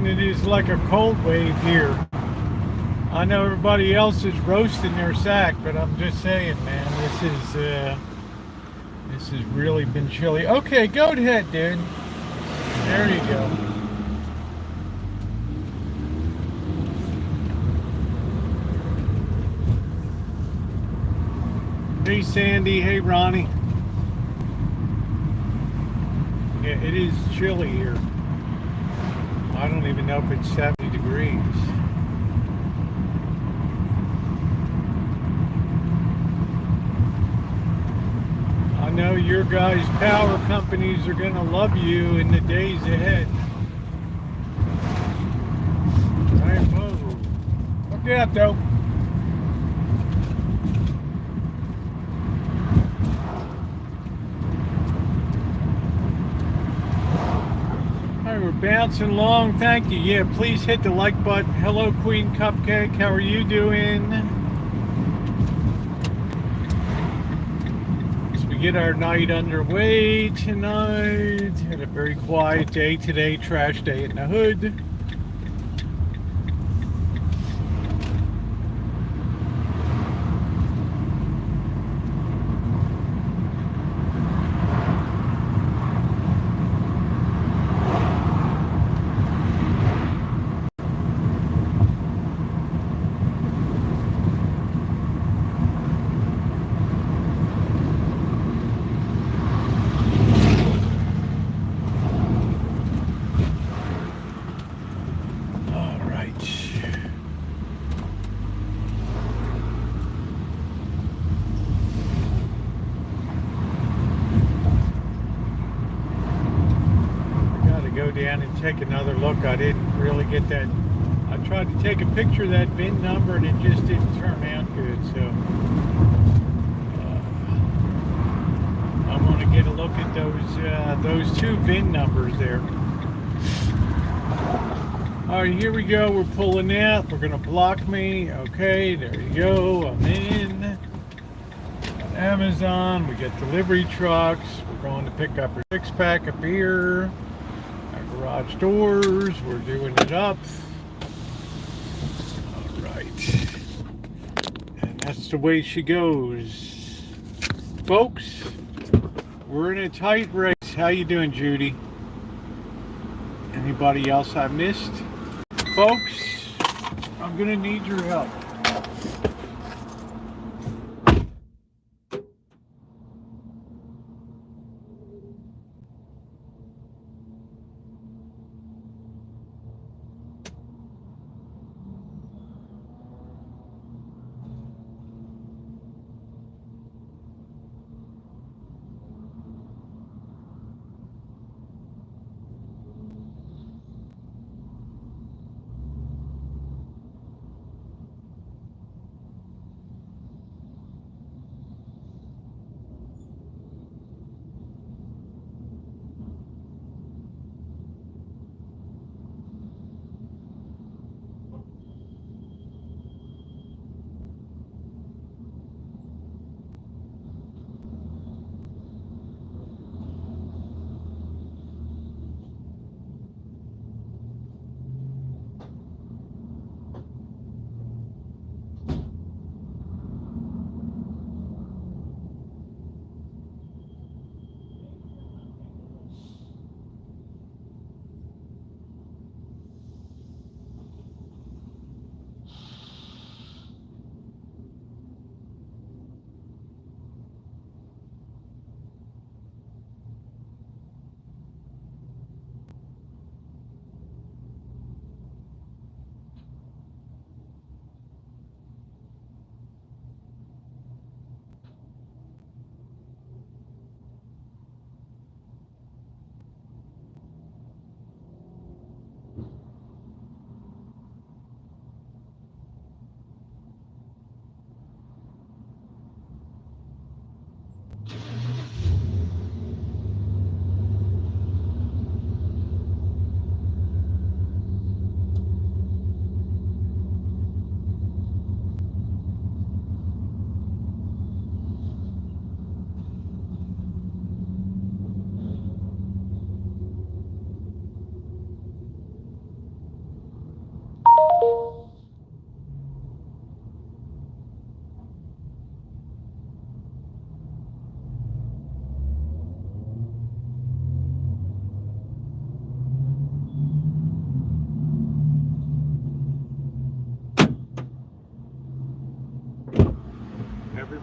saying it is like a cold wave here. I know everybody else is roasting their sack, but I'm just saying, man, this has really been chilly. Okay, go ahead, dude. There you go. Hey, Sandy. Hey, Ronnie. Yeah, it is chilly here. I don't even know if it's 70 degrees. I know your guys' power companies are going to love you in the days ahead. Hey, whoa. Look out, though. All right, we're bouncing along. Thank you. Yeah, please hit the like button. Hello, Queen Cupcake. How are you doing? We get our night underway tonight. Had a very quiet day today, trash day in the hood. Down and take another look. I didn't really get that. I tried to take a picture of that VIN number and it just didn't turn out good, so I'm going to get a look at those two VIN numbers there. All right, here we go. We're pulling out. We're going to block me. Okay, there you go. I'm in. On Amazon. We got delivery trucks. We're going to pick up a 6-pack of beer. Garage doors, we're doing it up. All right. And that's the way she goes. Folks, we're in a tight race. How you doing, Judy? Anybody else I missed? Folks, I'm gonna need your help.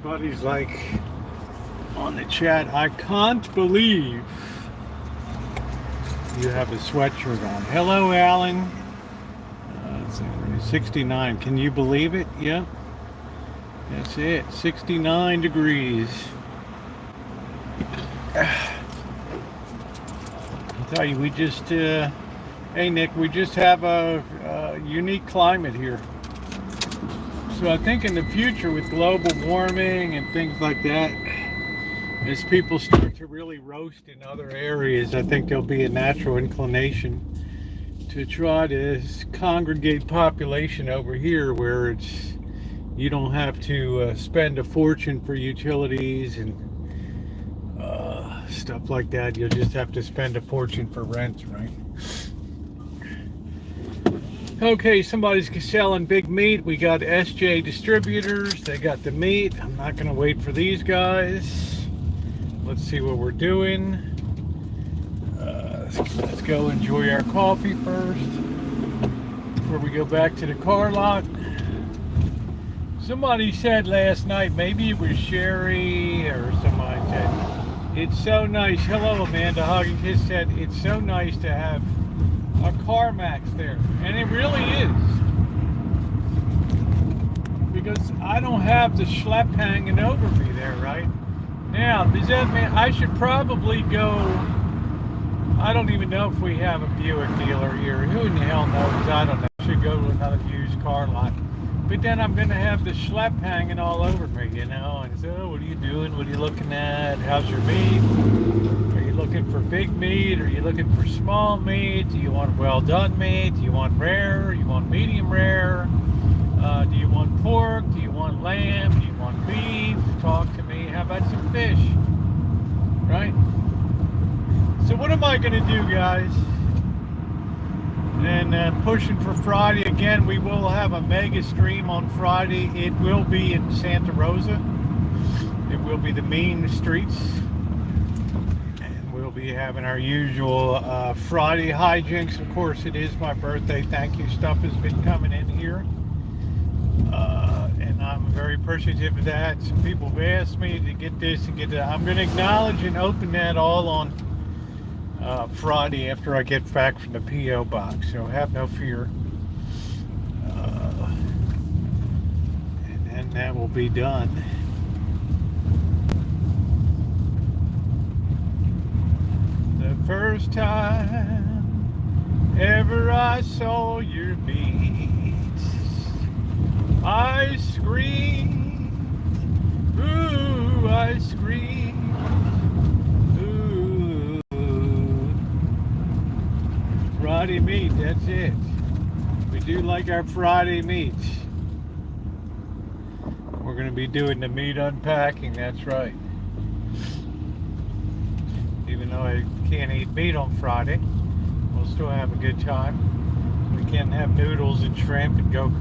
Buddy's like on the chat, I can't believe you have a sweatshirt on. Hello, Alan. 69. Can you believe it? Yep. That's it. 69 degrees. I tell you, we just, hey Nick, we just have a unique climate here. So I think in the future with global warming and things like that, as people start to really roast in other areas, I think there'll be a natural inclination to try to congregate population over here where it's, you don't have to spend a fortune for utilities and stuff like that. You'll just have to spend a fortune for rent, right? Okay, somebody's selling big meat. We got SJ Distributors. They got the meat. I'm not going to wait for these guys. Let's see what we're doing. Let's go enjoy our coffee first before we go back to the car lot. Somebody said last night, maybe it was Sherry or somebody said, it's so nice. Hello, Amanda Huggins just said, it's so nice to have a CarMax there. And it really is. Because I don't have the schlep hanging over me there, right? Now, does that mean I should probably go, I don't even know if we have a Buick dealer here. Who in the hell knows? I don't know. I should go to another used car lot. But then I'm going to have the schlep hanging all over me, you know, and so, oh, what are you doing? What are you looking at? How's your meat? Are you looking for big meat? Are you looking for small meat? Do you want well done meat? Do you want rare? Do you want medium rare? Do you want pork? Do you want lamb? Do you want beef? Talk to me. How about some fish? Right? So what am I going to do, guys? And pushing for Friday again. We will have a mega stream on Friday. It will be in Santa Rosa. It will be the mean streets, and we'll be having our usual Friday hijinks. Of course, it is my birthday. Thank you. Stuff has been coming in here, and I'm very appreciative of that. Some people have asked me to get this and get that. I'm going to acknowledge and open that all on Friday after I get back from the P.O. box, so have no fear. And then that will be done. The first time ever I saw your beats, I screamed, ooh, I screamed. Friday meat, that's it. We do like our Friday meats. We're going to be doing the meat unpacking, that's right. Even though I can't eat meat on Friday, we'll still have a good time. We can have noodles and shrimp and go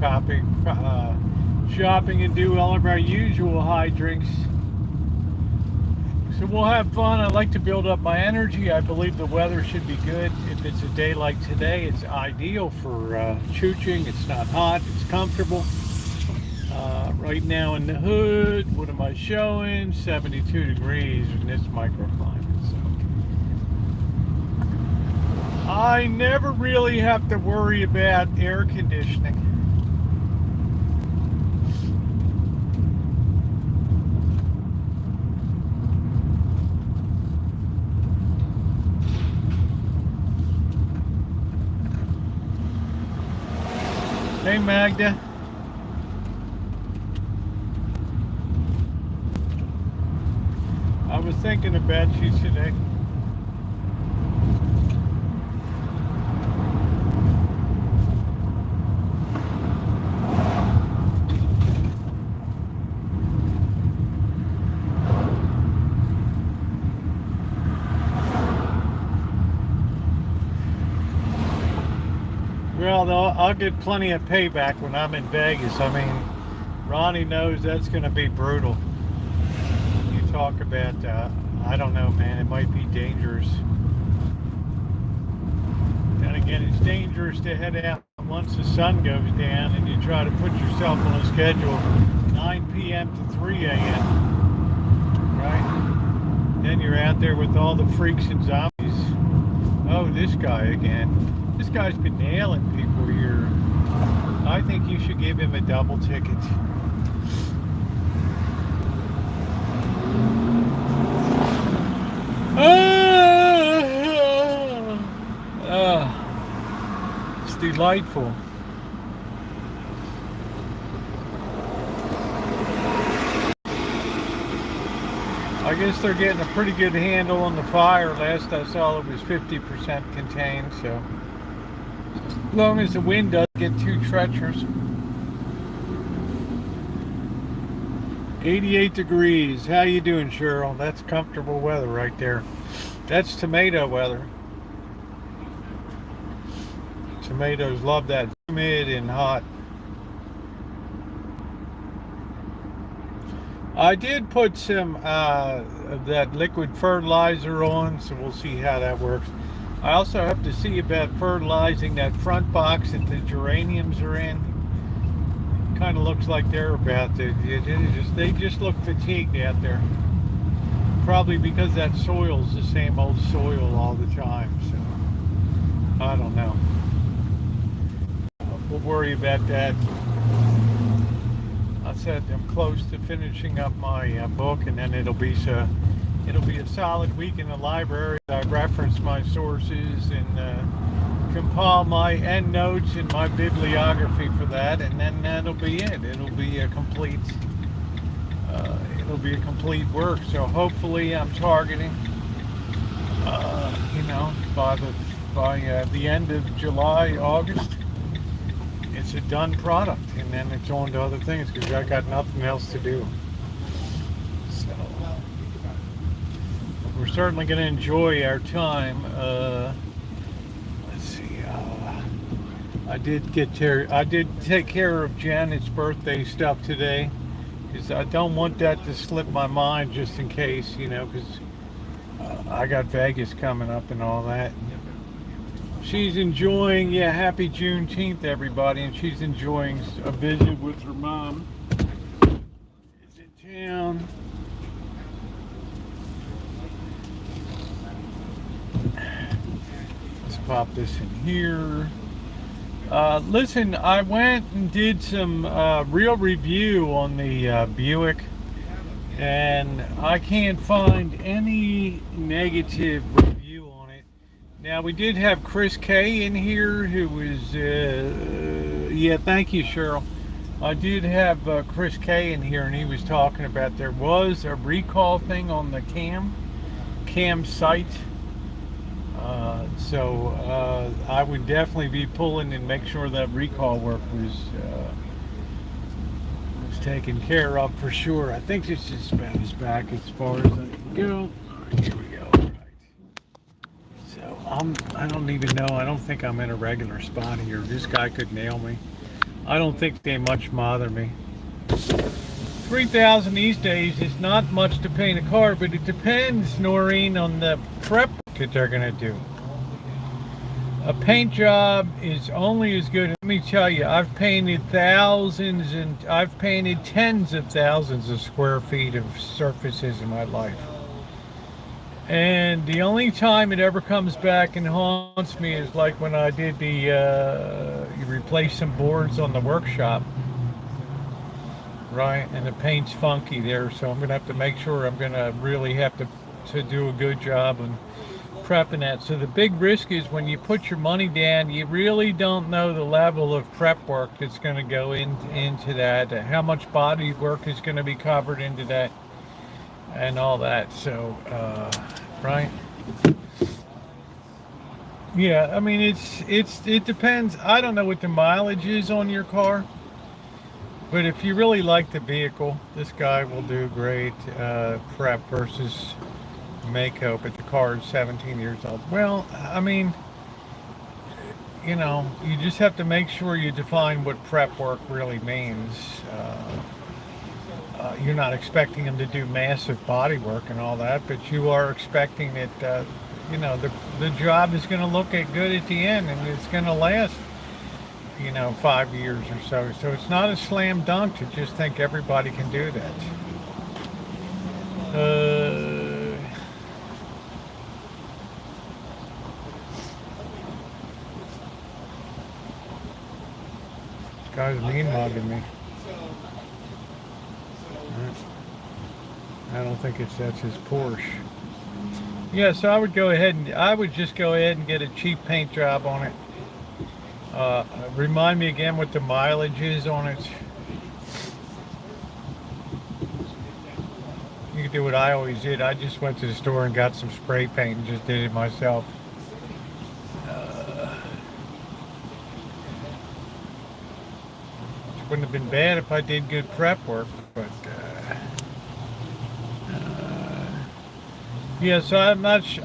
shopping and do all of our usual high drinks. So we'll have fun. I like to build up my energy. I believe the weather should be good. If it's a day like today, it's ideal for chooching. It's not hot. It's comfortable. Right now in the hood, what am I showing? 72 degrees in this microclimate. So I never really have to worry about air conditioning. Hey Magda. I was thinking about you today. Well, I'll get plenty of payback when I'm in Vegas. I mean, Ronnie knows that's going to be brutal. You talk about, I don't know, man, it might be dangerous. And again, it's dangerous to head out once the sun goes down and you try to put yourself on a schedule 9 p.m. to 3 a.m. Right? Then you're out there with all the freaks and zombies. Oh, this guy again. This guy's been nailing people here. I think you should give him a double ticket. It's delightful. I guess they're getting a pretty good handle on the fire. Last I saw it was 50% contained, so as long as the wind doesn't get too treacherous. 88 degrees. How you doing, Cheryl? That's comfortable weather right there. That's tomato weather. Tomatoes love that humid and hot. I did put some that liquid fertilizer on, so we'll see how that works. I also have to see about fertilizing that front box that the geraniums are in. Kind of looks like they're about to. They just look fatigued out there. Probably because that soil's the same old soil all the time. So I don't know. We'll worry about that. I said I'm close to finishing up my book, and then it'll be a solid week in the library. I reference my sources and compile my endnotes and my bibliography for that, and then that'll be it. It'll be a complete work. So hopefully I'm targeting by the end of July, August, it's a done product, and then it's on to other things because I got nothing else to do. So we're certainly going to enjoy our time. Let's see. I did take care of Janet's birthday stuff today because I don't want that to slip my mind, just in case, because I got Vegas coming up and all that. She's enjoying, happy Juneteenth, everybody, and she's enjoying a visit with her mom. Is in town. Let's pop this in here. Listen, I went and did some real review on the Buick, and I can't find any negative review on it. Now, we did have Chris K in here, who was, thank you, Cheryl. I did have Chris K in here, and he was talking about there was a recall thing on the cam site. So I would definitely be pulling and make sure that recall work was taken care of for sure. I think this is about as back as far as I can go. All right, here we go. All right. So I don't even know. I don't think I'm in a regular spot here. This guy could nail me. I don't think they much bother me. $3,000 these days is not much to paint a car, but it depends, Noreen, on the prep that they're going to do. A paint job is only as good. Let me tell you, I've painted thousands and I've painted tens of thousands of square feet of surfaces in my life. And the only time it ever comes back and haunts me is like when I did you replace some boards on the workshop, right? And the paint's funky there, so I'm gonna have to make sure I'm gonna really have to do a good job and prepping that. So the big risk is when you put your money down, you really don't know the level of prep work that's going to go into that, how much body work is going to be covered into that, and all that. So right, yeah, I mean it depends. I don't know what the mileage is on your car, but if you really like the vehicle, this guy will do great prep versus Mako, but the car is 17 years old. Well, I mean, you just have to make sure you define what prep work really means. You're not expecting them to do massive body work and all that, but you are expecting that, the job is going to look good at the end, and it's going to last, 5 years or so. So it's not a slam dunk to just think everybody can do that. This guy's mean mugging me. I don't think that's his Porsche. Yeah, so I would just go ahead and get a cheap paint job on it. Remind me again what the mileage is on it. You can do what I always did. I just went to the store and got some spray paint and just did it myself. It wouldn't have been bad if I did good prep work, but yeah, so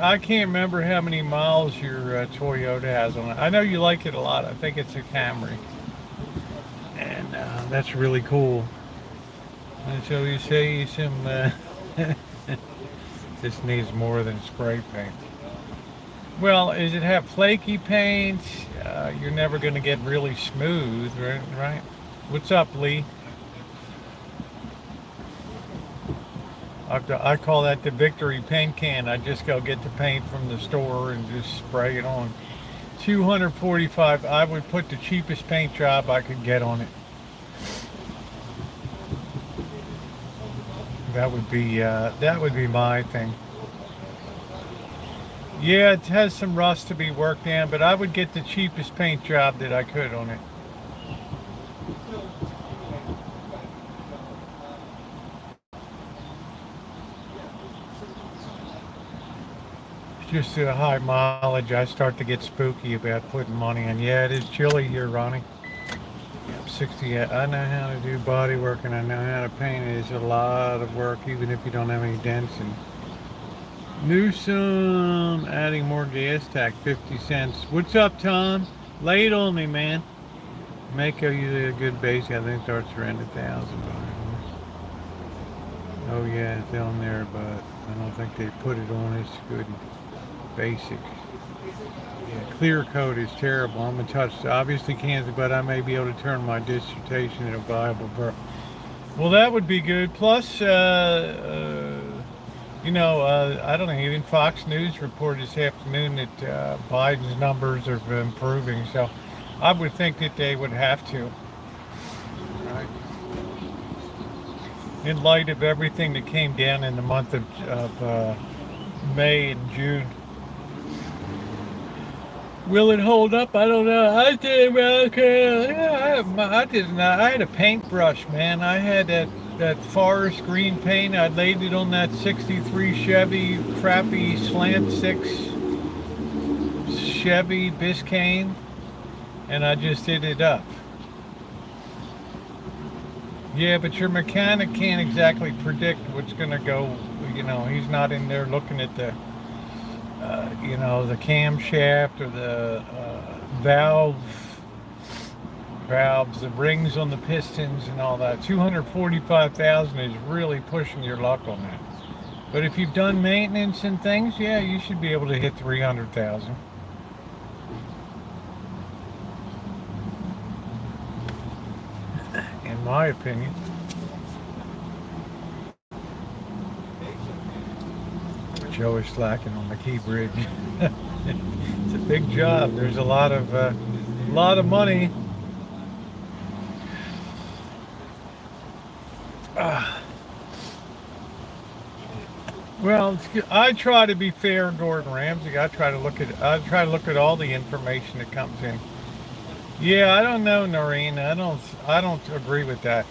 I can't remember how many miles your Toyota has on it. I know you like it a lot. I think it's a Camry. And that's really cool. And so you say some, this needs more than spray paint. Well, does it have flaky paint? You're never going to get really smooth, right? What's up, Lee? I call that the victory paint can. I just go get the paint from the store and just spray it on. $245. I would put the cheapest paint job I could get on it. That would be my thing. Yeah, it has some rust to be worked in, but I would get the cheapest paint job that I could on it. Just a high mileage, I start to get spooky about putting money in. Yeah, it is chilly here, Ronnie. I'm 60. I know how to do body work and I know how to paint. It's a lot of work, even if you don't have any dents. And Newsom adding more gas tax, 50 cents. What's up, Tom? Lay it on me, man. Mako usually a good base. I think starts around 1,000. Oh yeah, it's on there, but I don't think they put it on. It's good. Basic. Yeah, clear coat is terrible. I'm gonna touch. Obviously can't, but I may be able to turn my dissertation into a viable book. Well, that would be good. Plus, I don't know. Even Fox News reported this afternoon that Biden's numbers are improving. So, I would think that they would have to. Right. In light of everything that came down in the month of May and June. Will it hold up? I don't know. I did well. Okay. Yeah, I did not. I had a paintbrush, man. I had that forest green paint. I laid it on that '63 Chevy, crappy slant six Chevy Biscayne, and I just did it up. Yeah, but your mechanic can't exactly predict what's going to go. He's not in there looking at the the camshaft or the valves, the rings on the pistons and all that. 245,000 is really pushing your luck on that. But if you've done maintenance and things, yeah, you should be able to hit 300,000. In my opinion. Joe is slacking on the Key Bridge. It's a big job. There's a lot of money. Well, I try to be fair, Gordon Ramsay. I try to look at all the information that comes in. Yeah, I don't know, Noreen. I don't agree with that.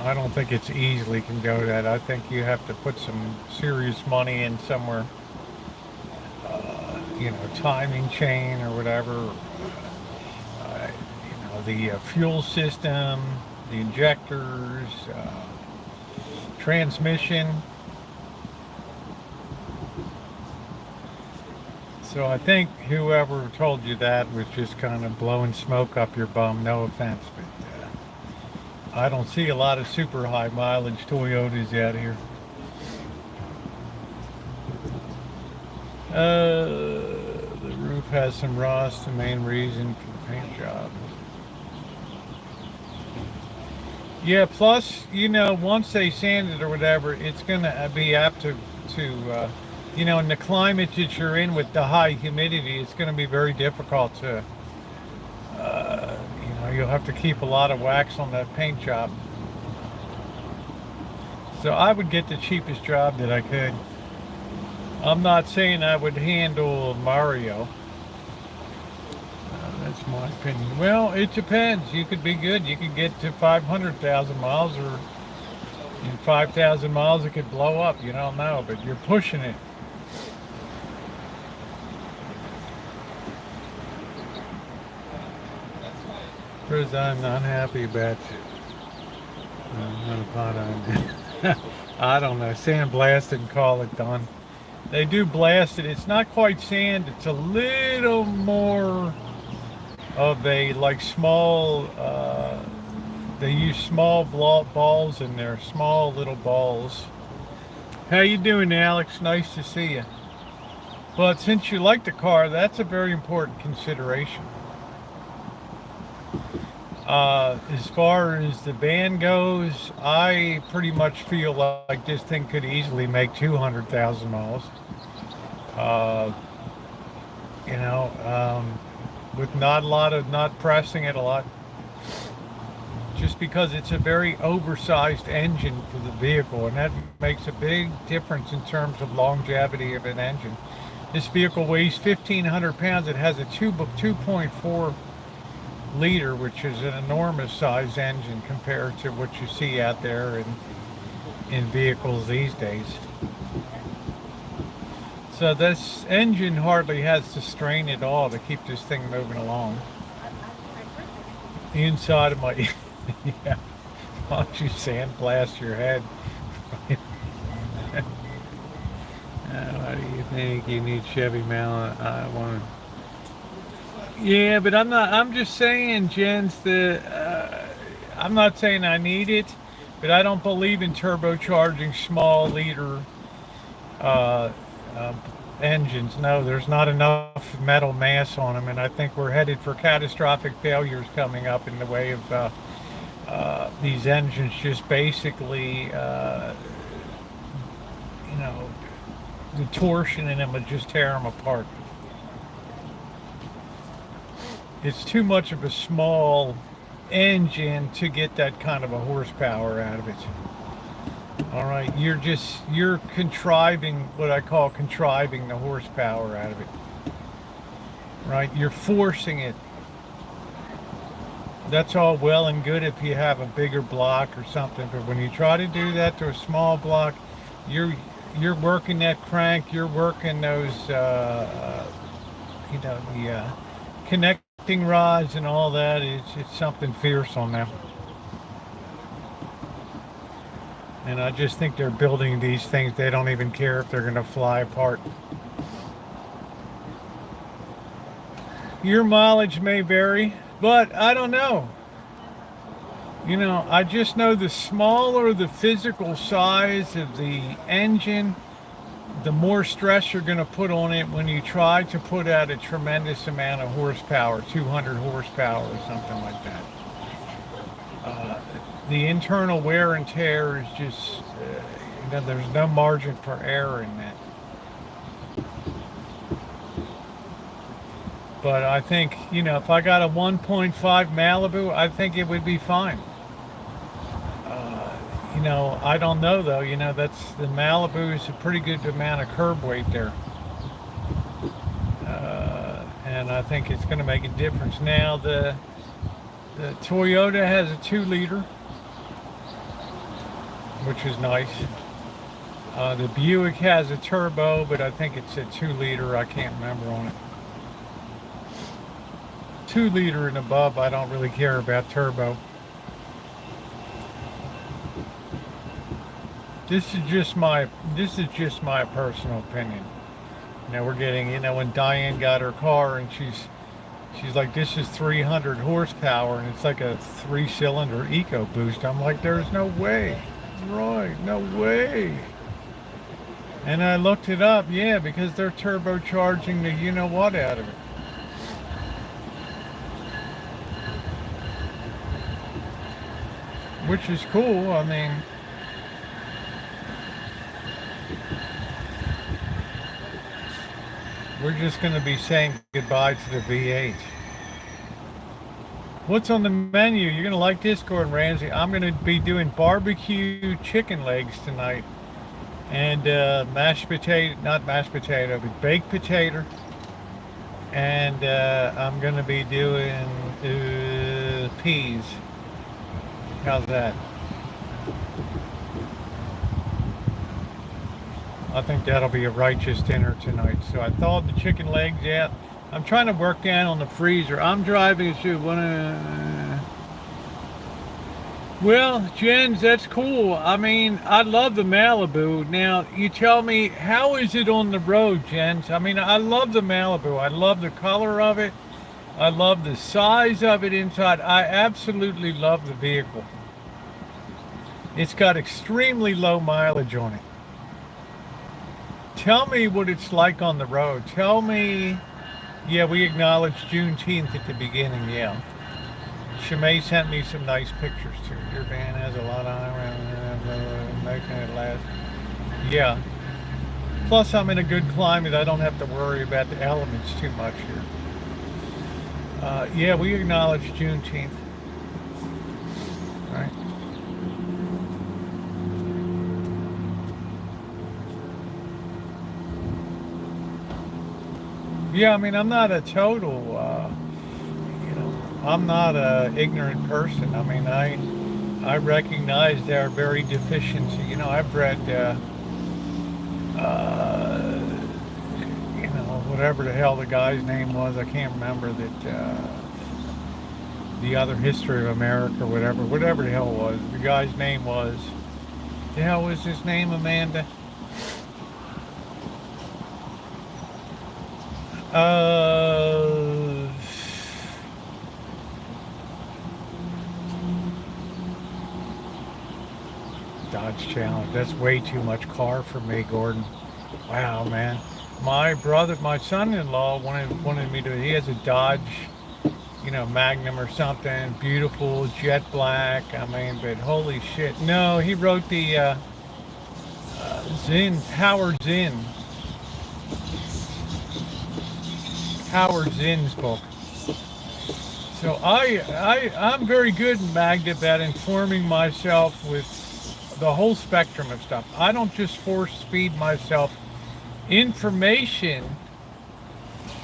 I don't think it's easily can go that. I think you have to put some serious money in somewhere. Timing chain or whatever. The fuel system, the injectors, transmission. So I think whoever told you that was just kind of blowing smoke up your bum. No offense, but I don't see a lot of super high mileage Toyotas out here. The roof has some rust. The main reason for paint job. Yeah, plus, once they sand it or whatever, it's going to be apt to in the climate that you're in with the high humidity, it's going to be very difficult to, you'll have to keep a lot of wax on that paint job. So I would get the cheapest job that I could. I'm not saying I would handle Mario. That's my opinion. Well, it depends. You could be good. You could get to 500,000 miles, or in 5,000 miles it could blow up. You don't know, but you're pushing it. Because I'm not happy about you. I'm not a pot on. I don't know. Sandblast and call it done. They do blast it. It's not quite sand. It's a little more of a small. They use small balls in there. Small little balls. How you doing, Alex? Nice to see you. But since you like the car, that's a very important consideration. As far as the van goes, I pretty much feel like this thing could easily make 200,000 miles. With not pressing it a lot. Just because it's a very oversized engine for the vehicle, and that makes a big difference in terms of longevity of an engine. This vehicle weighs 1,500 pounds. It has a 2.4 liter, which is an enormous size engine compared to what you see out there in vehicles these days. So this engine hardly has to strain at all to keep this thing moving along. The inside of my yeah, why don't you sandblast your head? What do you think? You need Chevy Mallet? I want to. Yeah, but I'm just saying, Jens, that I'm not saying I need it, but I don't believe in turbocharging small liter engines. No, there's not enough metal mass on them, and I think we're headed for catastrophic failures coming up in the way of these engines just basically, the torsion in them would just tear them apart. It's too much of a small engine to get that kind of a horsepower out of it. All right, you're contriving what I call contriving the horsepower out of it. Right, you're forcing it. That's all well and good if you have a bigger block or something, but when you try to do that to a small block, you're working that crank, you're working those the connecting rods and all that. It's something fierce on them. And I just think they're building these things, they don't even care if they're going to fly apart. Your mileage may vary, but I don't know. I just know the smaller the physical size of the engine, the more stress you're going to put on it when you try to put out a tremendous amount of horsepower, 200 horsepower or something like that. The internal wear and tear is just, there's no margin for error in that. But I think, if I got a 1.5 Malibu, I think it would be fine. I don't know though, that's the Malibu is a pretty good amount of curb weight there. And I think it's going to make a difference. Now the Toyota has a 2 liter, which is nice. The Buick has a turbo, but I think it's a 2 liter. I can't remember on it. 2 liter and above, I don't really care about turbo. This is just my personal opinion. We're getting, when Diane got her car and she's like, this is 300 horsepower and it's like a 3-cylinder EcoBoost. I'm like, there's no way. Right, no way. And I looked it up, yeah, because they're turbocharging the you-know-what out of it. which is cool. I mean, we're just going to be saying goodbye to the V8. What's on the menu? You're going to like this, Gordon Ramsay. I'm going to be doing barbecue chicken legs tonight. And mashed potato, not mashed potato, but baked potato. And I'm going to be doing peas. How's that? I think that'll be a righteous dinner tonight. So I thawed the chicken legs out. I'm trying to work down on the freezer. I'm driving through one of... Well, Jens, that's cool. I mean, I love the Malibu. Now, you tell me, how is it on the road, Jens? I mean, I love the Malibu. I love the color of it. I love the size of it inside. I absolutely love the vehicle. It's got extremely low mileage on it. Tell me what it's like on the road. Tell me, yeah, we acknowledged Juneteenth at the beginning, yeah. Shimei sent me some nice pictures too. Your van has a lot on making it last. Yeah. Plus, I'm in a good climate. I don't have to worry about the elements too much here. Yeah, we acknowledge Juneteenth. Right. Yeah, I mean, I'm not a total, I'm not a ignorant person. I mean, I recognize they're very deficient. I've read, whatever the hell the guy's name was. I can't remember that. The Other History of America, whatever the hell it was. The guy's name was. The hell was his name, Amanda? Dodge Challenge. That's way too much car for me, Gordon. Wow, man. My son-in-law wanted me to. He has a Dodge, Magnum or something. Beautiful, jet black. I mean, but holy shit. No, he wrote the Howard Zinn's book. So I'm very good, Magda, about informing myself with the whole spectrum of stuff. I don't just force feed myself information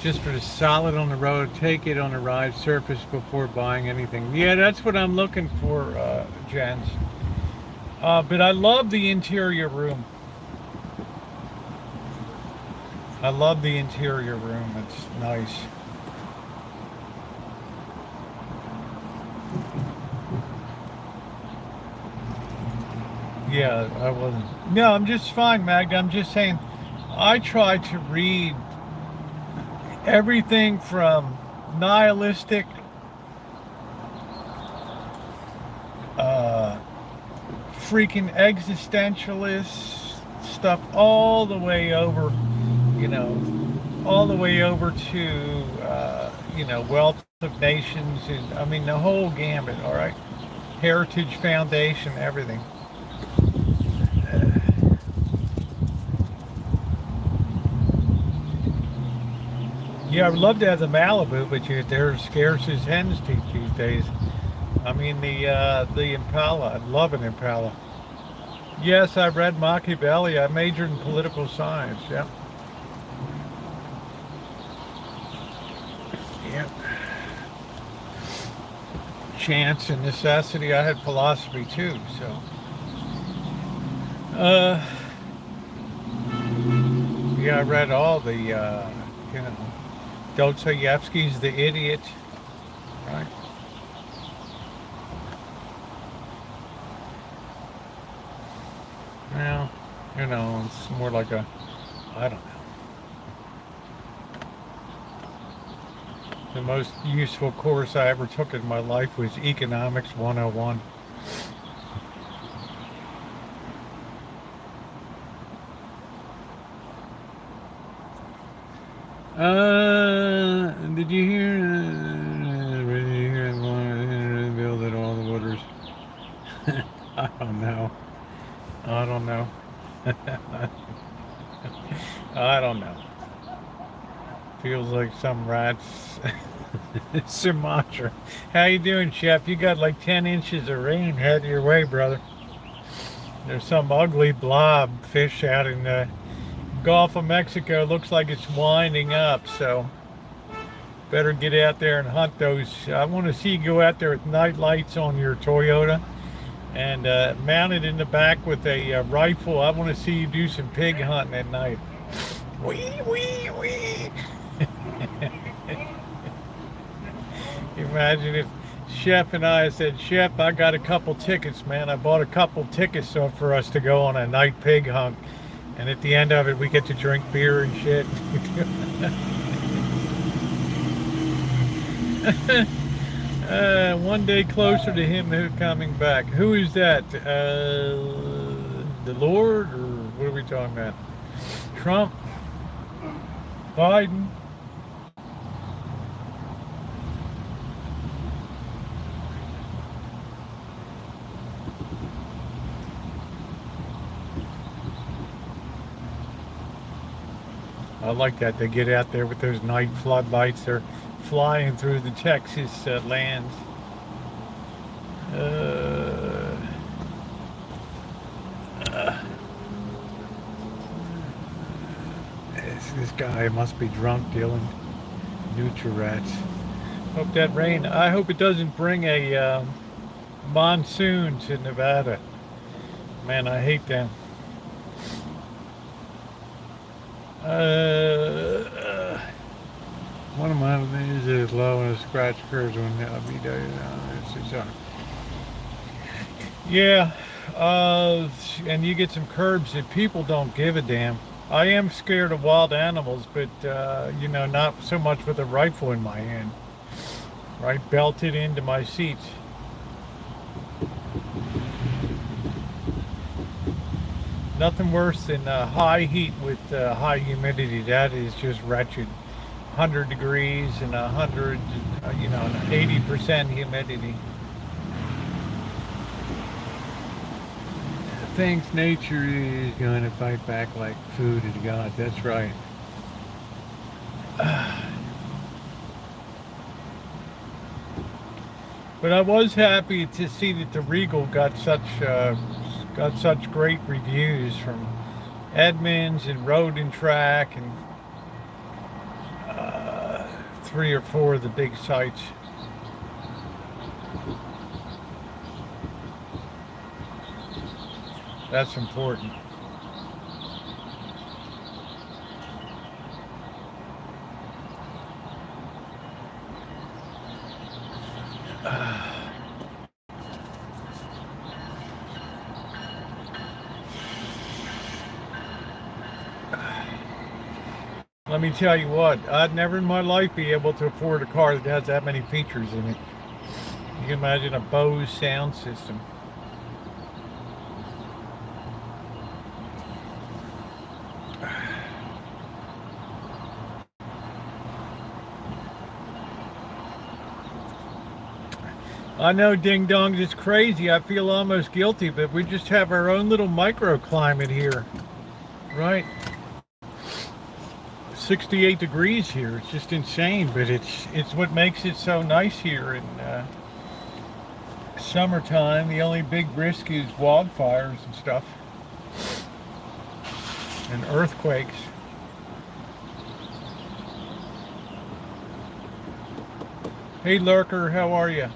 just for the solid on the road, take it on a ride surface before buying anything. Yeah, that's what I'm looking for, Jens. But I love the interior room. I love the interior room. It's nice. Yeah, I wasn't. No, I'm just fine, Magda. I'm just saying, I try to read everything from nihilistic, freaking existentialist stuff all the way over, all the way over to, Wealth of Nations, and I mean the whole gambit. All right, Heritage Foundation, everything. Yeah, I would love to have the Malibu, but they're scarce as hen's teeth these days. I mean the Impala. I'd love an Impala. Yes, I read Machiavelli. I majored in political science. Yeah. Yeah. Chance and necessity. I had philosophy too. So. Yeah, I read all the. Dostoevsky's The Idiot, right? Well, it's more like I don't know. The most useful course I ever took in my life was Economics 101. Did you hear? Did you hear the bill that all the voters? I don't know. I don't know. Feels like some rats. Sumatra. How you doing, Chef? You got like 10 inches of rain headed your way, brother. There's some ugly blob fish out in the Gulf of Mexico. Looks like it's winding up, so better get out there and hunt those. I want to see you go out there with night lights on your Toyota and mount it in the back with a rifle. I want to see you do some pig hunting at night. Wee, wee, wee. Imagine if Chef and I said, Chef, I got a couple tickets, man. I bought a couple tickets for us to go on a night pig hunt. And at the end of it, we get to drink beer and shit. One day closer to him who coming back. Who is that? The Lord? Or what are we talking about? Trump? Biden? I like that. They get out there with those night floodlights. They're flying through the Texas lands. This guy must be drunk dealing Nutri-Rats. Hope that rain. I hope it doesn't bring a monsoon to Nevada. Man, I hate them. One of my things is low and a scratch curves when be yeah, and you get some curbs that people don't give a damn. I am scared of wild animals, but you know, not so much with a rifle in my hand, right, belted into my seats. Nothing worse than high heat with high humidity. That is just wretched. 100 degrees and 100, you know, 80% humidity. Thinks nature is going to fight back like food is God. That's right. But I was happy to see that the Regal got such great reviews from Edmunds and Road and Track and 3 or 4 of the big sites. That's important. Let me tell you what, I'd never in my life be able to afford a car that has that many features in it. You can imagine a Bose sound system. I know, ding dongs, it's crazy. I feel almost guilty, but we just have our own little microclimate here, right? 68 degrees here. It's just insane, but it's what makes it so nice here in summertime. The only big risk is wildfires and stuff, and earthquakes. Hey, Lurker, how are you?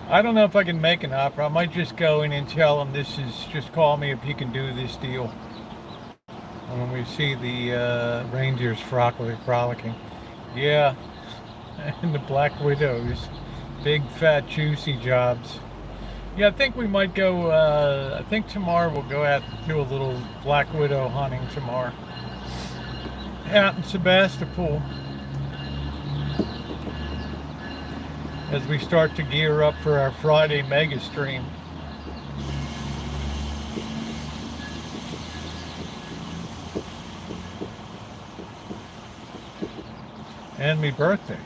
I don't know if I can make an offer. I might just go in and tell him this is, just call me if you can do this deal. When we see the reindeers frolicking. Yeah, and the black widows. Big, fat, juicy jobs. Yeah, I think we might go, I think tomorrow we'll go out and do a little black widow hunting tomorrow. Out in Sebastopol. As we start to gear up for our Friday mega stream. And my birthday.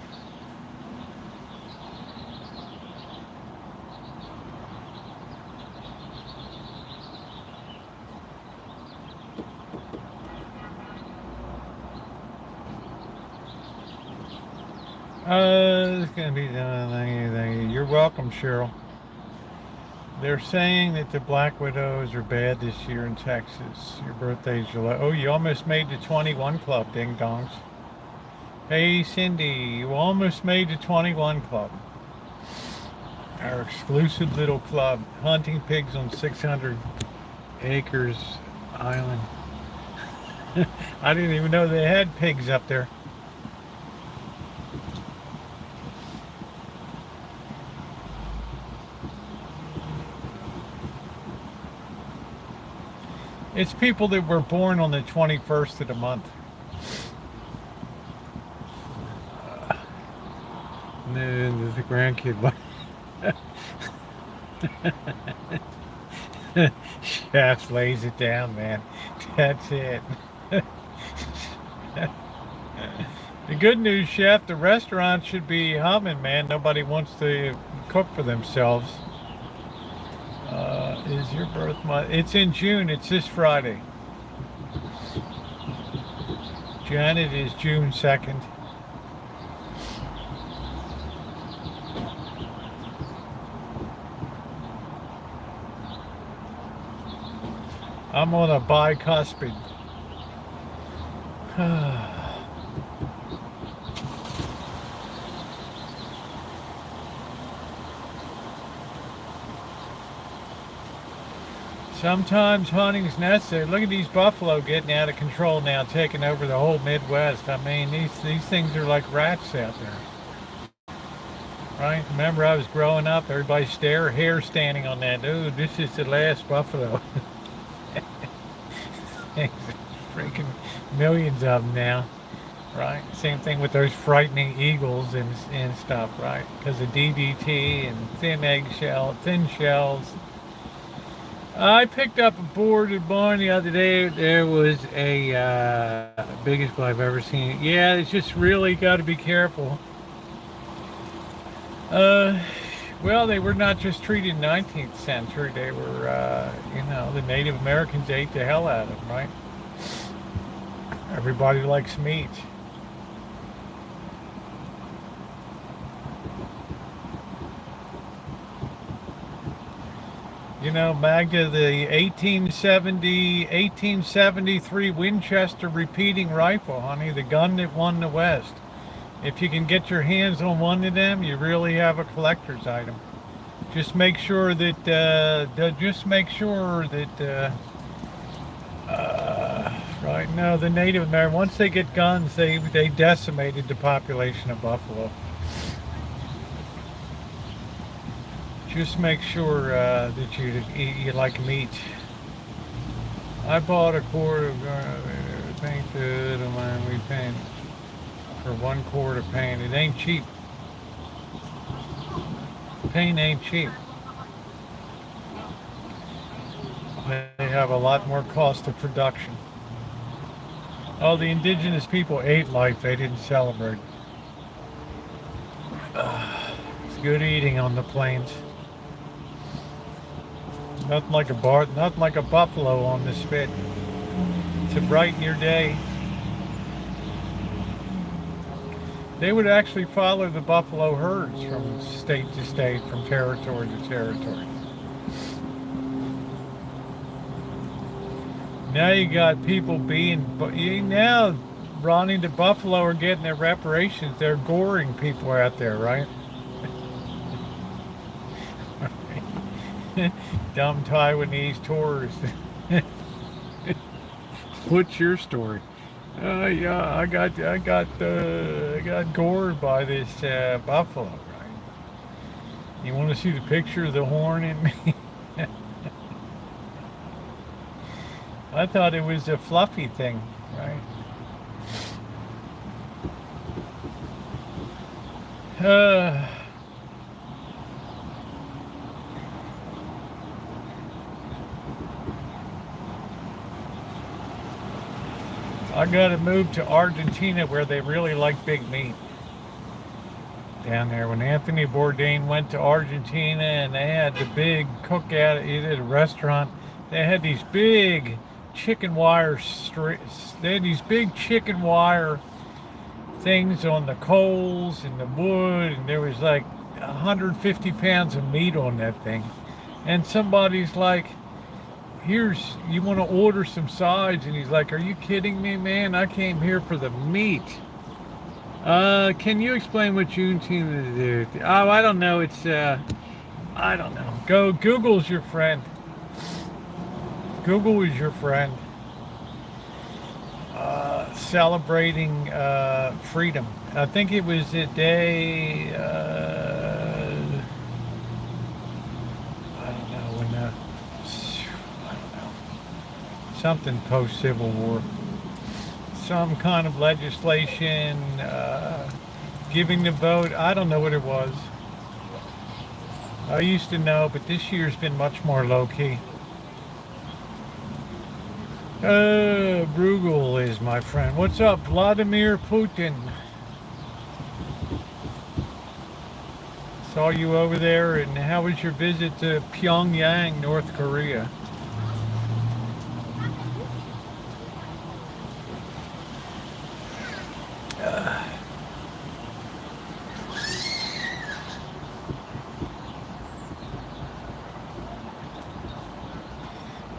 It's gonna be you're welcome, Cheryl. They're saying that the black widows are bad this year in Texas. Your birthday's July. Oh, you almost made the 21 club, ding dongs. Hey, Cindy, you almost made the 21 club. Our exclusive little club, hunting pigs on 600 acres island. I didn't even know they had pigs up there. It's people that were born on the 21st of the month. The grandkid. Chef lays it down, man. That's it. The good news, Chef, the restaurant should be humming, man. Nobody wants to cook for themselves. Is your birth month? It's in June. It's this Friday. Janet is June 2nd. I'm on a bicuspid. Sometimes hunting's necessary. Look at these buffalo getting out of control now, taking over the whole Midwest. I mean, these things are like rats out there. Right? Remember I was growing up, everybody's hair standing on that. Ooh, this is the last buffalo. Freaking millions of them now. Right? Same thing with those frightening eagles and stuff, right? Because of DDT and thin shells. I picked up a board at barn the other day. There was a biggest one I've ever seen. Yeah, it's just really got to be careful. Well, they were not just treated in the 19th century. They were, the Native Americans ate the hell out of them, right? Everybody likes meat. You know, Magda, the 1873 Winchester repeating rifle, honey, the gun that won the West. If you can get your hands on one of them, you really have a collector's item. Just make sure that, right now, the Native Americans, once they get guns, they decimated the population of buffalo. Just make sure that you like meat. I bought a quart of painted, and we paint for 1 quart of paint. It ain't cheap. Paint ain't cheap. They have a lot more cost of production. Oh, the indigenous people ate life. They didn't celebrate. It's good eating on the plains. Nothing like a buffalo on the spit to brighten your day. They would actually follow the buffalo herds from state to state, from territory to territory. Now you got people now Ronnie, the buffalo are getting their reparations. They're goring people out there, right? Dumb Taiwanese tourists. What's your story? Yeah, I got gored by this buffalo, right? You want to see the picture of the horn in me? I thought it was a fluffy thing, right? I got to move to Argentina where they really like big meat. Down there, when Anthony Bourdain went to Argentina and they had the big cookout at a restaurant, they had these big chicken wire things on the coals and the wood, and there was like 150 pounds of meat on that thing. And somebody's like, here's, you want to order some sides? And he's like, are you kidding me, man? I came here for the meat. Can you explain what Juneteenth is? Oh, I don't know. It's, I don't know. Go, Google's your friend. Google is your friend. Celebrating freedom. I think it was a day, I don't know, when I don't know, something post-Civil War. Some kind of legislation, giving the vote. I don't know what it was. I used to know, but this year's been much more low-key. Regal is my friend. What's up, Vladimir Putin? Saw you over there, and how was your visit to Pyongyang, North Korea?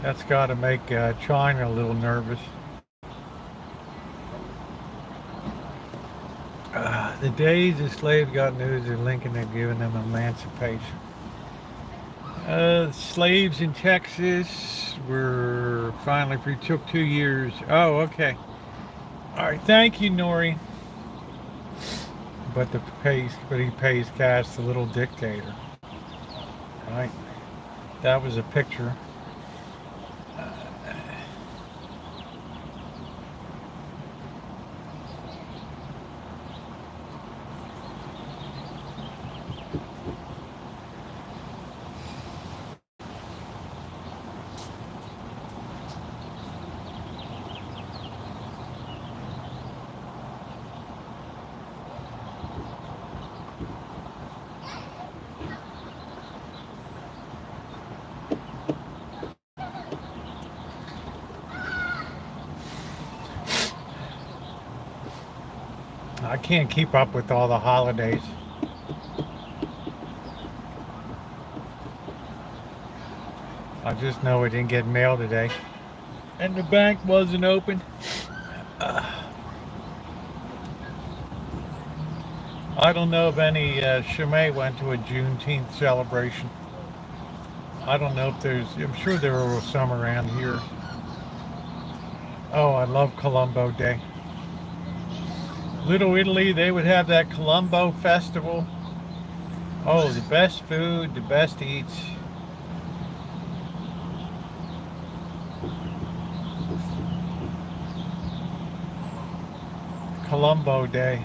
That's got to make China a little nervous. The days the slaves got news that Lincoln had given them emancipation. Slaves in Texas were finally free. Took 2 years. Oh, okay. All right. Thank you, Nori. But he pays cash, the little dictator. All right. That was a picture. I can't keep up with all the holidays. I just know I didn't get mail today. And the bank wasn't open. I don't know if any Chimay went to a Juneteenth celebration. I don't know if I'm sure there were some around here. Oh, I love Colombo Day. Little Italy, they would have that Colombo festival. Oh, the best food, the best eats. Colombo Day.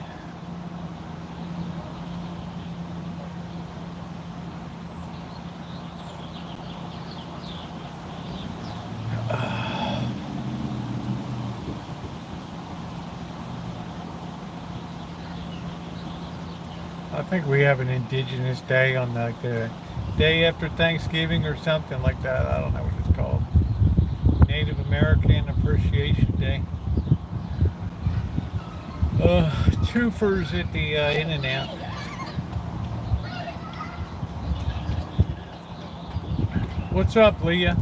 I think we have an Indigenous Day on the day after Thanksgiving or something like that. I don't know what it's called. Native American Appreciation Day. Twofers at the In-N-Out. What's up, Leah?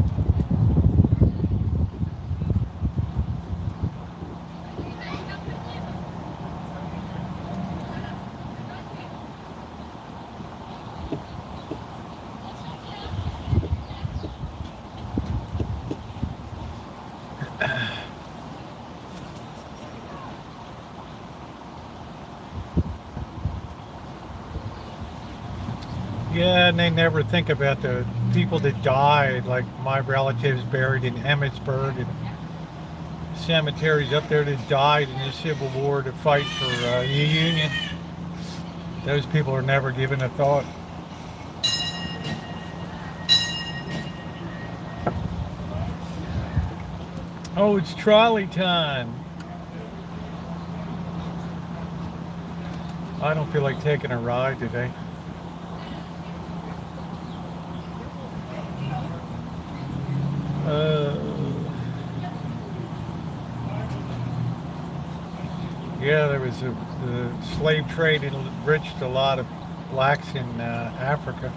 Yeah, and they never think about the people that died, like my relatives buried in Emmitsburg and cemeteries up there that died in the Civil War to fight for the Union. Those people are never given a thought. Oh, it's trolley time. I don't feel like taking a ride today. Yeah, there was the slave trade enriched a lot of blacks in Africa.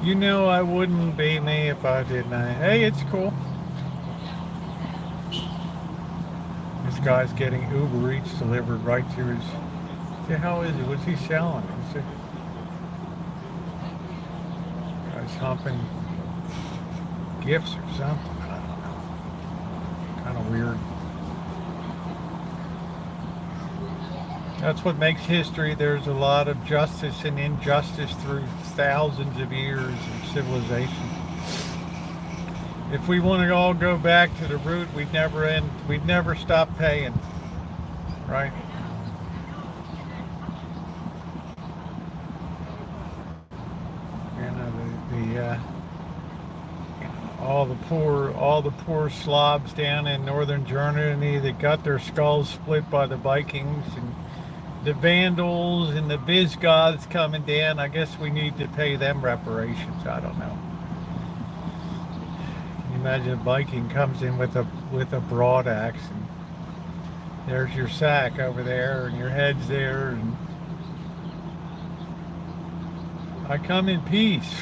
You know, I wouldn't be me if I didn't. Hey, it's cool. This guy's getting Uber Eats delivered right to his. What the hell is it? What's he selling? Is it? Guy's humping gifts or something. I don't know. Kind of weird. That's what makes history. There's a lot of justice and injustice through thousands of years of civilization. If we want to all go back to the root, we'd never end. We'd never stop paying, right? You know all the poor slobs down in northern Germany that got their skulls split by the Vikings, and the Vandals and the Visigoths coming down. I guess we need to pay them reparations. I don't know. Can you imagine a Viking comes in with a broadaxe, and there's your sack over there, and your head's there, and I come in peace.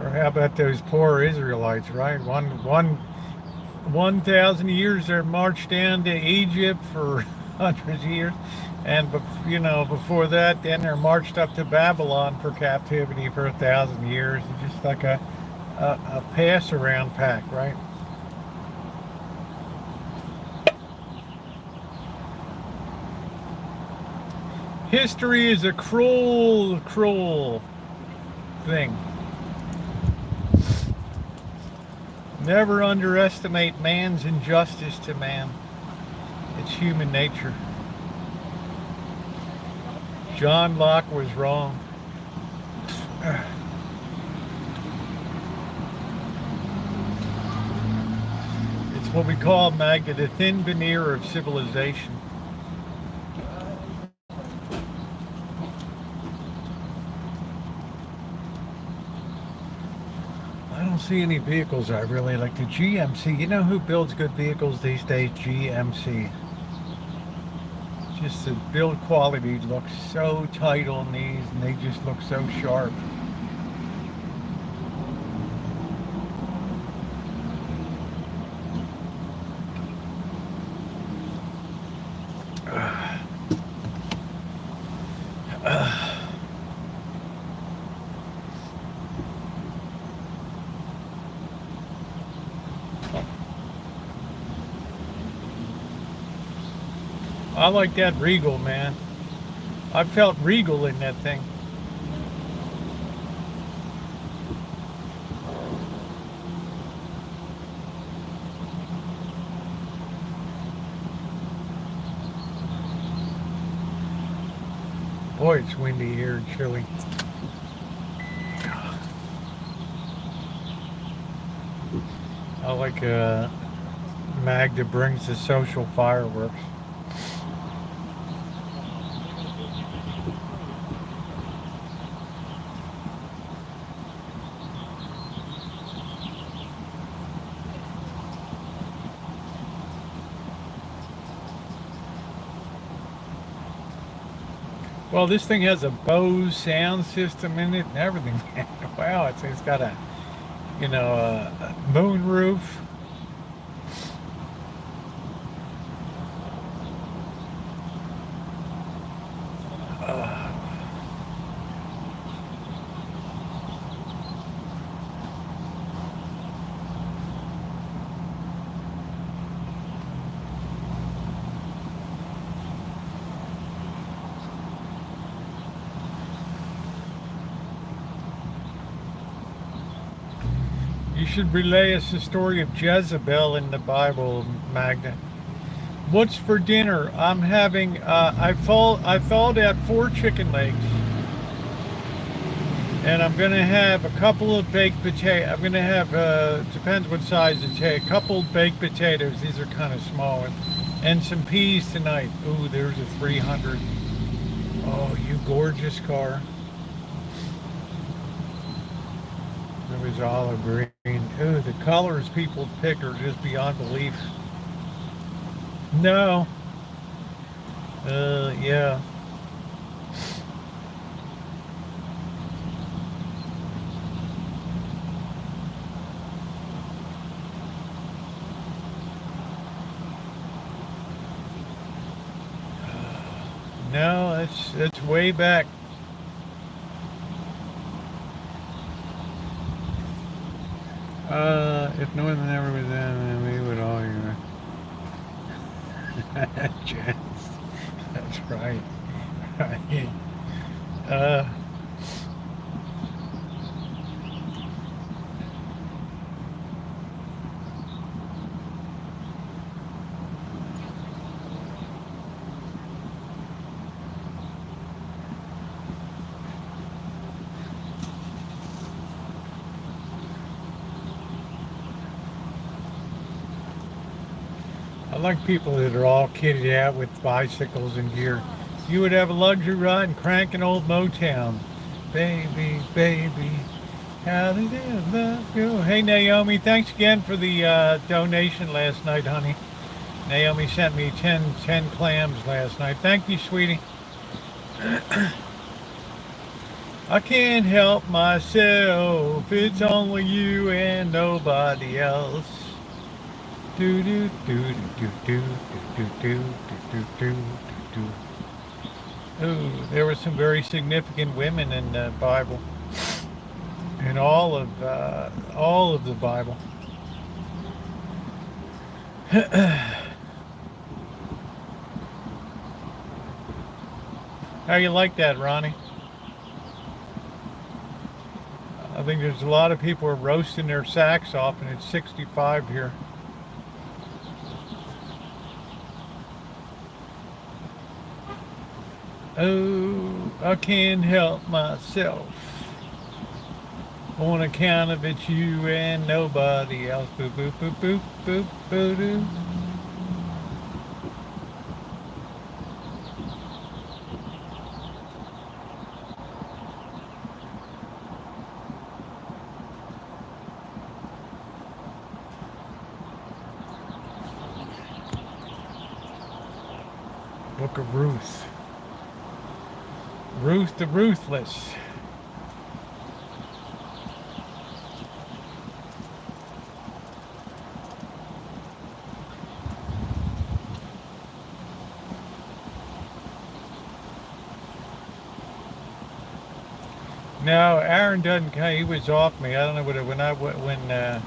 Or how about those poor Israelites, right? 1,000 years they're marched down to Egypt for hundreds of years, and before that, then they're marched up to Babylon for captivity for 1,000 years. It's just like a pass around pack, right? History is a cruel, cruel thing. Never underestimate man's injustice to man. It's human nature. John Locke was wrong. It's what we call, Magda, the thin veneer of civilization. I don't see any vehicles I really like. The GMC, you know who builds good vehicles these days? GMC. Just the build quality looks so tight on these, and they just look so sharp. I like that Regal, man. I felt Regal in that thing. Boy, it's windy here and chilly. I like Magda brings the social fireworks. Well, this thing has a Bose sound system in it and everything. Wow, it's got a moon roof. You should relay us the story of Jezebel in the Bible, Magda. What's for dinner? I'm having, I thawed out 4 chicken legs. And I'm gonna have a couple of baked potatoes. I'm gonna have, depends what size it's, a couple baked potatoes. These are kind of small ones. And some peas tonight. Ooh, there's a 300. Oh, you gorgeous car. It was olive green. Ooh, the colors people pick are just beyond belief. No. Yeah. No, it's way back. If Northern ever was in, then we would all hear. Jazz. That's right. Right. Uh, I like people that are all kitted out with bicycles and gear. You would have a luxury ride and crank an old Motown. Baby, baby, how did it love you? Hey, Naomi, thanks again for the donation last night, honey. Naomi sent me 10 clams last night. Thank you, sweetie. I can't help myself. It's only you and nobody else. Do do do do do do do do do do. Ooh, there were some very significant women in the Bible, in all of the Bible. How you like that, Ronnie? I think there's a lot of people are roasting their sacks off, and it's 65 here. Oh, I can't help myself. On account of it's you and nobody else. Boop, boop, boop, boop, boop, boop, doo. Book of Ruth. Ruth the Ruthless. No, Aaron doesn't come. He was off me. I don't know what when I don't know.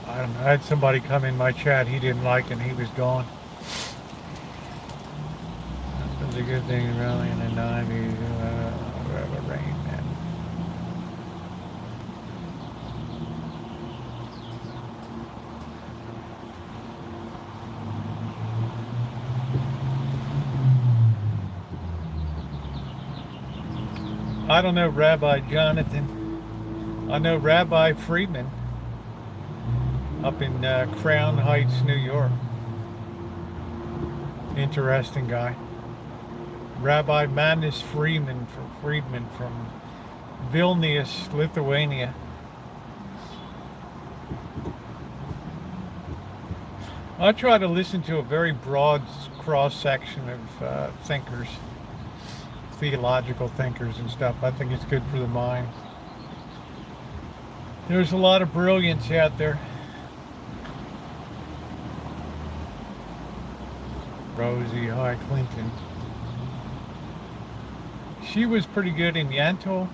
I had somebody come in my chat he didn't like, and he was gone. That was a good thing, really, in the 90s. Rain, man. I don't know Rabbi Jonathan. I know Rabbi Friedman up in Crown Heights, New York. Interesting guy. Rabbi Magnus Friedman from Vilnius, Lithuania. I try to listen to a very broad cross section of thinkers, theological thinkers and stuff. I think it's good for the mind. There's a lot of brilliance out there. Rosie, hi, Clinton. She was pretty good in Yanto.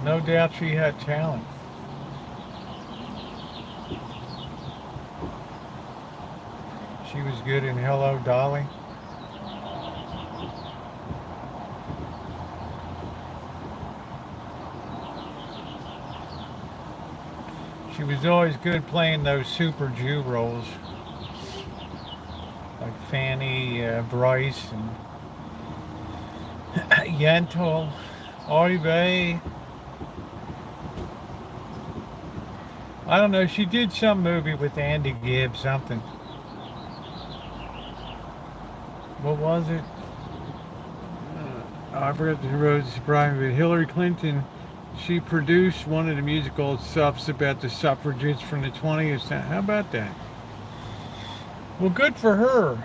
No doubt she had talent. She was good in Hello, Dolly. She was always good playing those super Jew roles. like Fanny, Bryce, and Yentl, Oive. I don't know. She did some movie with Andy Gibb, something. What was it? I forgot the Rosie Brian, but Hillary Clinton. She produced one of the musical stuffs about the suffragettes from the 20th century. How about that? Well, good for her.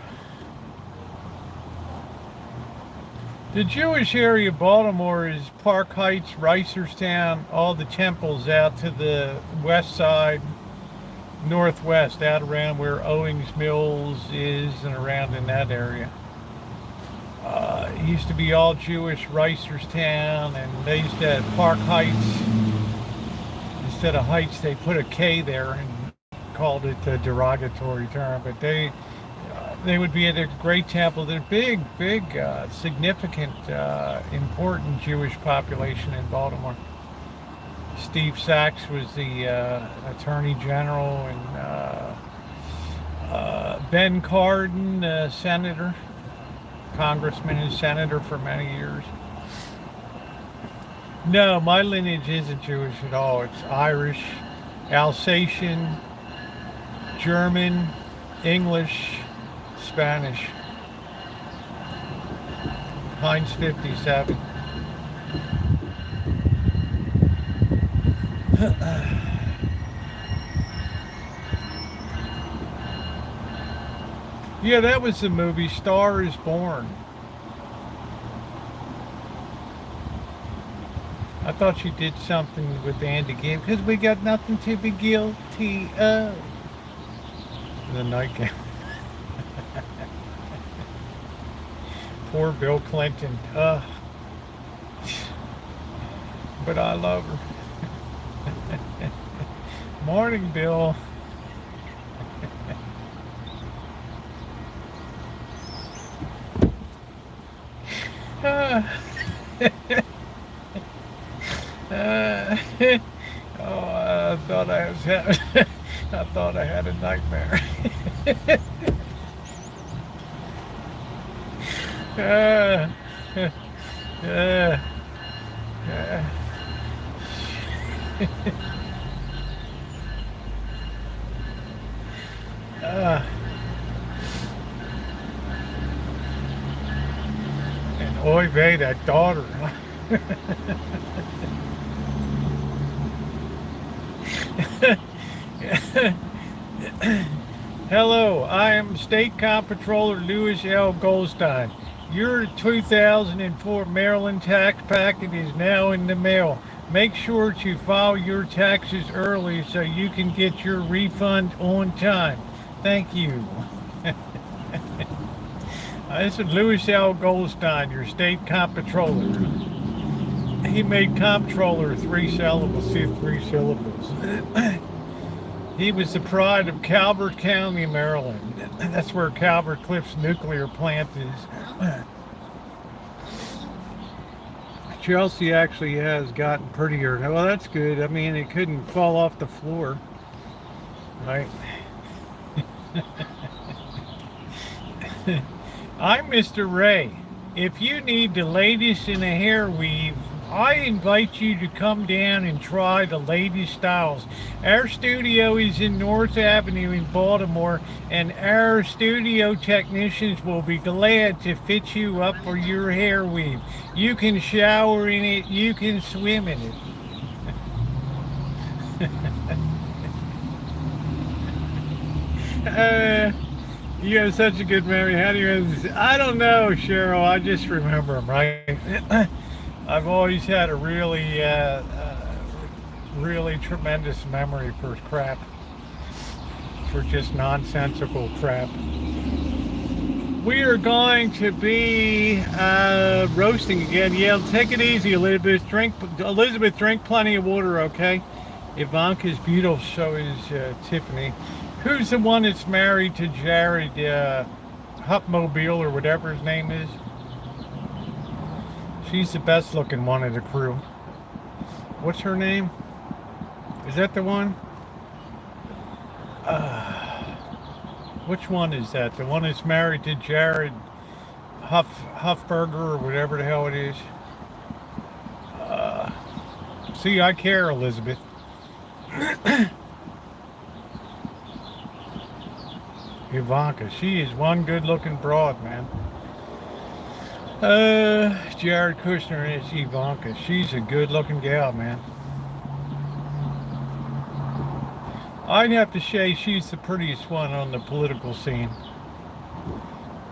The Jewish area of Baltimore is Park Heights, Reisterstown, all the temples out to the west side, northwest, out around where Owings Mills is and around in that area. It used to be all Jewish Reisterstown, and they used to have Park Heights. Instead of Heights, they put a K there and called it a derogatory term, but they would be at a great temple. They're big, significant, important Jewish population in Baltimore. Steve Sachs was the Attorney General, and Ben Cardin, Senator, Congressman and Senator for many years. No, my lineage isn't Jewish at all. It's Irish, Alsatian, German, English, Spanish. Heinz 57. Yeah, that was the movie Star is Born. I thought she did something with Andy Gibb because we got nothing to be guilty of. The nightgown. Poor Bill Clinton. But I love her. Morning, Bill. I thought I was having, I thought I had a nightmare. And oy vey, that daughter. Hello, I am State Comptroller Louis L. Goldstein. Your 2004 Maryland tax packet is now in the mail. Make sure to file your taxes early so you can get your refund on time. Thank you. This is Louis L. Goldstein, your State Comptroller. He made comptroller three syllables. He was the pride of Calvert County, Maryland. That's where Calvert Cliffs nuclear plant is. Chelsea actually has gotten prettier. Well, that's good. I mean, it couldn't fall off the floor, right? I'm Mr. Ray. If you need the latest in a hair weave, I invite you to come down and try the latest styles. Our studio is in North Avenue in Baltimore, and our studio technicians will be glad to fit you up for your hair weave. You can shower in it, you can swim in it. You have such a good memory. How do you? I don't know, Cheryl. I just remember them, right? I've always had a really, really tremendous memory for crap, for just nonsensical crap. We are going to be roasting again. Yeah, take it easy, Elizabeth. Drink plenty of water, okay? Ivanka's beautiful, so is Tiffany. Who's the one that's married to Jared Hupmobile or whatever his name is? She's the best looking one of the crew. What's her name? Is that the one? Which one is that? The one that's married to Jared Huffberger or whatever the hell it is? Uh, See, I care, Elizabeth. Ivanka, she is one good-looking broad, man. Jared Kushner and it's Ivanka. She's a good-looking gal, man. I'd have to say she's the prettiest one on the political scene.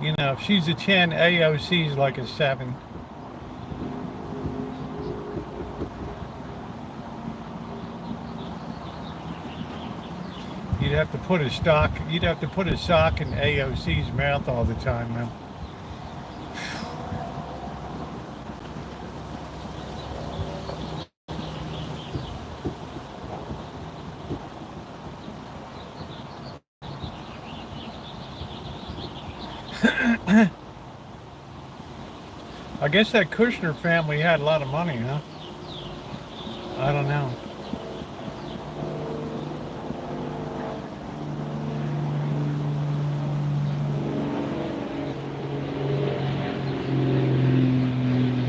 You know, if she's a 10, AOC's like a 7. You'd have to put a sock in AOC's mouth all the time, man. I guess that Kushner family had a lot of money, huh? I don't know.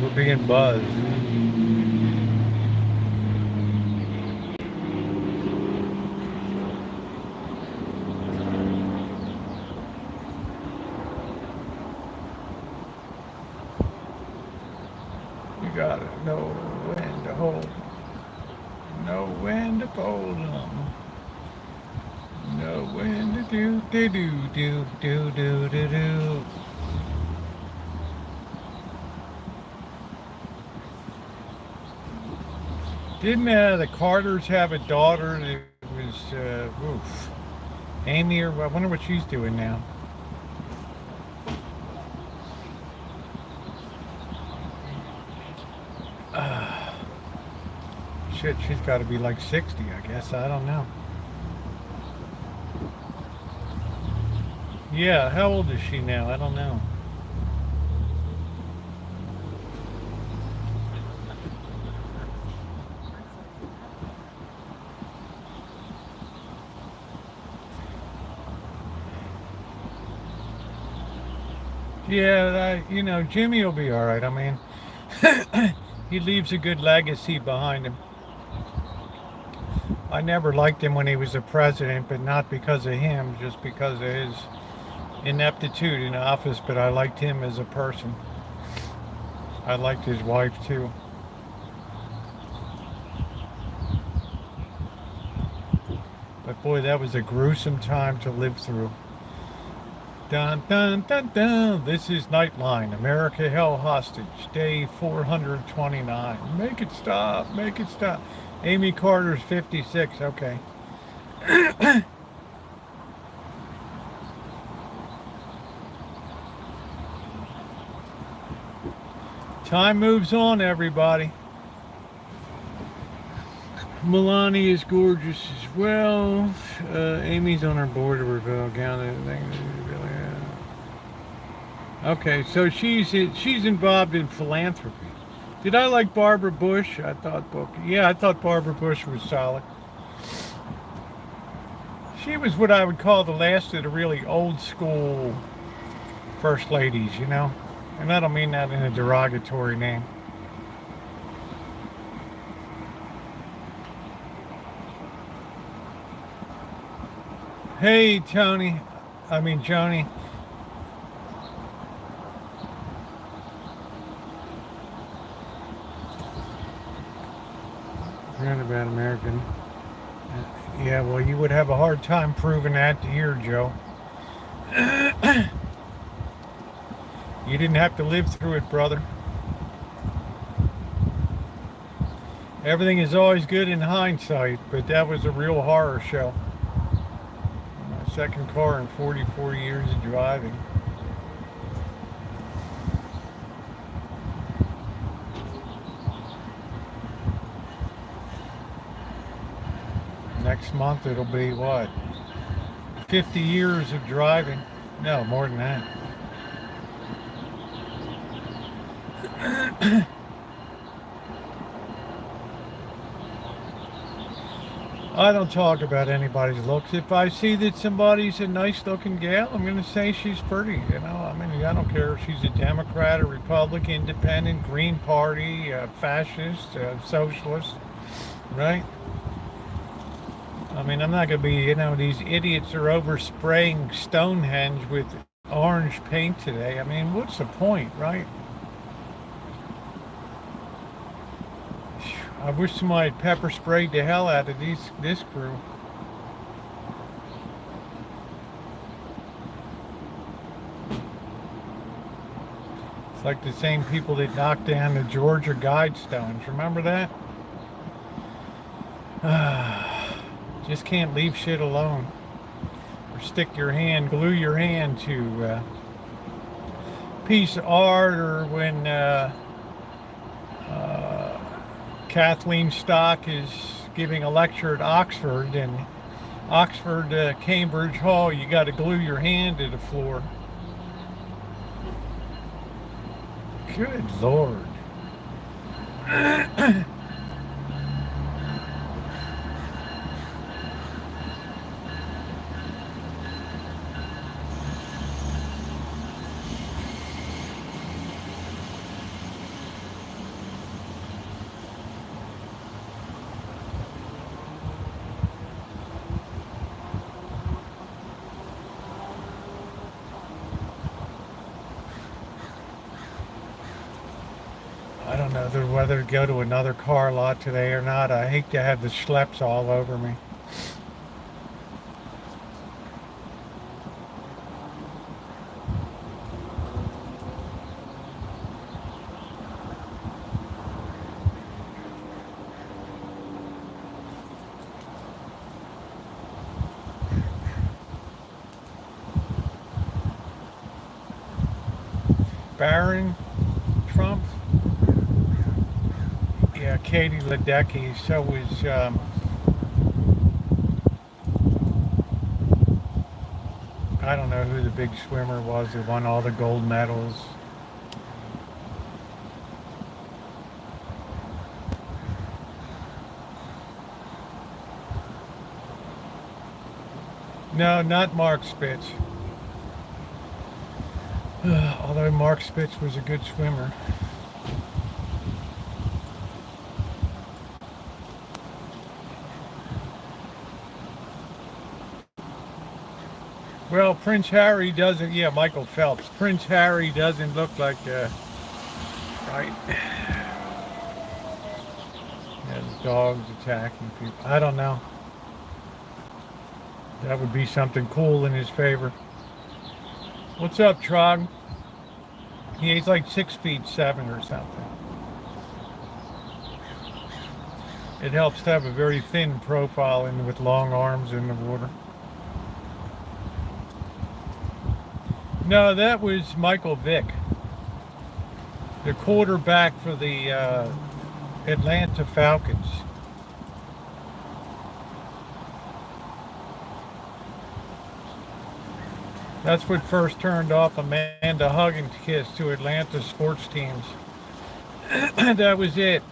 We're being buzzed. You gotta know when to hold 'em. Know when to fold 'em. Know when to do. Didn't the Carters have a daughter that was, Amy, or I wonder what she's doing now. Shit, she's got to be like 60, I guess. I don't know. Yeah, how old is she now? I don't know. Yeah, Jimmy will be all right. I mean, he leaves a good legacy behind him. I never liked him when he was a president, but not because of him, just because of his ineptitude in office. But I liked him as a person. I liked his wife too. But boy, that was a gruesome time to live through. Dun dun dun dun. This is Nightline. America held hostage. Day 429. Make it stop. Make it stop. Amy Carter's 56. Okay. Time moves on, everybody. Melania is gorgeous as well. Amy's on her board of Regal. Okay, so she's involved in philanthropy. Did I like Barbara Bush? I thought Barbara Bush was solid. She was what I would call the last of the really old school first ladies, you know? And I don't mean that in a derogatory name. Hey, Joni. Roundabout American. Yeah, well, you would have a hard time proving that here, Joe. You didn't have to live through it, brother. Everything is always good in hindsight, but that was a real horror show. My second car in 44 years of driving. Next month it'll be what? 50 years of driving. No, more than that. I don't talk about anybody's looks. If I see that somebody's a nice looking gal, I'm going to say she's pretty. You know, I mean, I don't care if she's a Democrat, a Republican, Independent, Green Party, fascist, socialist, right? I mean, I'm not going to be, you know, these idiots are overspraying Stonehenge with orange paint today. I mean, what's the point, right? I wish somebody had pepper sprayed the hell out of this crew. It's like the same people that knocked down the Georgia Guidestones. Remember that? Just can't leave shit alone. Or glue your hand to a piece of art, or when Kathleen Stock is giving a lecture at Oxford, and Oxford, Cambridge Hall, you got to glue your hand to the floor. Good Lord. I don't know whether to go to another car lot today or not. I hate to have the schleps all over me. Barron, Trump. Yeah, Katie Ledecky. So was I don't know who the big swimmer was that won all the gold medals. No, not Mark Spitz. Although Mark Spitz was a good swimmer. Well, Prince Harry doesn't, yeah, Michael Phelps. Prince Harry doesn't look like, right. Yeah, the dogs attacking people. I don't know. That would be something cool in his favor. What's up, Trog? He's like 6'7" or something. It helps to have a very thin profile with long arms in the water. No, that was Michael Vick, the quarterback for the Atlanta Falcons. That's what first turned off Amanda Huggins' kiss to Atlanta sports teams. That was it.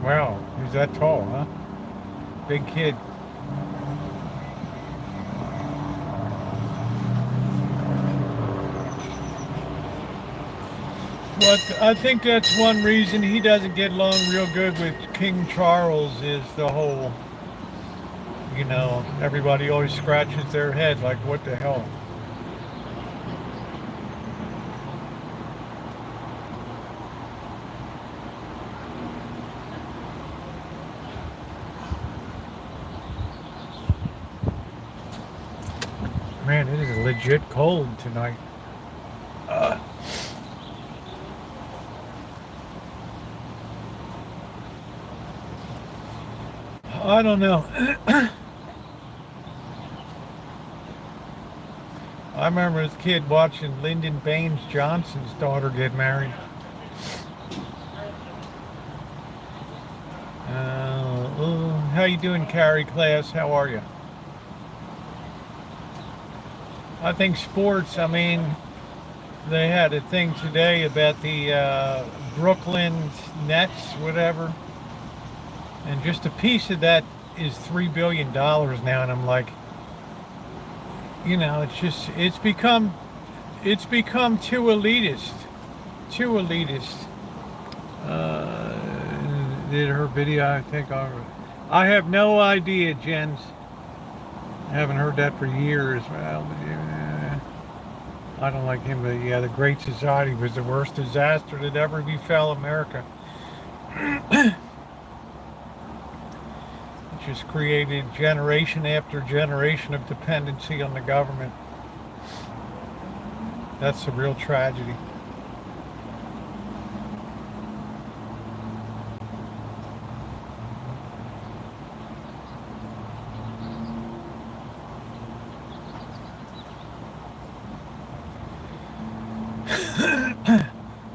Wow, he's that tall, huh? Big kid. But I think that's one reason he doesn't get along real good with King Charles, is the whole, you know, everybody always scratches their head like, what the hell? Man, it is legit cold tonight. I don't know. I remember as a kid watching Lyndon Baines Johnson's daughter get married. you doing, Carrie class? How are you? I think sports, I mean, they had a thing today about the Brooklyn Nets, whatever. And just a piece of that is $3 billion now. And I'm like, it's become too elitist. Too elitist. Did her video, I think, I have no idea, Jens. I haven't heard that for years. Well, I don't like him, but yeah, the Great Society was the worst disaster that ever befell America. It just created generation after generation of dependency on the government. That's the real tragedy.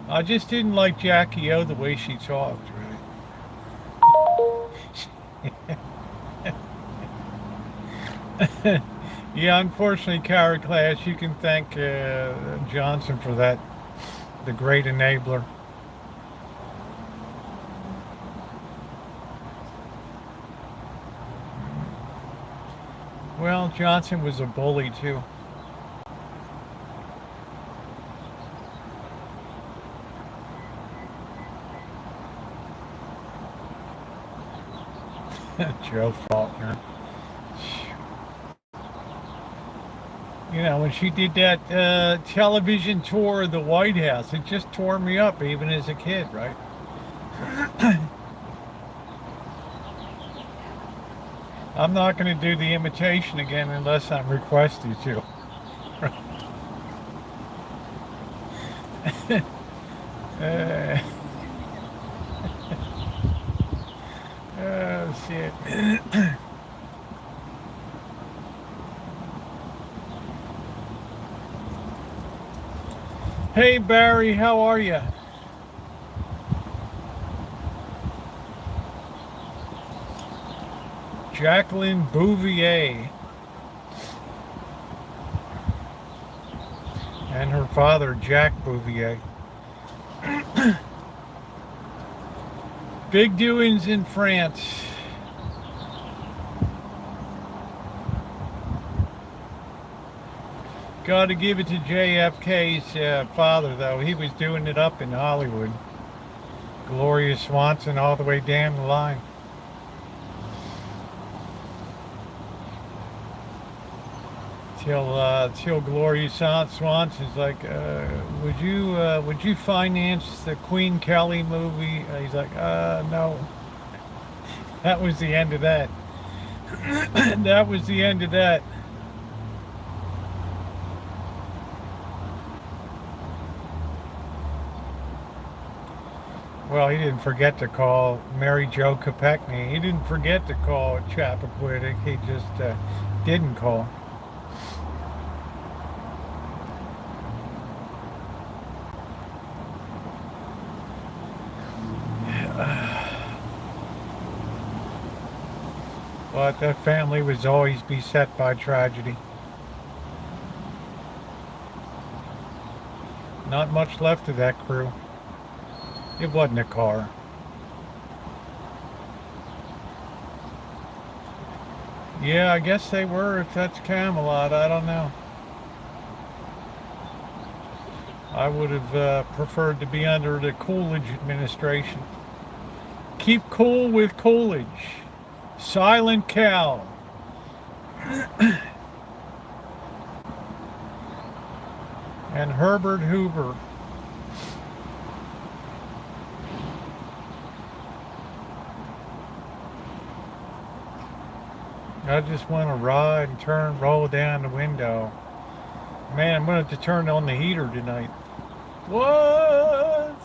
I just didn't like Jackie O the way she talked, right? Yeah, unfortunately, Cara Class, you can thank Johnson for that, the great enabler. Well, Johnson was a bully too. Joe Faulkner. You know, when she did that television tour of the White House, it just tore me up even as a kid, right? I'm not going to do the imitation again unless I'm requested to. Oh, shit. Hey, Barry, how are you? Jacqueline Bouvier and her father, Jack Bouvier. Big doings in France. Got to give it to JFK's father, though. He was doing it up in Hollywood. Gloria Swanson all the way down the line. Till Gloria Swanson's like, would you finance the Queen Kelly movie? He's like, no. That was the end of that. That was the end of that. Well, he didn't forget to call Mary Jo Kopechne. He didn't forget to call Chappaquiddick. He just didn't call. But that family was always beset by tragedy. Not much left of that crew. It wasn't a car. Yeah, I guess they were, if that's Camelot. I don't know. I would have preferred to be under the Coolidge administration. Keep cool with Coolidge. Silent Cal. And Herbert Hoover. I just want to ride and roll down the window. Man, I'm going to have to turn on the heater tonight. What?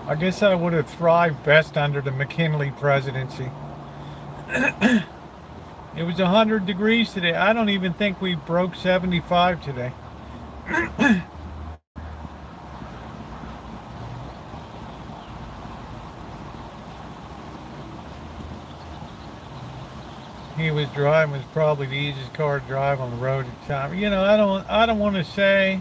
I guess I would have thrived best under the McKinley presidency. It was 100 degrees today. I don't even think we broke 75 today. He was driving was probably the easiest car to drive on the road at the time. You know, I don't want to say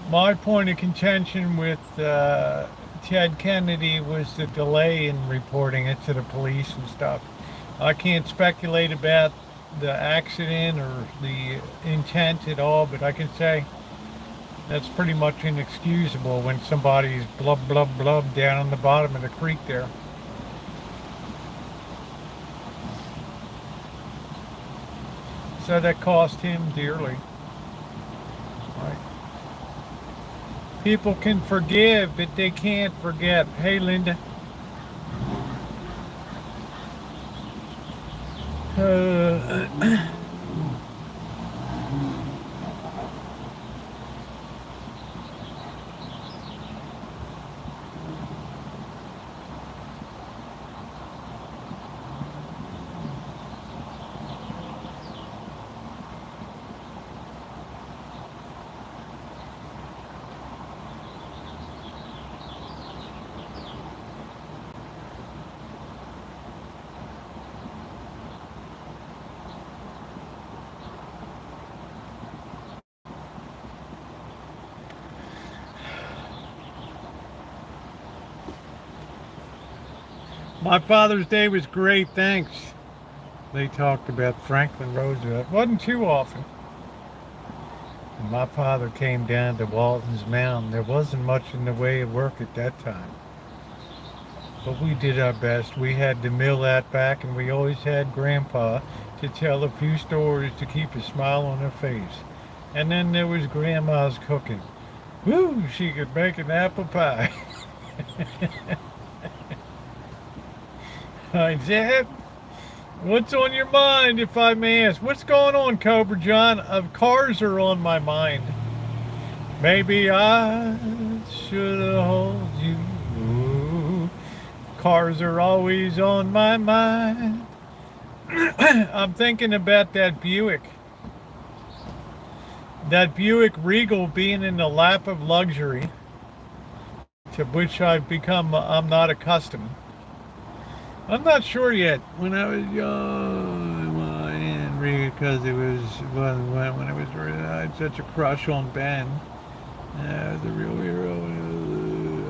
my point of contention with Ted Kennedy was the delay in reporting it to the police and stuff. I can't speculate about the accident or the intent at all, but I can say that's pretty much inexcusable when somebody's blub blub blub down on the bottom of the creek there. So that cost him dearly. Right. People can forgive, but they can't forget. Hey, Linda. My Father's Day was great, thanks. They talked about Franklin Roosevelt. It wasn't too often. When my father came down to Walton's Mountain, there wasn't much in the way of work at that time. But we did our best. We had the mill out back, and we always had Grandpa to tell a few stories to keep a smile on her face. And then there was Grandma's cooking. Woo, she could make an apple pie. Hi, Dad. What's on your mind, if I may ask? What's going on, Cobra John? Cars are on my mind. Maybe I should have hold you. Cars are always on my mind. I'm thinking about that Buick. That Buick Regal being in the lap of luxury, to which I'm not accustomed. I'm not sure yet. When I was young, because it was when it was I had such a crush on Ben, the real hero.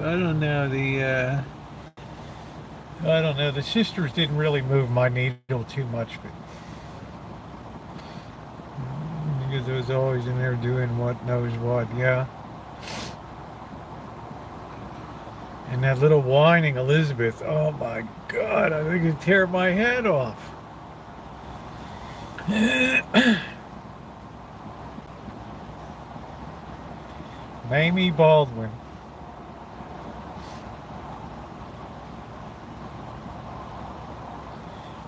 I don't know the sisters didn't really move my needle too much, but because it was always in there doing what knows what, yeah. And that little whining Elizabeth, oh my God, I think it'd tear my head off. Mamie Baldwin.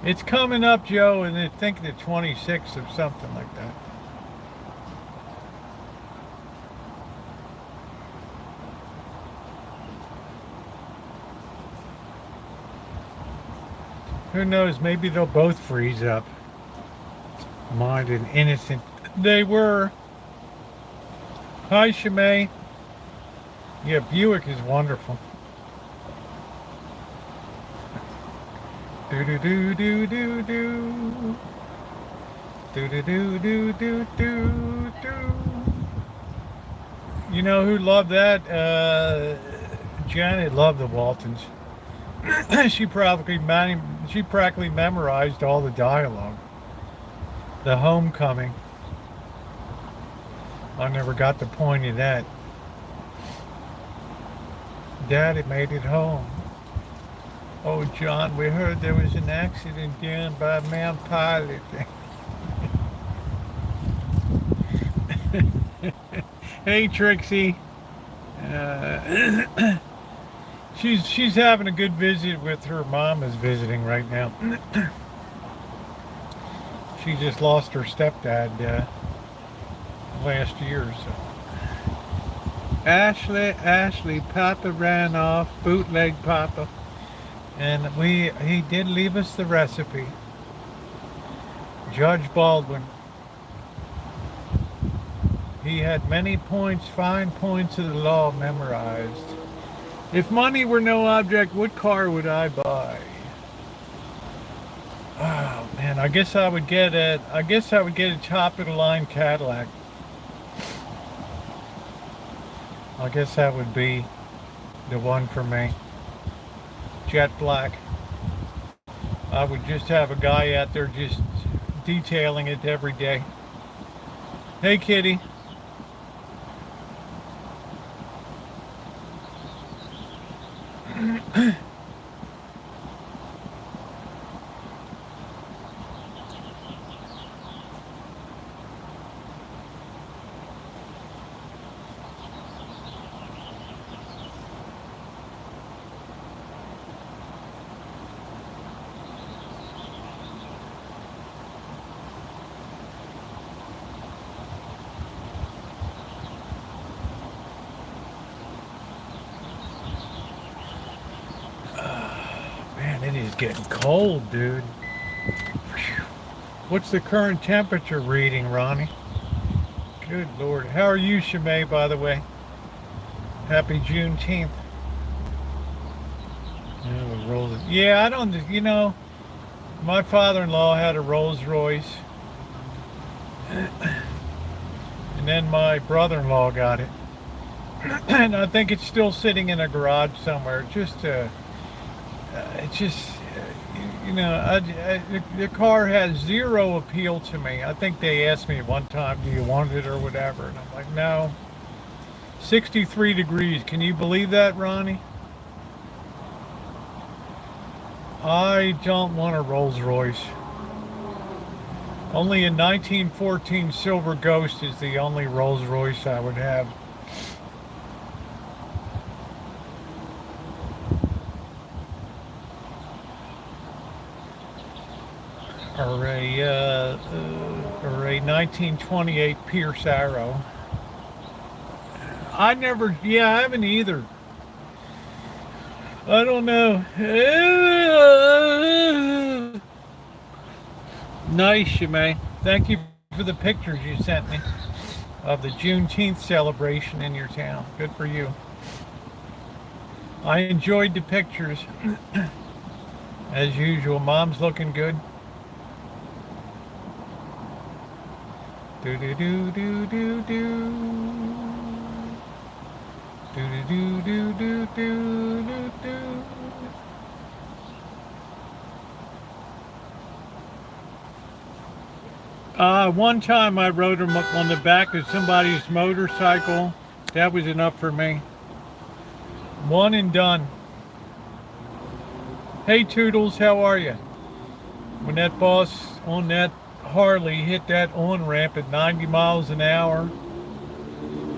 It's coming up, Joe, and I think the 26th or something like that. Who knows, maybe they'll both freeze up. Mind and innocent. They were. Hi, Shimei. Yeah, Buick is wonderful. Do do do do do do. Do do do do do do do. You know who loved that? Janet loved the Waltons. She practically memorized all the dialogue. The homecoming. I never got the point of that. Daddy made it home. Oh, John, we heard there was an accident down by Mount Pilot. Hey, Trixie. She's having a good visit with her mom is visiting right now. She just lost her stepdad last year, so. Ashley, Papa ran off, bootleg Papa, and he did leave us the recipe. Judge Baldwin. He had many points, fine points of the law memorized. If money were no object, what car would I buy? Oh man, I guess I would get a top of the line Cadillac. I guess that would be the one for me. Jet black. I would just have a guy out there just detailing it every day. Hey kitty. Man, it is getting cold, dude. What's the current temperature reading, Ronnie? Good Lord. How are you, Shimei, by the way? Happy Juneteenth. Yeah, I don't, my father-in-law had a Rolls Royce. And then my brother-in-law got it. And I think it's still sitting in a garage somewhere. The car has zero appeal to me. I think they asked me one time, do you want it or whatever? And I'm like, no. 63 degrees. Can you believe that, Ronnie? I don't want a Rolls Royce. Only a 1914 Silver Ghost is the only Rolls Royce I would have. Or a 1928 Pierce Arrow. I haven't either. I don't know. Nice, Shimei. Thank you for the pictures you sent me of the Juneteenth celebration in your town. Good for you. I enjoyed the pictures. As usual, Mom's looking good. Do do do do do do. Do do do do do do do. One time I rode him up on the back of somebody's motorcycle. That was enough for me. One and done. Hey Toodles, how are you? When that boss on that Harley hit that on ramp at 90 miles an hour,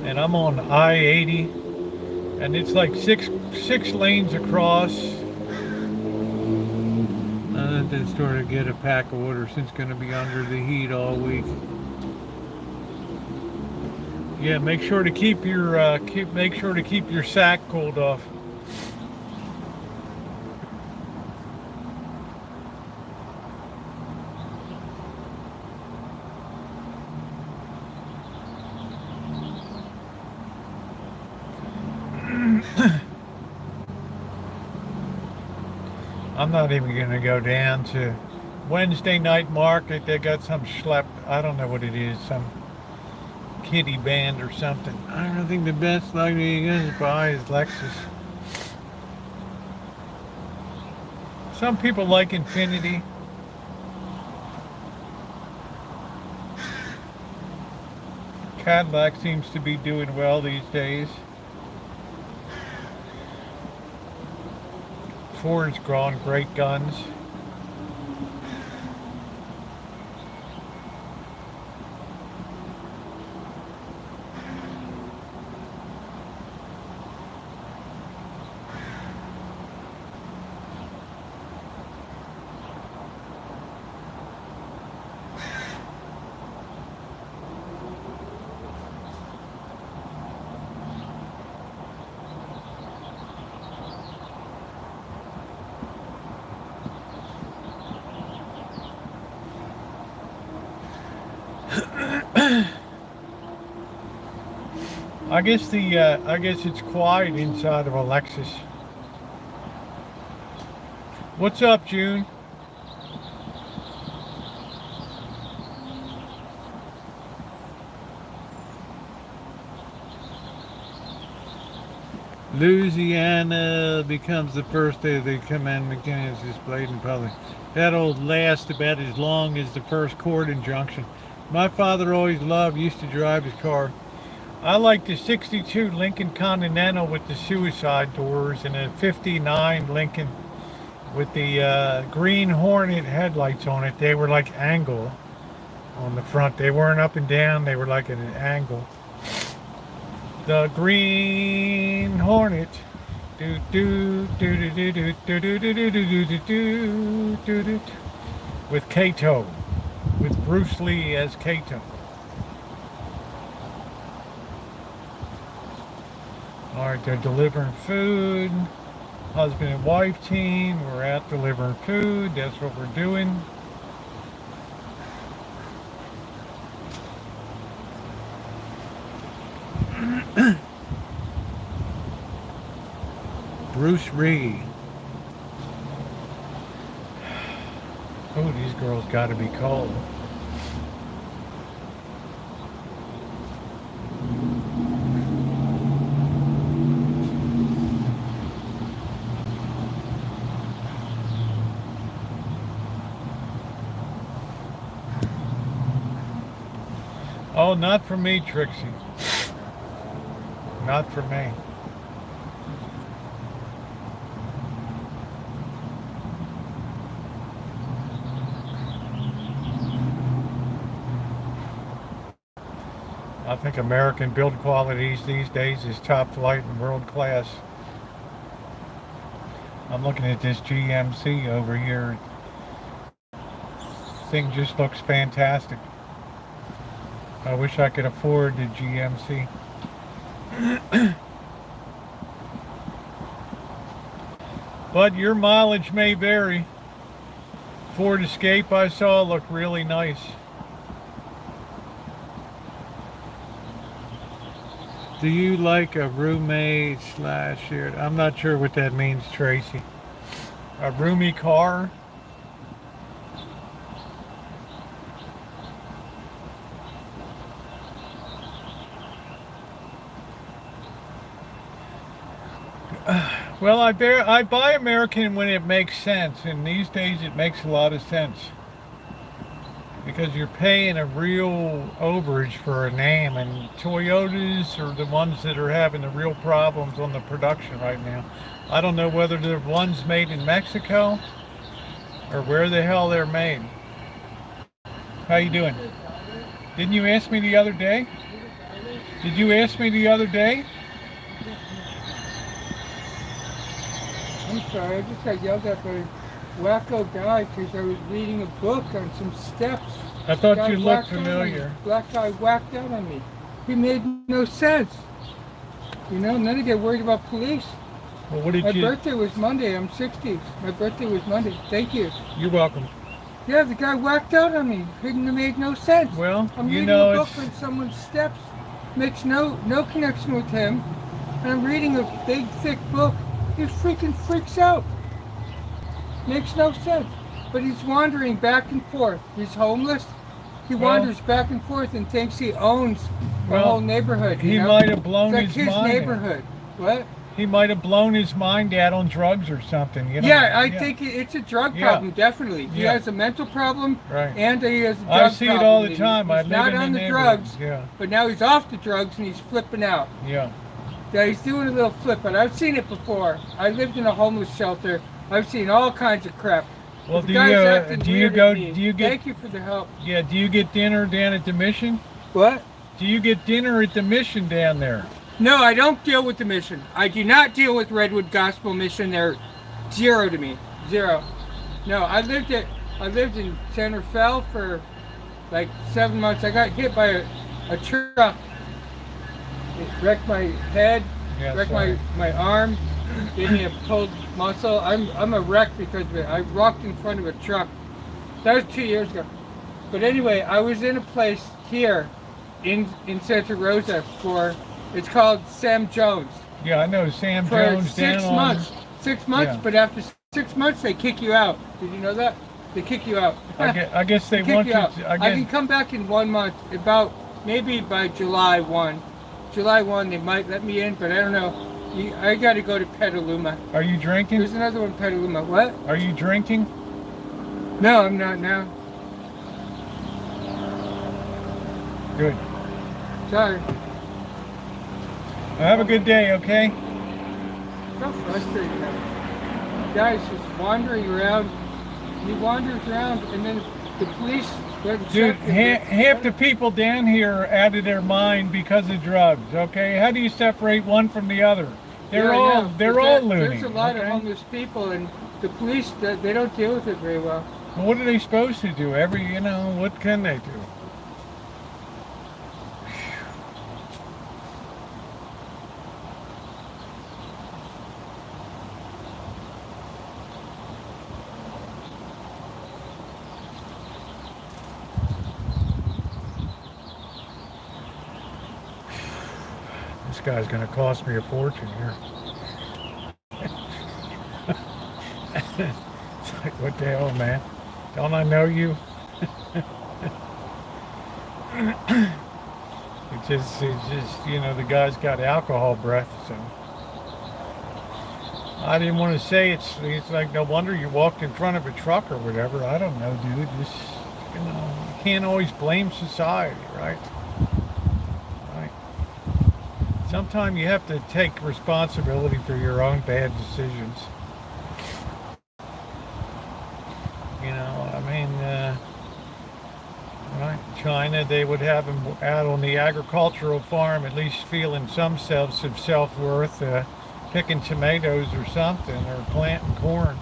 and I'm on I-80, and it's like six lanes across. I had to sort of get a pack of water since it's going to be under the heat all week. Yeah, make sure to keep your sack cooled off. I'm not even going to go down to Wednesday night market. They got some schlep, I don't know what it is, some kiddie band or something. I don't think the best likely you guys buy is Lexus. Some people like Infinity. Cadillac seems to be doing well these days. Ford's growing great guns. I guess I guess it's quiet inside of a Lexus. What's up, June? Louisiana becomes the first day the commandment is displayed in public. That'll last about as long as the first court injunction. My father always used to drive his car. I like the 62 Lincoln Continental with the suicide doors and a 59 Lincoln with the green Hornet headlights on it. They were like angle on the front. They weren't up and down. They were like at an angle. The green Hornet. Do do do do do do do do do do do do do do with Kato, with Bruce Lee as Kato. All right, they're delivering food. Husband and wife team. We're out delivering food. That's what we're doing. Bruce Lee. Oh, these girls got to be cold. Oh, not for me, Trixie. Not for me. I think American build qualities these days is top flight and world class. I'm looking at this GMC over here. Thing just looks fantastic. I wish I could afford the GMC. But your mileage may vary. Ford Escape I saw looked really nice. Do you like a roommate / shared? I'm not sure what that means, Tracy. A roomy car? Well, I buy American when it makes sense, and these days it makes a lot of sense. Because you're paying a real overage for a name, and Toyotas are the ones that are having the real problems on the production right now. I don't know whether they're ones made in Mexico or where the hell they're made. How you doing? Didn't you ask me the other day? Did you ask me the other day? I'm sorry, I just got yelled at by a wacko guy because I was reading a book on some steps. I thought you looked familiar. Black guy whacked out on me. He made no sense. You know, and then I get worried about police. Well, what did My birthday was Monday. I'm 60. My birthday was Monday. Thank you. You're welcome. Yeah, the guy whacked out on me. It made no sense. Well, I'm you reading know, a book on someone's steps. Makes no connection with him. And I'm reading a big, thick book. He freaking freaks out. Makes no sense. But he's wandering back and forth. He's homeless. He wanders back and forth and thinks he owns the whole neighborhood. He might have blown it's like his his mind. Neighborhood. What? He might have blown his mind out on drugs or something. You know? Yeah, I think it's a drug problem, definitely. He has a mental problem, and he has a drug problem. I see it all the time. He's not on the drugs, but now he's off the drugs and he's flipping out. Yeah, he's doing a little flip, but I've seen it before. I lived in a homeless shelter. I've seen all kinds of crap. Well, do you get? Thank you for the help. Yeah, do you get dinner down at the Mission? What? Do you get dinner at the Mission down there? No, I don't deal with the Mission. I do not deal with Redwood Gospel Mission. They're zero to me. Zero. No, I lived in San Rafael for like 7 months. I got hit by a truck. It wrecked my head, wrecked my arm, gave me a pulled muscle. I'm a wreck because of it. I walked in front of a truck. That was 2 years ago. But anyway, I was in a place here in Santa Rosa for It's called Sam Jones. Yeah, I know Sam For Jones 6 down months. on. 6 months, Yeah. but after 6 months they kick you out. Did you know that? They kick you out. I guess they kick want you you. out. I I can guess. come back in 1 month. About maybe by July 1. July 1 they might let me in, but I don't know. I got to go to Petaluma. Are you drinking? There's another one, Petaluma. What? Are you drinking? No, I'm not now. Good. Sorry. Have a good day, okay? So frustrating. The guy's just wandering around. He wanders around, and then the police doesn't Dude, check him. half the people down here are out of their mind because of drugs, okay? How do you separate one from the other? They're Yeah, I all know. they're But all loony. There's a lot okay? of homeless people, and the police they don't deal with it very well. Well, what are they supposed to do? What can they do? This guy's going to cost me a fortune here. It's like, what the hell, man? Don't I know you? It's just, the guy's got alcohol breath, so. I didn't want to say it's like, no wonder you walked in front of a truck or whatever. I don't know, dude. Just, you can't always blame society, right? Right. Sometimes you have to take responsibility for your own bad decisions. Right, China, they would have them out on the agricultural farm, at least feeling some sense of self-worth, picking tomatoes or something, or planting corn.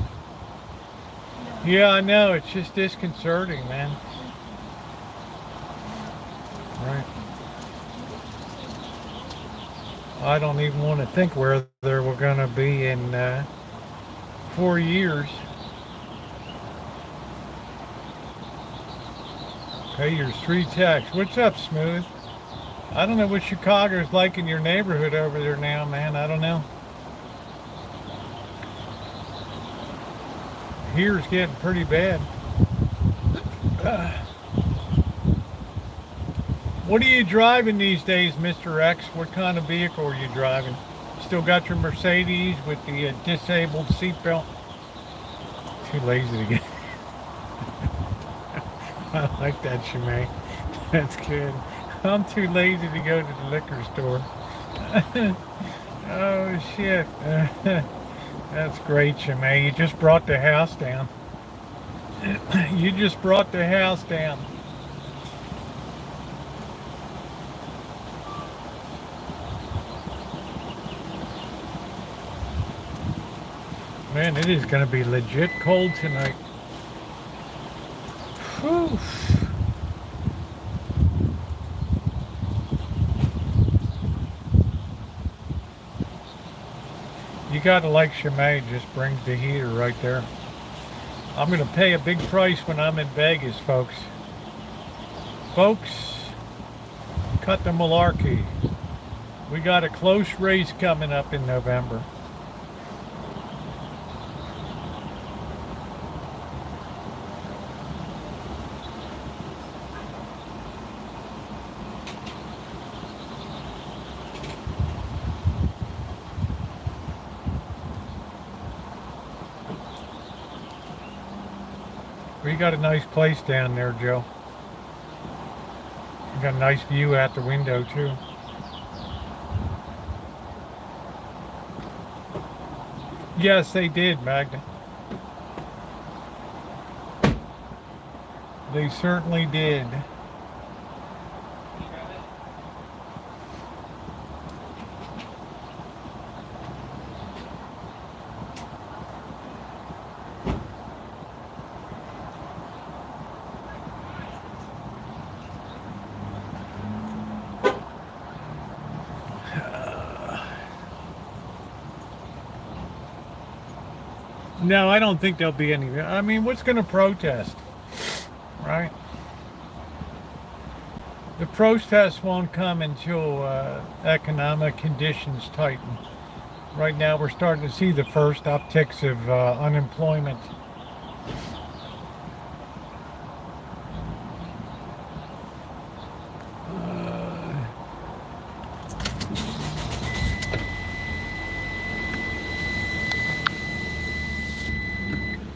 Yeah, I know, it's just disconcerting, man. Right. I don't even want to think where we're going to be in 4 years. Pay your street tax. What's up, Smooth? I don't know what Chicago's like in your neighborhood over there now, man. I don't know. Here's getting pretty bad. What are you driving these days, Mr. X? What kind of vehicle are you driving? Still got your Mercedes with the disabled seatbelt? Too lazy to get. I like that, Shemay. That's good. I'm too lazy to go to the liquor store. Oh, shit. That's great, Shemay. You just brought the house down. You just brought the house down. Man, it is going to be legit cold tonight. Whew. You gotta like Shemay, just brings the heater right there. I'm gonna pay a big price when I'm in Vegas, folks. Folks, cut the malarkey. We got a close race coming up in November. We got a nice place down there, Joe. We got a nice view out the window, too. Yes, they did, Magda. They certainly did. No, I don't think there'll be any. I mean, what's going to protest, right? The protest won't come until economic conditions tighten. Right now we're starting to see the first upticks of unemployment.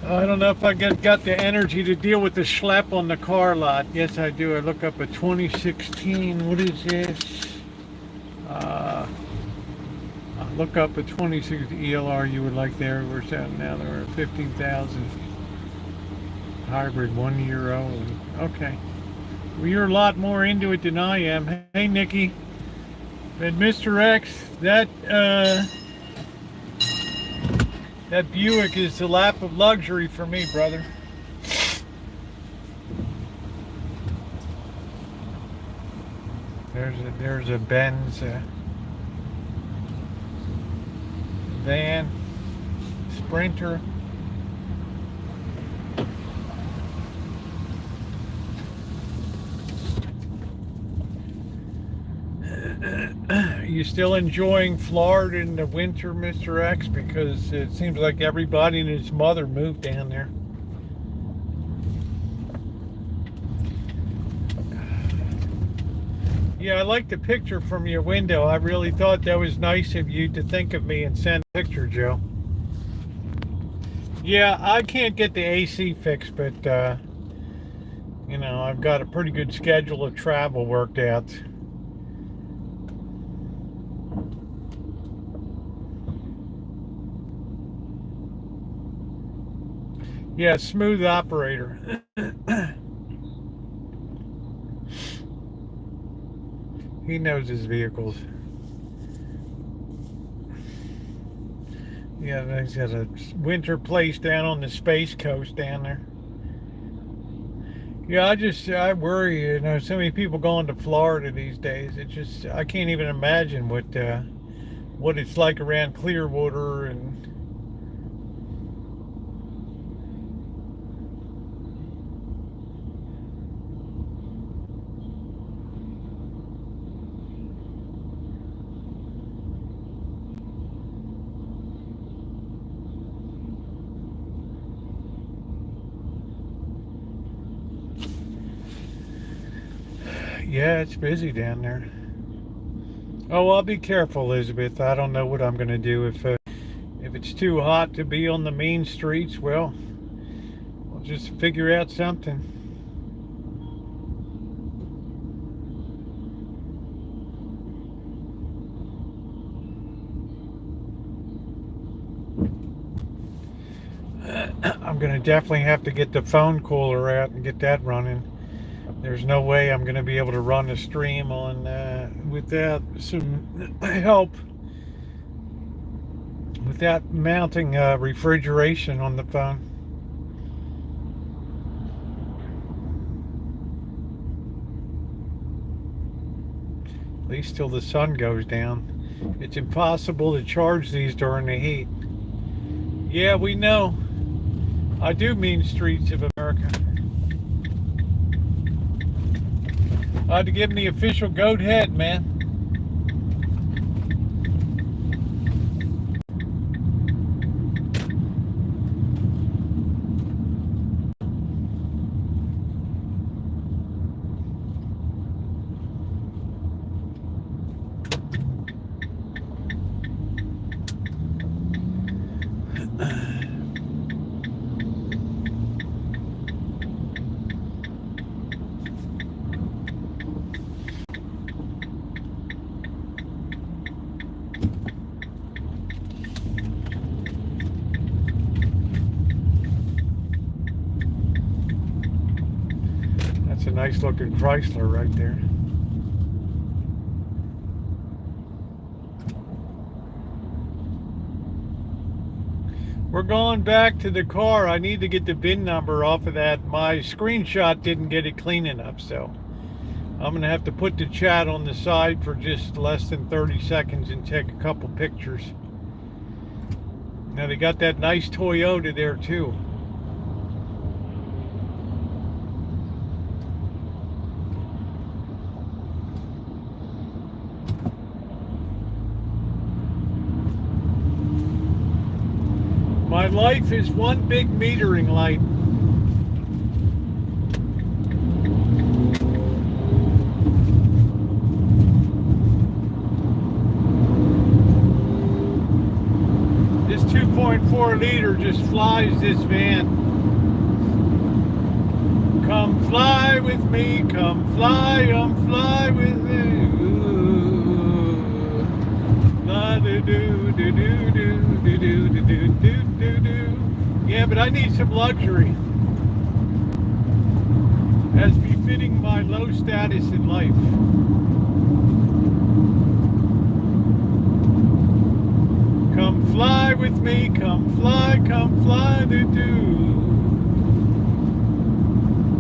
I don't know if I got the energy to deal with the schlep on the car lot. Yes, I do. I look up a 2016. What is this? I look up a 2016 ELR you would like there. We're at now. There are 15,000. Hybrid, 1 year old. Okay. Well, you're a lot more into it than I am. Hey, Nikki. And Mr. X, that Buick is the lap of luxury for me, brother. There's a Benz van, Sprinter. Are you still enjoying Florida in the winter, Mr. X? Because it seems like everybody and his mother moved down there. Yeah, I like the picture from your window. I really thought that was nice of you to think of me and send a picture, Joe. Yeah, I can't get the AC fixed, but, you know, I've got a pretty good schedule of travel worked out. Yeah, smooth operator. He knows his vehicles. Yeah, he's got a winter place down on the Space Coast down there. Yeah, I worry, you know, so many people going to Florida these days. It just, I can't even imagine what it's like around Clearwater and yeah, it's busy down there. Oh, I'll be careful, Elizabeth. I don't know what I'm going to do if it's too hot to be on the main streets. Well, we'll just figure out something. I'm going to definitely have to get the phone cooler out and get that running. There's no way I'm going to be able to run a stream on without some help, without mounting refrigeration on the phone. At least till the sun goes down. It's impossible to charge these during the heat. Yeah, we know. I do mean streets of America. I had to give him the official goat head, man. That's a nice looking Chrysler right there. We're going back to the car. I need to get the VIN number off of that. My screenshot didn't get it clean enough, so I'm going to have to put the chat on the side for just less than 30 seconds and take a couple pictures. Now they got that nice Toyota there too. My life is one big metering light. This 2.4 liter just flies this van. Come fly with me, come fly with me. Ooh. La do do do do do do do do do do do. Yeah, but I need some luxury, as befitting my low status in life. Come fly with me, come fly, do do.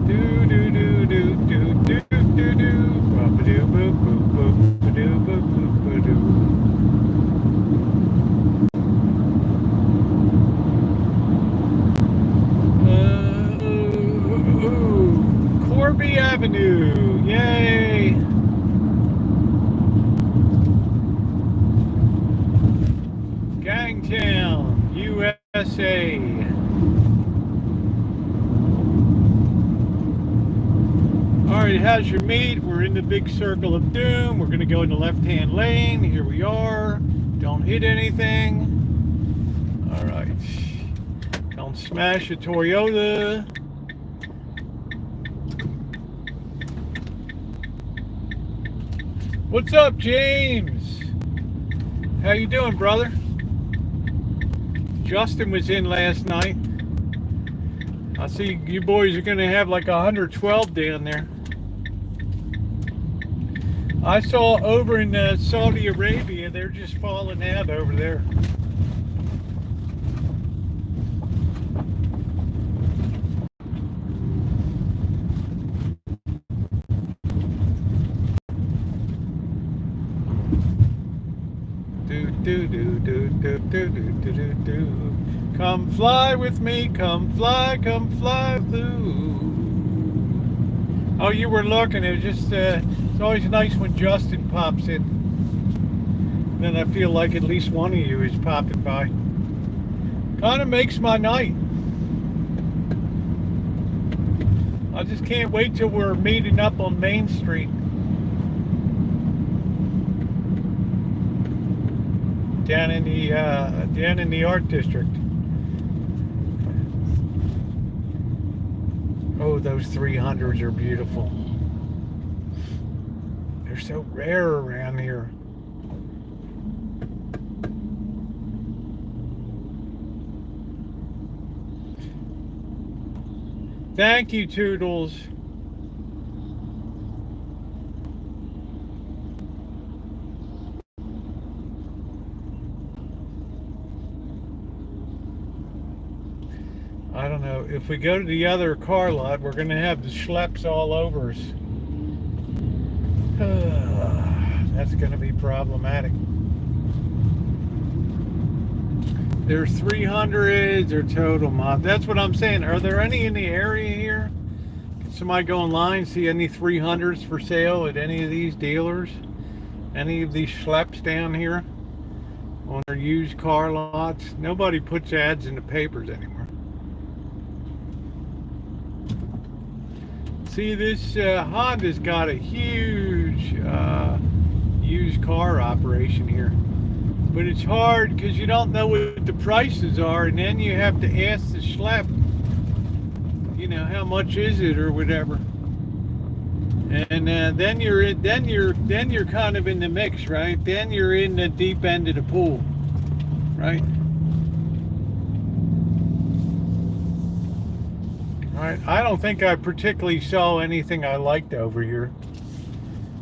Do do do do do do do do. Ba-ba-doo, boo, boo, boo, ba-doo, boo, boo, ba-doo. Corby Avenue, yay! Gangtown, USA. Alright, how's your meat? We're in the big circle of doom. We're going to go in the left-hand lane. Here we are. Don't hit anything. Alright. Don't smash a Toyota. What's up, James? How you doing, brother? Justin was in last night. I see you boys are going to have like 112 down there. I saw over in Saudi Arabia, they're just falling out over there. Do do do do do do do do do. Come fly with me, come fly, blue. Oh, you were looking. It was just, it's always nice when Justin pops in. Then I feel like at least one of you is popping by. Kind of makes my night. I just can't wait till we're meeting up on Main Street. Down in the art district. Oh, those 300s are beautiful. They're so rare around here. Thank you, Toodles. I don't know. If we go to the other car lot, we're going to have the schleps all over us. That's going to be problematic. There's 300s or total mod. That's what I'm saying. Are there any in the area here? Can somebody go online, see any 300s for sale at any of these dealers? Any of these schleps down here on their used car lots? Nobody puts ads in the papers anymore. See, this Honda's got a huge used car operation here. But it's hard because you don't know what the prices are, and then you have to ask the schlep, you know, how much is it or whatever. And then you're kind of in the mix, right? Then you're in the deep end of the pool, right? I don't think I particularly saw anything I liked over here.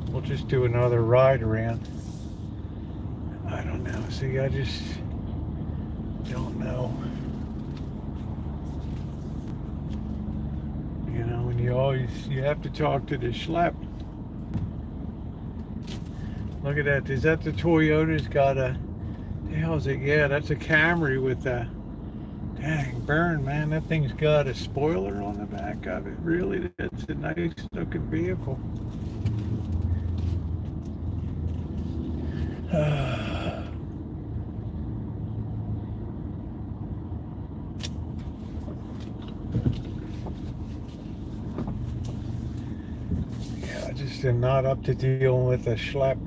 We'll just do another ride around. I don't know. See, I just don't know. You know, and you have to talk to the schlep. Look at that. Is that the Toyota's got a, the hell is it? Yeah, that's a Camry with a, dang, burn, man. That thing's got a spoiler on the back of it. Really, that's a nice looking vehicle. I just am not up to dealing with a schlep.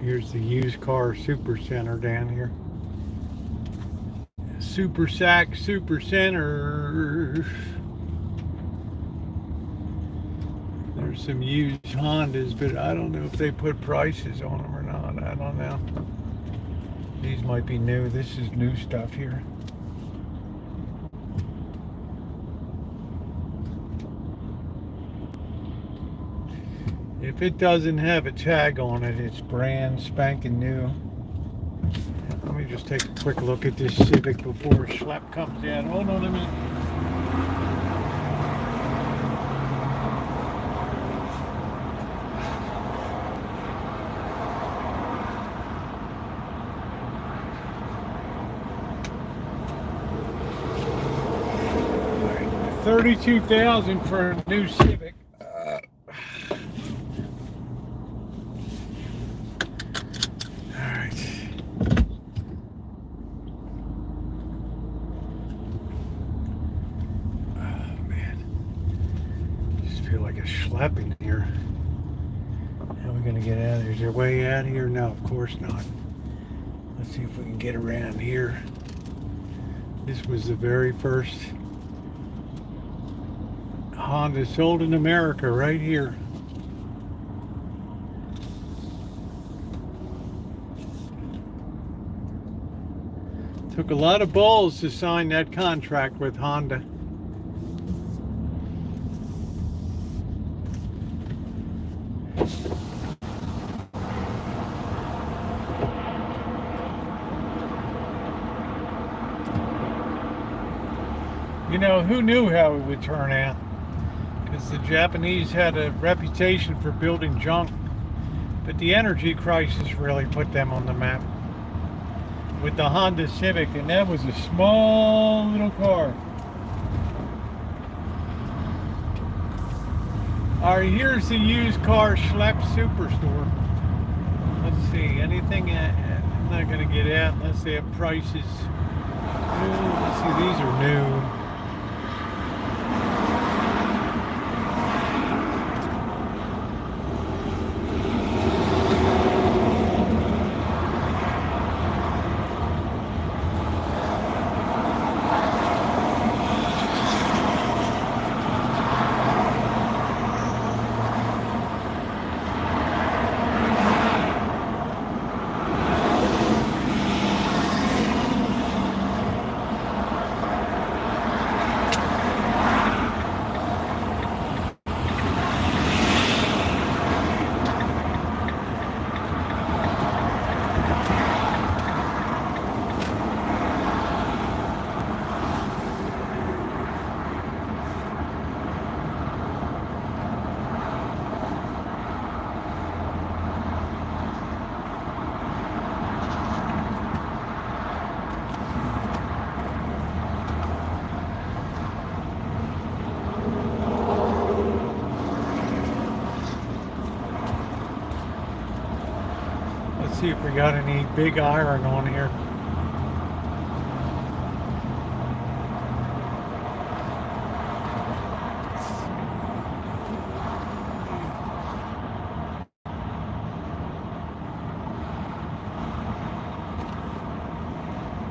Here's the used car super center down here. Super Sack Super Center. There's some used Hondas, but I don't know if they put prices on them or not. I don't know. These might be new. This is new stuff here. If it doesn't have a tag on it, it's brand spanking new. Let me just take a quick look at this Civic before schlep comes in. Hold on a minute. $32,000 for a new Civic. Schlep in here. How are we going to get out of here? Is there a way out of here? No, of course not. Let's see if we can get around here. This was the very first Honda sold in America right here. Took a lot of balls to sign that contract with Honda. You know, who knew how it would turn out? Because the Japanese had a reputation for building junk. But the energy crisis really put them on the map. With the Honda Civic, and that was a small little car. Alright, here's the used car schlep superstore. Let's see, anything, I'm not going to get out unless they have prices. Let's see, these are new. See if we got any big iron on here.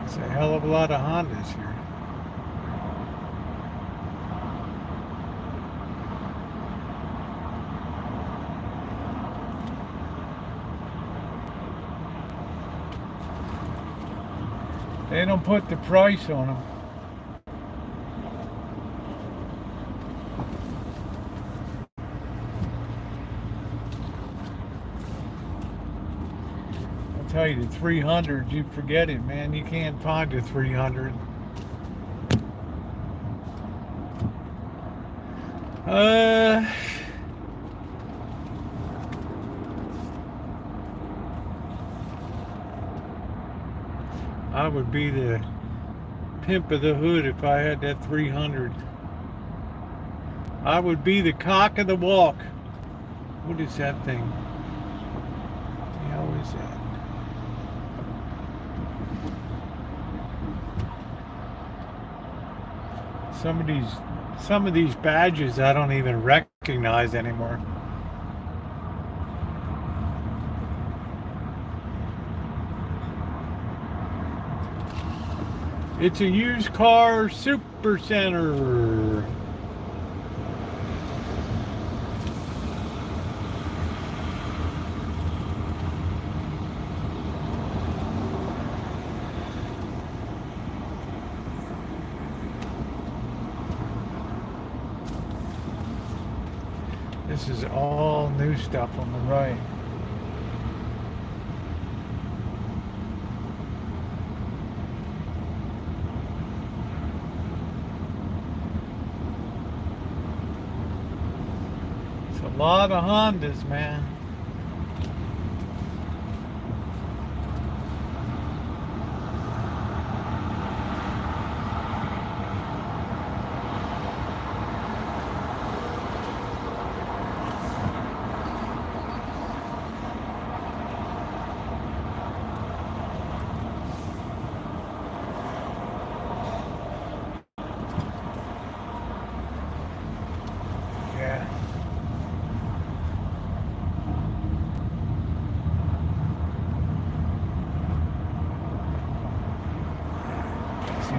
It's a hell of a lot of Hondas here. They don't put the price on them. I'll tell you, the 300, you forget it, man. You can't find a 300. I would be the pimp of the hood if I had that 300. I would be the cock of the walk. What is that thing? The hell is that? Some of these badges I don't even recognize anymore. It's a used car super center. This is all new stuff on the right. It's a lot of Hondas, man.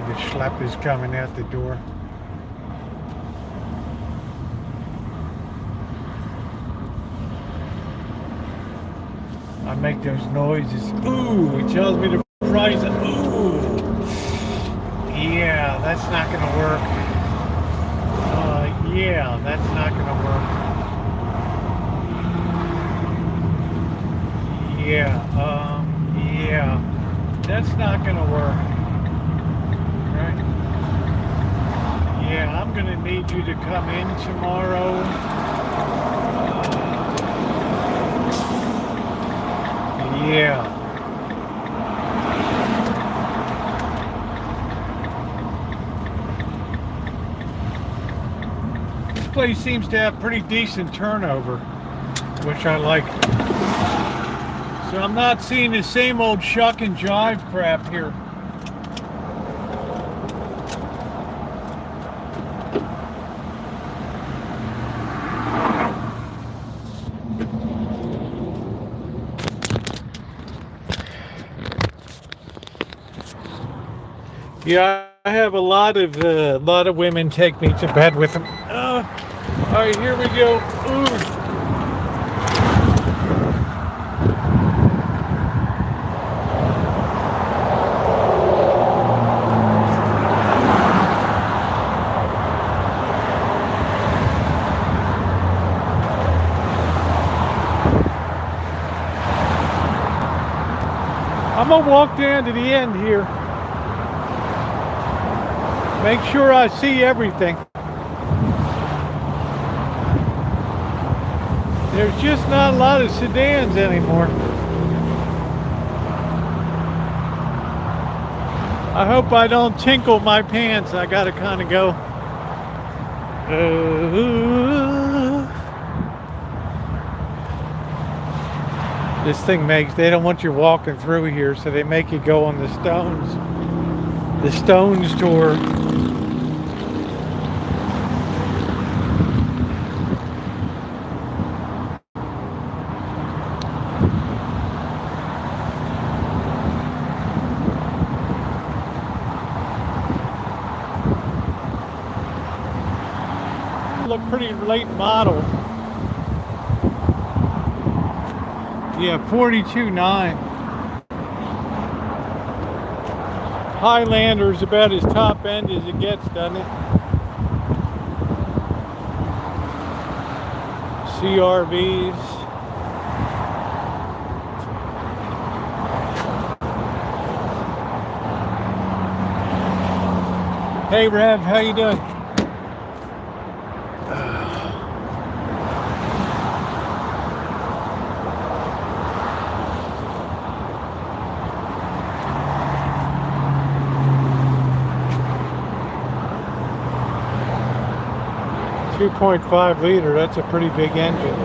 The schlep is coming out the door. I make those noises. Ooh, it tells me the price. Ooh, yeah, that's not gonna work. Yeah, that's not gonna work. Yeah, that's not gonna work. Right? Yeah, I'm gonna need you to come in tomorrow. Yeah. This place seems to have pretty decent turnover, which I like. So I'm not seeing the same old shuck and jive crap here. Yeah, I have a lot of women take me to bed with them. All right, here we go. Ooh. I'm gonna walk down to the end here. Make sure I see everything. There's just not a lot of sedans anymore. I hope I don't tinkle my pants. I gotta kind of go. This thing they don't want you walking through here, so they make you go on the Stones tour. Look pretty late model. Yeah, 42.9. Highlander's about as top end as it gets, doesn't it? CRVs. Hey Rev, how you doing? 2.5 liter, that's a pretty big engine.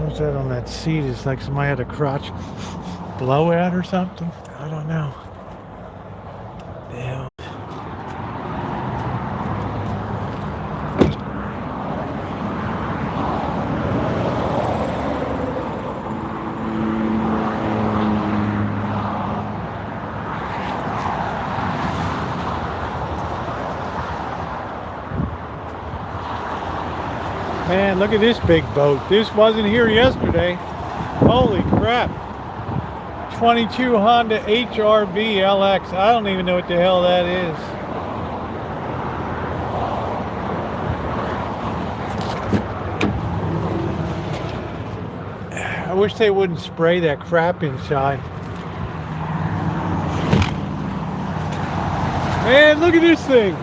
What's that on that seat? It's like somebody had a crotch blowout or something. I don't know. Yeah. Man, look at this big boat. This wasn't here yesterday. Holy crap. 22 Honda HRV LX. I don't even know what the hell that is. I wish they wouldn't spray that crap inside. Man, look at this thing.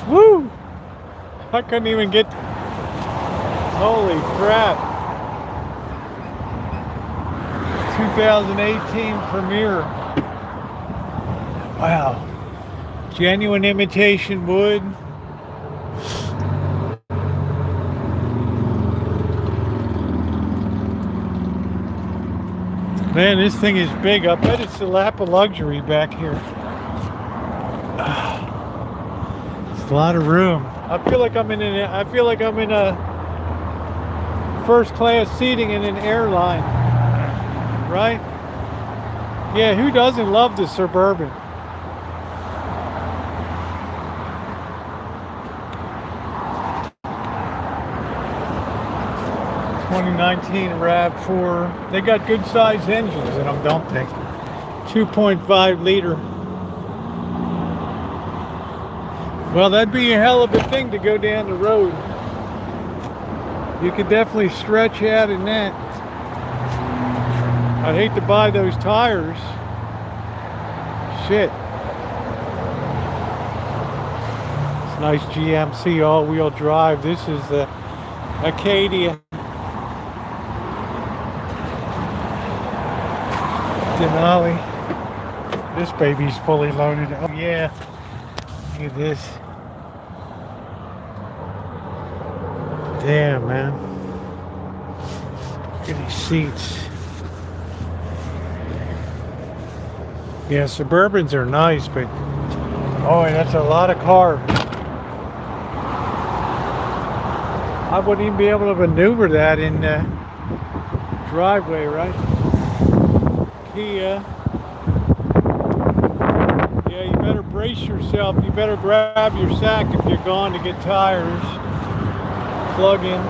Woo! I couldn't even get... Holy crap. 2018 Premier. Wow. Genuine imitation wood. Man, this thing is big. I bet it's a lap of luxury back here. It's a lot of room. I feel like I'm in a first class seating in an airline, right? Yeah, who doesn't love the Suburban? '19 RAV4. They got good sized engines in them, don't they? 2.5 liter. Well, that'd be a hell of a thing to go down the road. You could definitely stretch out in that. I'd hate to buy those tires. Shit. It's nice GMC all-wheel drive. This is the Acadia. Denali. This baby's fully loaded. Oh yeah. Look at this. Damn, man. Look at these seats. Yeah, Suburbans are nice, but oh, that's a lot of car. I wouldn't even be able to maneuver that in the driveway, right? Kia. Yeah, you better brace yourself. You better grab your sack if you're going to get tires. Plug in.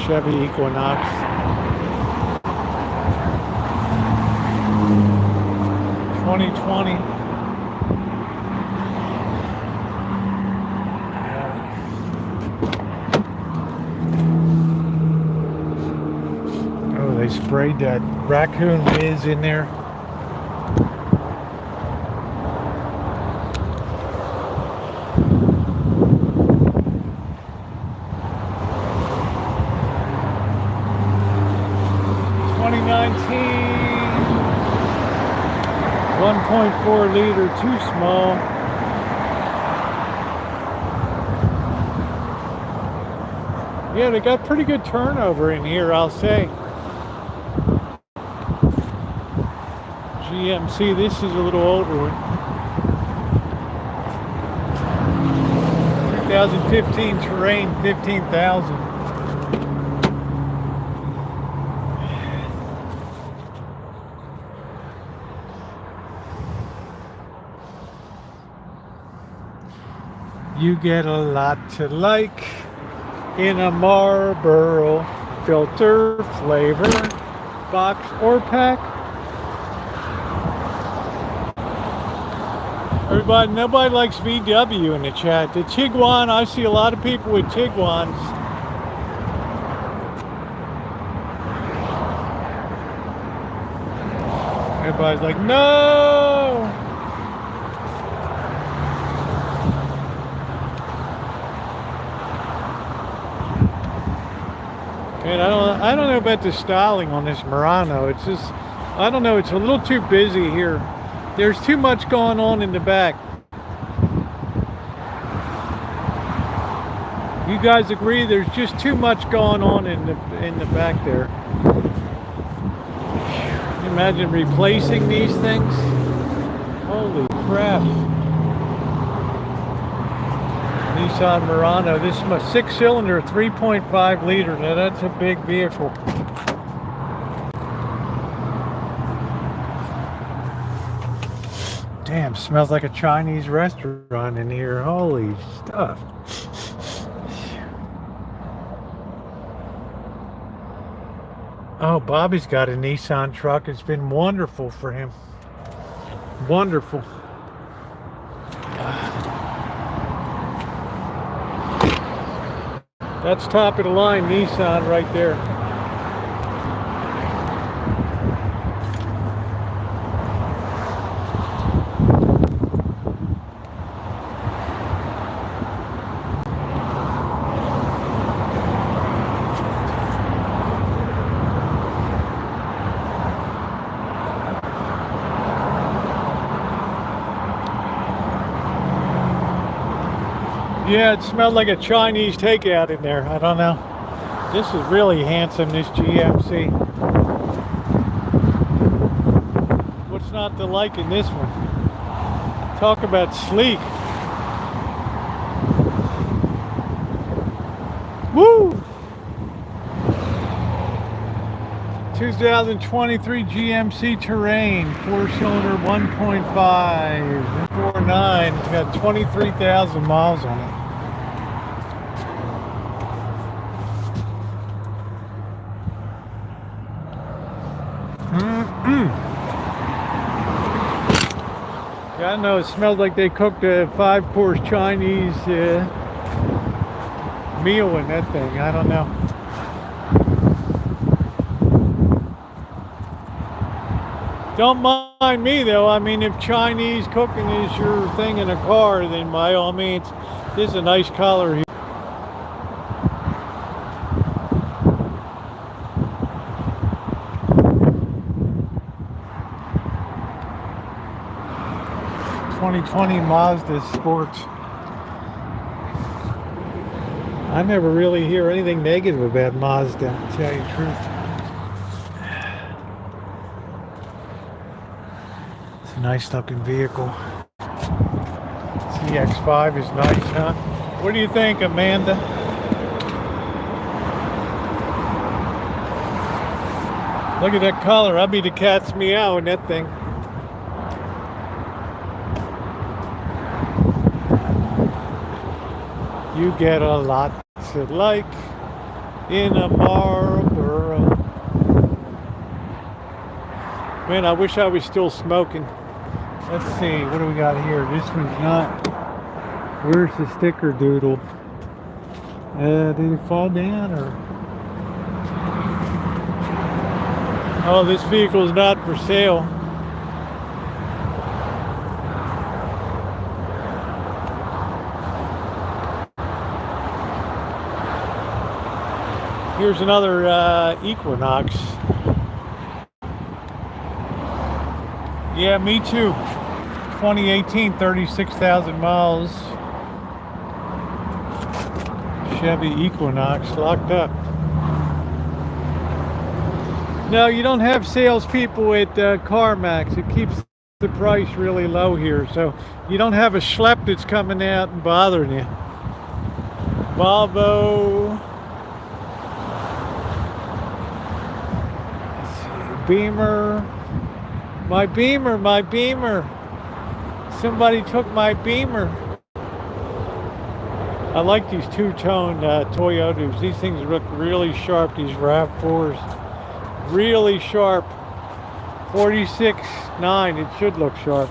Chevy Equinox. $20.20. They sprayed that raccoon whiz in there. .4 liter, too small. Yeah, they got pretty good turnover in here, I'll say. GMC, this is a little older one. 2015 Terrain, 15,000. You get a lot to like in a Marlboro filter, flavor, box or pack. Everybody, nobody likes VW in the chat. The Tiguan, I see a lot of people with Tiguans. Everybody's like, no! And I don't know about the styling on this Murano. It's just, I don't know, it's a little too busy here. There's too much going on in the back. You guys agree there's just too much going on in the back there? Can you imagine replacing these things? Holy crap. Nissan Murano. This is my 6-cylinder, 3.5 liter. Now that's a big vehicle. Damn, smells like a Chinese restaurant in here. Holy stuff. Oh, Bobby's got a Nissan truck. It's been wonderful for him. Wonderful. That's top of the line Nissan right there. Yeah, it smelled like a Chinese takeout in there. I don't know. This is really handsome, this GMC. What's not to like in this one? Talk about sleek. Woo! 2023 GMC Terrain, 4-cylinder, 1.5, 4.9. It's got 23,000 miles on it. Yeah, I know, it smells like they cooked a 5-course Chinese meal in that thing. I don't know. Don't mind me though. I mean, if Chinese cooking is your thing in a car, then by all means, this is a nice color here. '20 Mazda Sports. I never really hear anything negative about Mazda, to tell you the truth. It's a nice looking vehicle. CX-5 is nice, huh? What do you think, Amanda? Look at that color. I'll be the cat's meow in that thing. You get a lot to like in a Marlboro. Man, I wish I was still smoking. Let's see, what do we got here? This one's not. Where's the sticker doodle? Did it fall down or? Oh, this vehicle is not for sale. Here's another Equinox. Yeah, me too. 2018, 36,000 miles. Chevy Equinox, locked up. No, you don't have salespeople at CarMax. It keeps the price really low here. So you don't have a schlep that's coming out and bothering you. Volvo. Beamer. My Beamer, my Beamer. Somebody took my Beamer. I like these two-tone Toyotas. These things look really sharp, these RAV4s. Really sharp. 46.9, it should look sharp.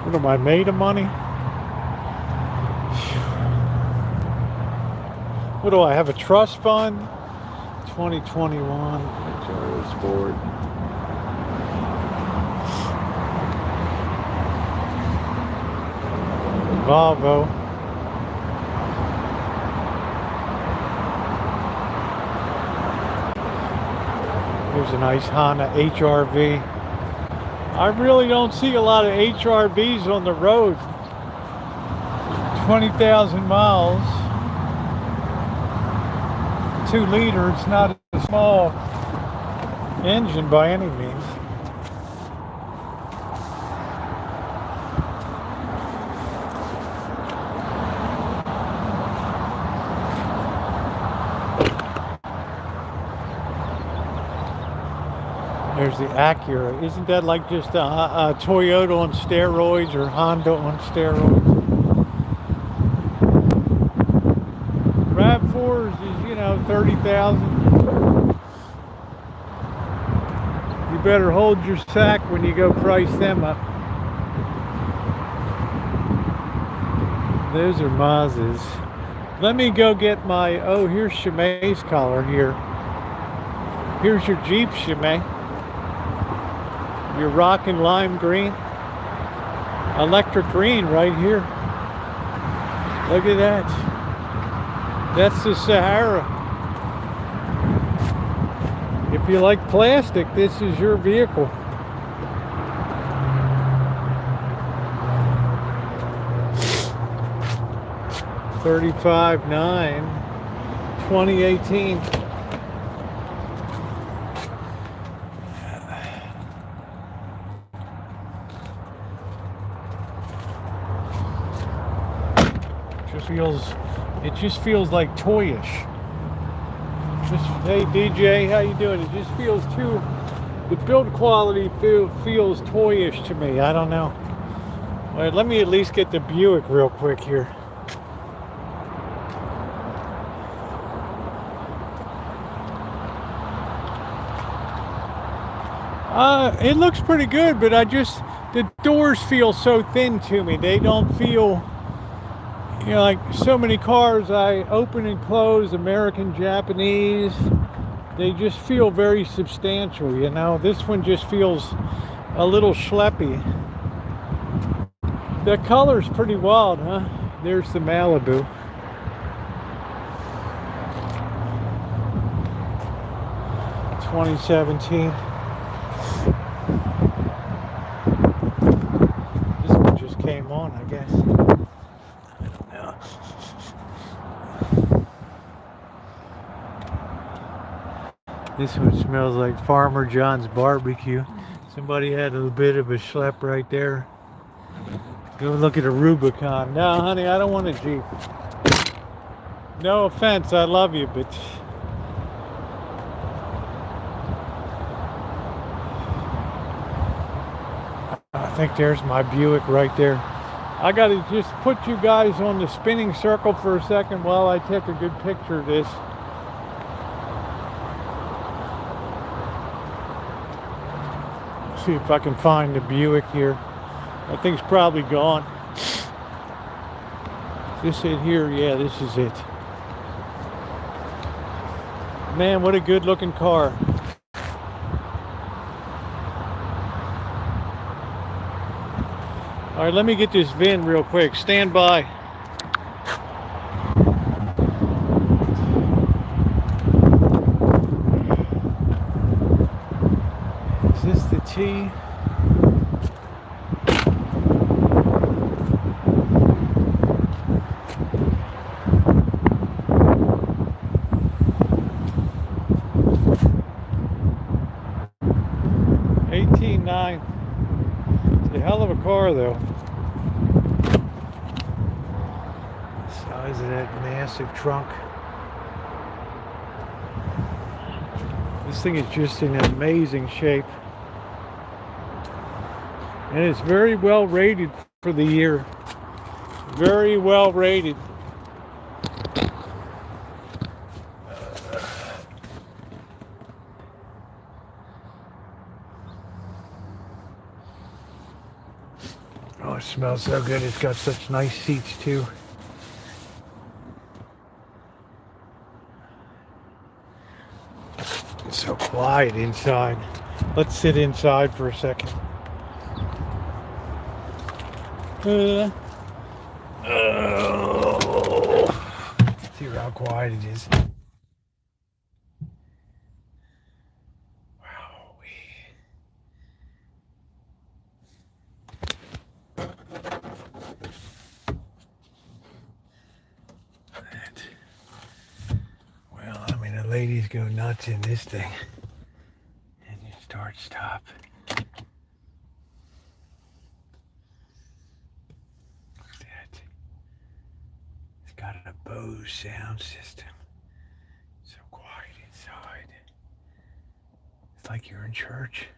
What am I, made of money? What do I have, a trust fund? 2021 Sport. Volvo. Here's a nice Honda HRV. I really don't see a lot of HRVs on the road. 20,000 miles. 2 liter. It's not a small engine by any means. There's the Acura. Isn't that like just a Toyota on steroids or Honda on steroids? RAV4s is, you know, 30,000. You better hold your sack when you go price them up. Those are Mazdas. Let me go get my, oh, here's Chimay's collar here. Here's your Jeep, Chimay. Your rockin' lime green. Electric green right here. Look at that. That's the Sahara. If you like plastic, this is your vehicle. $35,900, 2018. It just feels like toyish. Hey DJ, how you doing? It just feels too, the build quality feels toyish to me. I don't know. Wait, let me at least get the Buick real quick here. It looks pretty good, but the doors feel so thin to me. They don't feel, you know, like so many cars I open and close, American, Japanese, they just feel very substantial, you know. This one just feels a little schleppy. The color's pretty wild, huh? There's the Malibu. (2017). This one just came on, I guess. This one smells like Farmer John's barbecue. Somebody had a bit of a schlep right there. Go look at a Rubicon. No, honey, I don't want a Jeep. No offense, I love you, but I think there's my Buick right there. I gotta just put you guys on the spinning circle for a second while I take a good picture of this. See if I can find the Buick here. That thing's probably gone. Is this it here? Yeah, this is it. Man, what a good looking car. All right, let me get this VIN real quick. Stand by. Is this the T? $18,900. It's a hell of a car, though. The size of that massive trunk. This thing is just in amazing shape. And it's very well rated for the year. Very well rated. Oh, it smells so good. It's got such nice seats too. It's so quiet inside. Let's sit inside for a second. Oh, see how quiet it is. Wow. Well, I mean, the ladies go nuts in this thing. And you start, stop. Look at that. It's got a Bose sound system. So quiet inside. It's like you're in church.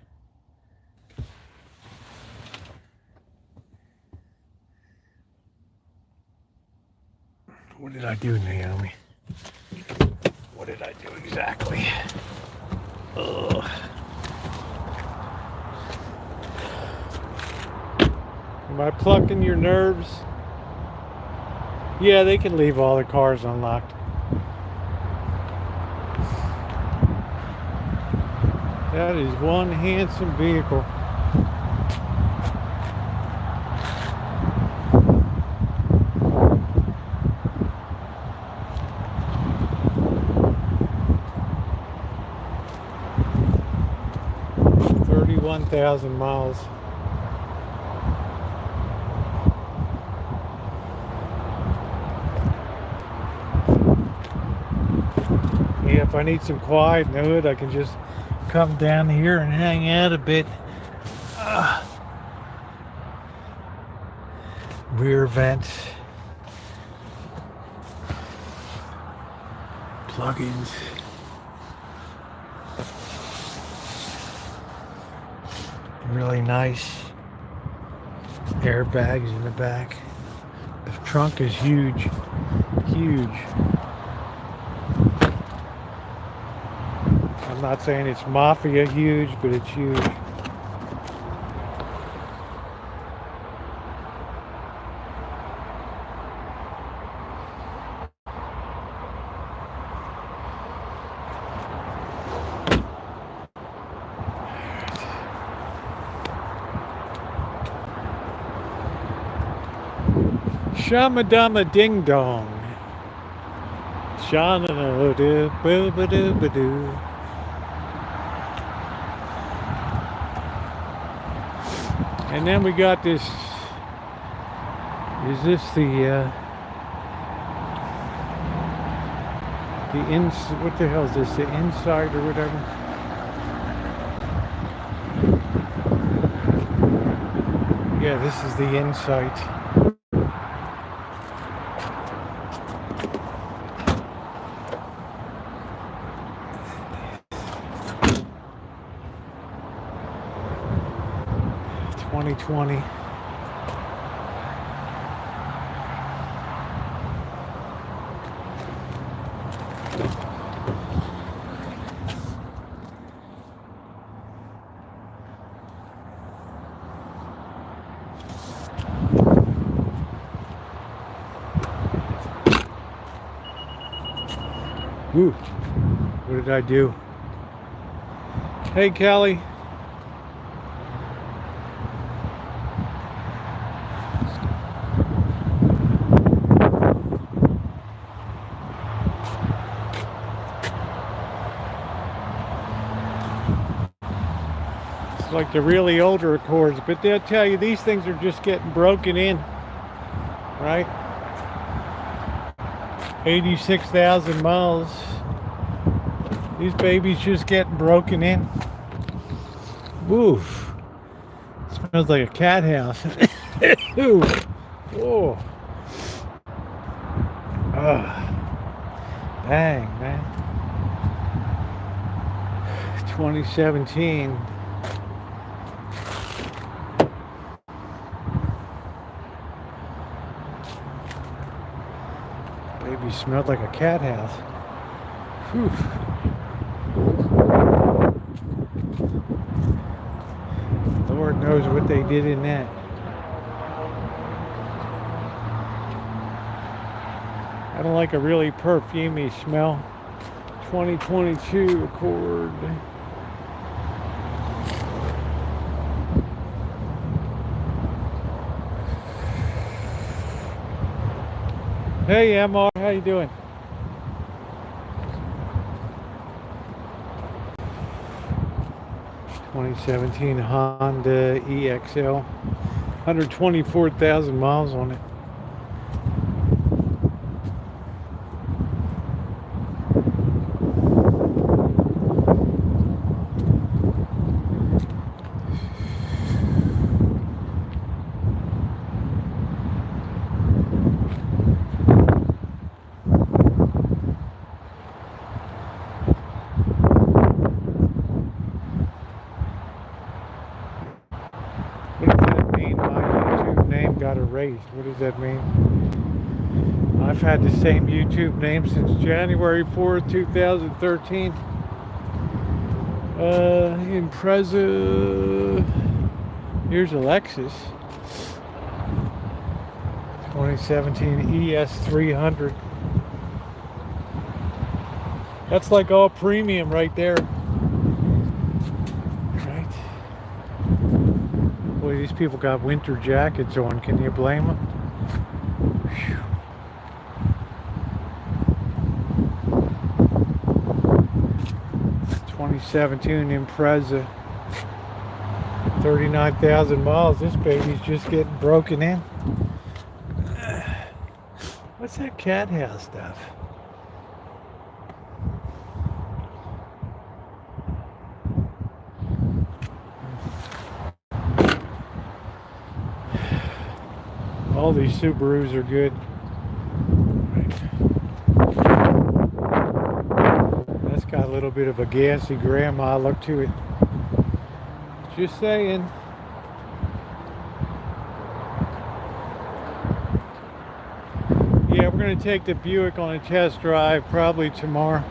What did I do, Naomi? What did I do exactly? Ugh. Am I plucking your nerves? Yeah, they can leave all the cars unlocked. That is one handsome vehicle. $31,000 miles. Yeah, if I need some quiet in the hood, I can just come down here and hang out a bit. Rear vents. Plugins. Really nice airbags in the back. The trunk is huge. Huge. I'm not saying it's mafia huge, but it's huge. Shamadama ding dong. Shana doo boo ba doo ba doo. And then we got this. Is this the what the hell is this? The Inside or whatever? Yeah, this is the Insight. $2020. Ooh, what did I do? Hey, Kelly. It's like the really older Accords, but they'll tell you these things are just getting broken in, right? 86,000 miles. These babies just getting broken in. Woof. Smells like a cat house. Ooh. Whoa. Dang, man. 2017. Baby smelled like a cat house. Whew. Lord knows what they did in that. I don't like a really perfumey smell. 2022 Accord. Hey, MR, how you doing? (2017) Honda EXL, 124,000 miles on it. What does that mean? My YouTube name got erased. What does that mean? I've had the same YouTube name since January 4th, 2013. Impreza. Here's a Lexus. 2017 ES300. That's like all premium right there. Right? Boy, these people got winter jackets on. Can you blame them? Whew. 2017 Impreza, 39,000 miles. This baby's just getting broken in. What's that cat house stuff? All these Subarus are good. That's got a little bit of a gassy grandma look to it. Just saying. Yeah, we're going to take the Buick on a test drive probably tomorrow.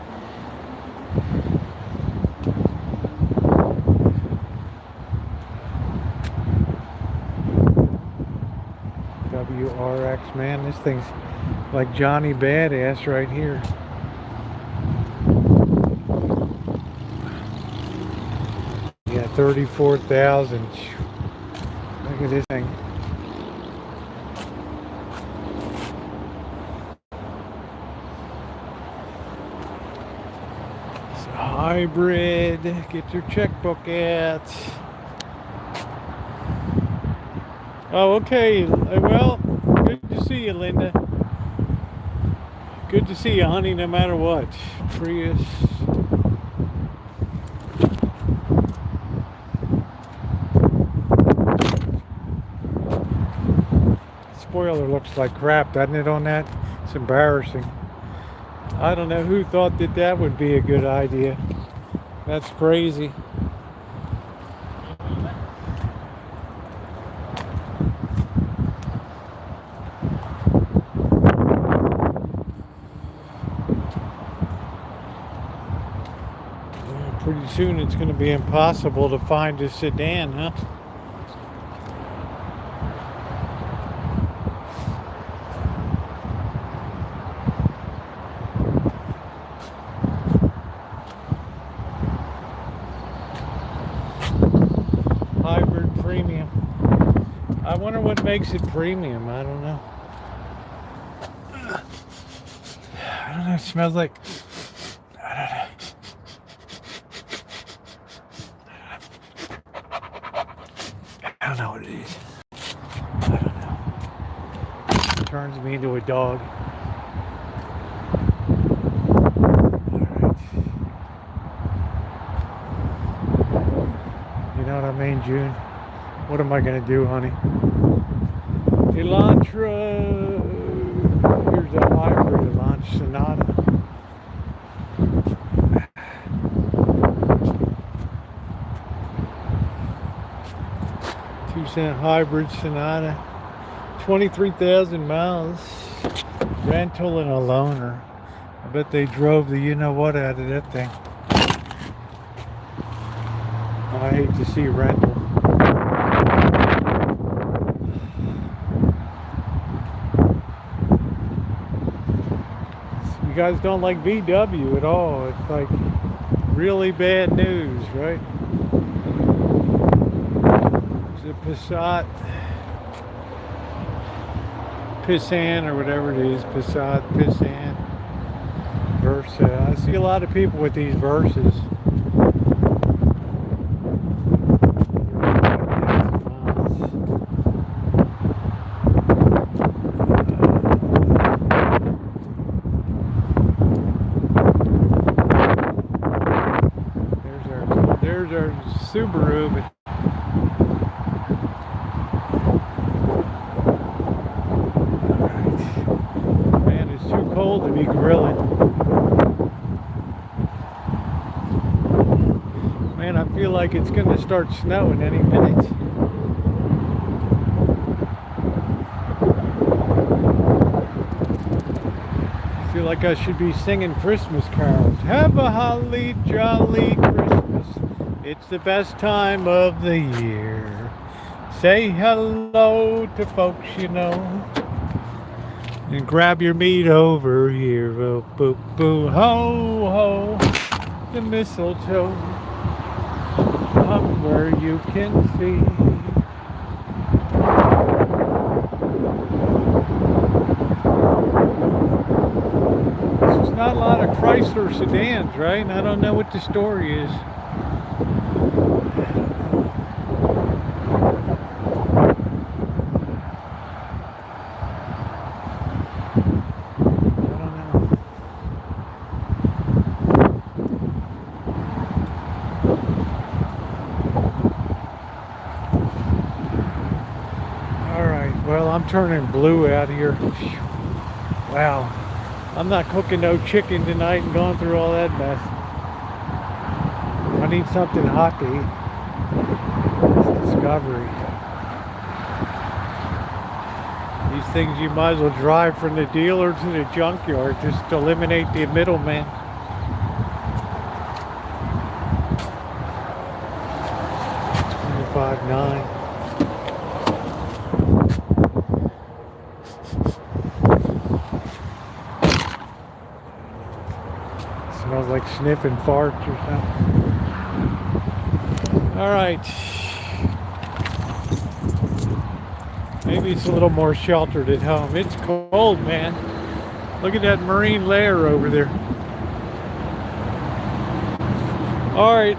WRX, man, this thing's like Johnny Badass right here. Yeah, 34,000. Look at this thing. It's a hybrid. Get your checkbook out. Oh, okay. Well, good to see you, Linda. Good to see you, honey, no matter what. Prius. Spoiler looks like crap, doesn't it, on that? It's embarrassing. I don't know who thought that that would be a good idea. That's crazy. Pretty soon it's going to be impossible to find a sedan, huh? Hybrid premium. I wonder what makes it premium. I don't know. I don't know. It smells like... I don't know. I don't know what it is. I don't know. It turns me into a dog. Alright. You know what I mean, June? What am I going to do, honey? Elantra. Here's a hybrid Elantra Sonata. $2 hybrid Sonata, 23,000 miles, rental and a loaner. I bet they drove the you-know-what out of that thing. I hate to see rental. You guys don't like VW at all. It's like really bad news, right? It's a Passat Pissan or whatever it is, Passat, Pissan, Versa. I see a lot of people with these Versas. There's our Subaru. Man, it's too cold to be grilling. Man, I feel like it's going to start snowing any minute. I feel like I should be singing Christmas carols. Have a holly jolly Christmas. It's the best time of the year. Say hello to folks you know. And grab your meat over here. Oh, boo, boo, ho, ho. The mistletoe. Up where you can see. There's not a lot of Chrysler sedans, right? I don't know what the story is. Well, I'm turning blue out here. Wow. I'm not cooking no chicken tonight and going through all that mess. I need something hot to eat. It's Discovery. These things you might as well drive from the dealer to the junkyard. Just eliminate the middleman. $25.9. Smells like sniffing farts or something. All right. Maybe it's a little more sheltered at home. It's cold, man. Look at that marine layer over there. All right.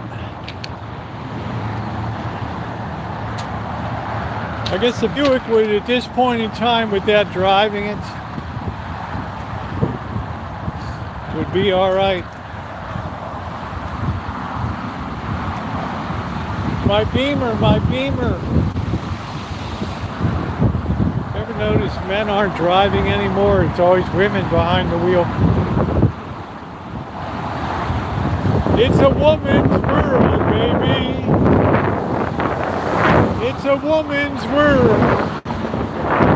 I guess the Buick would, at this point in time, with that driving it, would be all right. My Beamer. Ever notice men aren't driving anymore? It's always women behind the wheel. It's a woman's world, baby. It's a woman's world,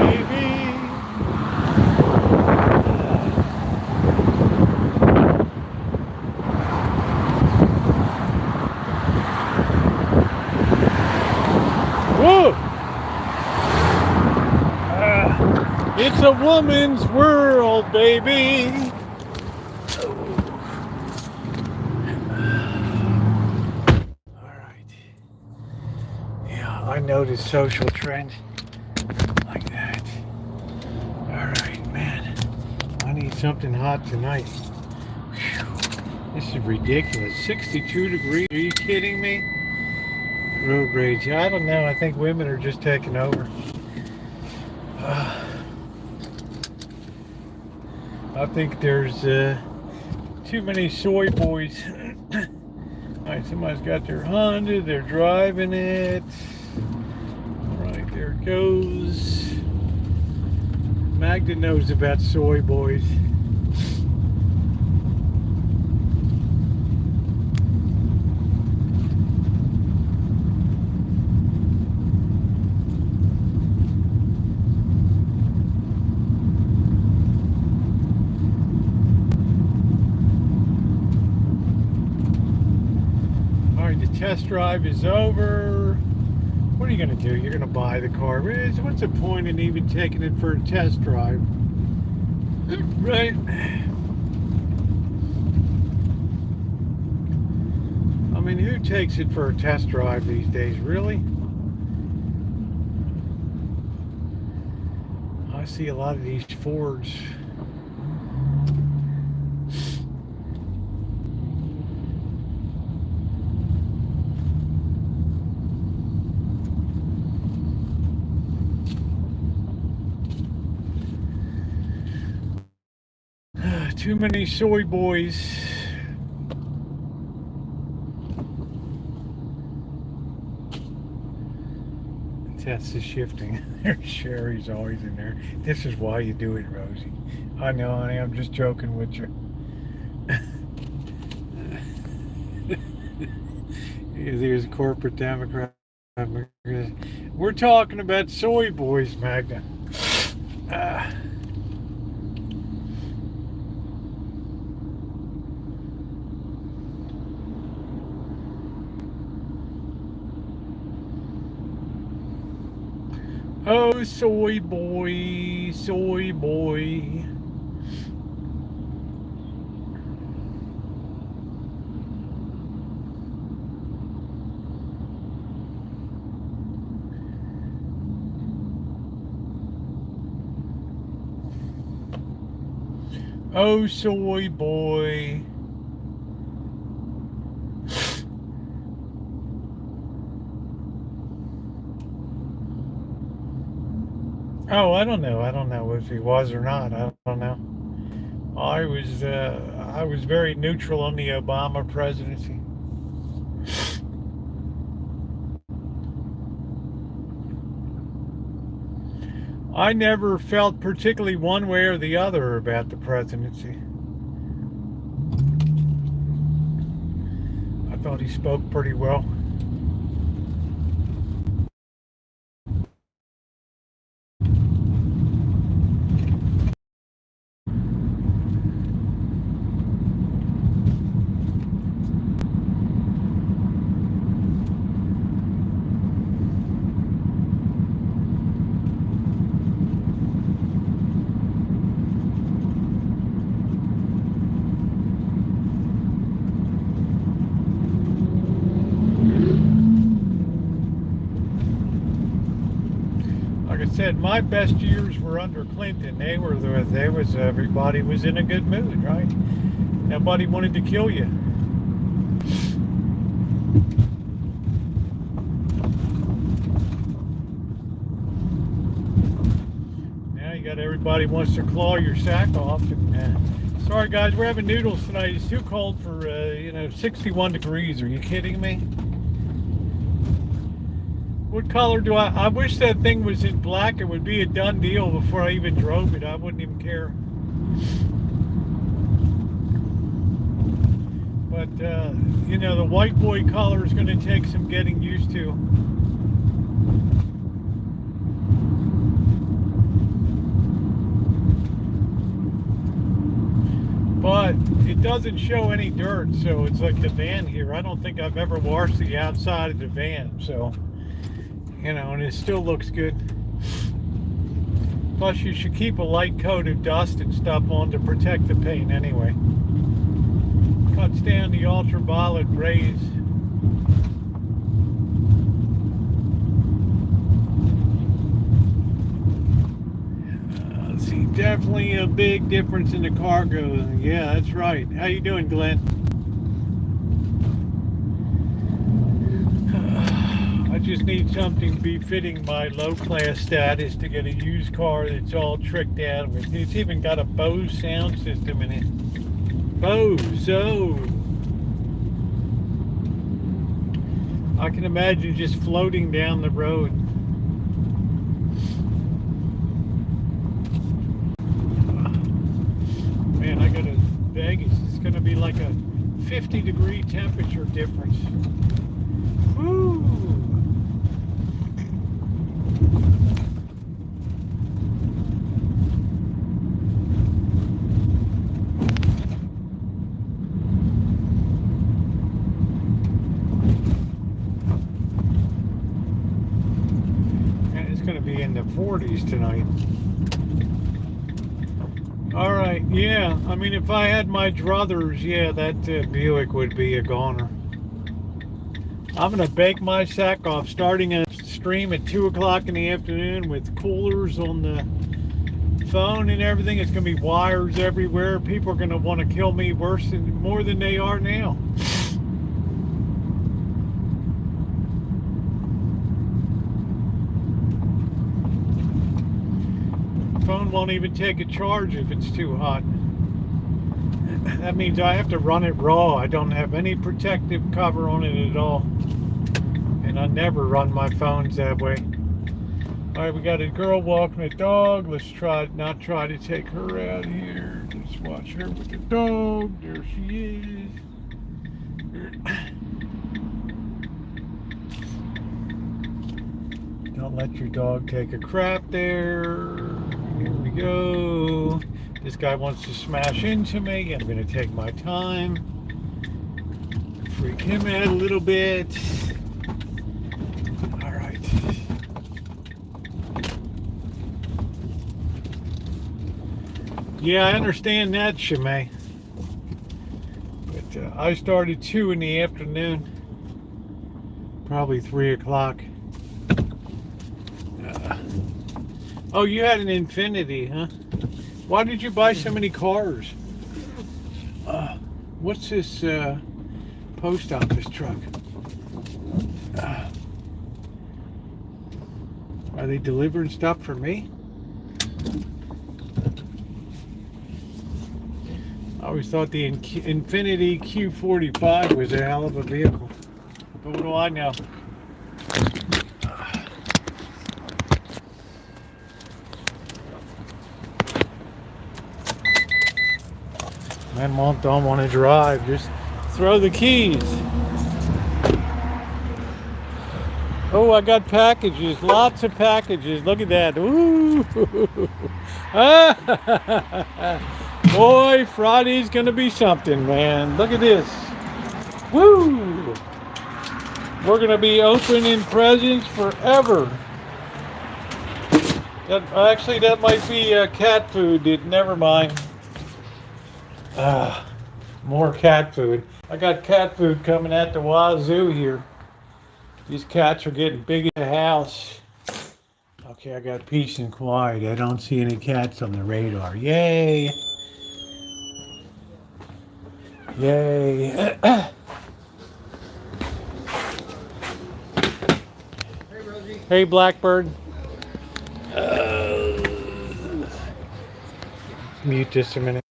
baby. Whoa! It's a woman's world, baby. Alright. Yeah, I noticed social trend like that. Alright, man. I need something hot tonight. Whew. This is ridiculous. 62 degrees. Are you kidding me? Road rage. I don't know. I think women are just taking over. I think there's too many soy boys. Alright, somebody's got their Honda. They're driving it. Alright, there it goes. Magda knows about soy boys. Test drive is over. What are you going to do? You're going to buy the car. What's the point in even taking it for a test drive? Right? I mean, who takes it for a test drive these days? Really? I see a lot of these Fords. Too many soy boys. That's the shifting. There's Sherry's always in there. This is why you do it, Rosie. I know, honey. I'm just joking with you. Here's a corporate Democrat. We're talking about soy boys, Magda. Oh, soy boy, soy boy. Oh, soy boy. Oh, I don't know. I don't know if he was or not. I don't know. I was very neutral on the Obama presidency. I never felt particularly one way or the other about the presidency. I thought he spoke pretty well. Like I said, my best years were under Clinton. Everybody was in a good mood, right? Nobody wanted to kill you. Now you got everybody wants to claw your sack off. And, sorry guys, we're having noodles tonight. It's too cold for 61 degrees. Are you kidding me? What color do I wish that thing was in black. It would be a done deal before I even drove it. I wouldn't even care. But, the white boy color is going to take some getting used to. But it doesn't show any dirt, so it's like the van here. I don't think I've ever washed the outside of the van, so... and it still looks good. Plus, you should keep a light coat of dust and stuff on to protect the paint anyway. Cuts down the ultraviolet rays. See, definitely a big difference in the cargo. Yeah, that's right. How you doing, Glenn? I just need something befitting my low-class status to get a used car that's all tricked out with. It's even got a Bose sound system in it. Bose, oh! I can imagine just floating down the road. Man, I go to Vegas. It's going to be like a 50-degree temperature difference. Woo! Going to be in the 40s tonight. All right, yeah. I mean, if I had my druthers, yeah, that Buick would be a goner. I'm going to bake my sack off starting a stream at 2 o'clock in the afternoon with coolers on the phone and everything. It's going to be wires everywhere. People are going to want to kill me more than they are now. Phone won't even take a charge if it's too hot. That means I have to run it raw. I don't have any protective cover on it at all. And I never run my phones that way. Alright, we got a girl walking a dog. Let's not try to take her out here. Just watch her with the dog. There she is. Don't let your dog take a crap there. Here we go. This guy wants to smash into me. I'm going to take my time. Freak him out a little bit. All right. Yeah, I understand that, Shimei. But I started 2 in the afternoon. Probably 3 o'clock. Oh, you had an Infinity, huh? Why did you buy so many cars? What's this post office truck? Are they delivering stuff for me? I always thought the Infinity Q45 was a hell of a vehicle. But what do I know? My mom don't want to drive. Just throw the keys. Oh, I got packages. Lots of packages. Look at that. Ooh. Boy, Friday's going to be something, man. Look at this. Woo. We're going to be opening presents forever. Actually, that might be cat food. Never mind. More cat food. I got cat food coming at the wazoo here. These cats are getting big in the house. Okay, I got peace and quiet. I don't see any cats on the radar. Yay! Yay! Hey, Rosie. Hey, Blackbird. Mute this a minute.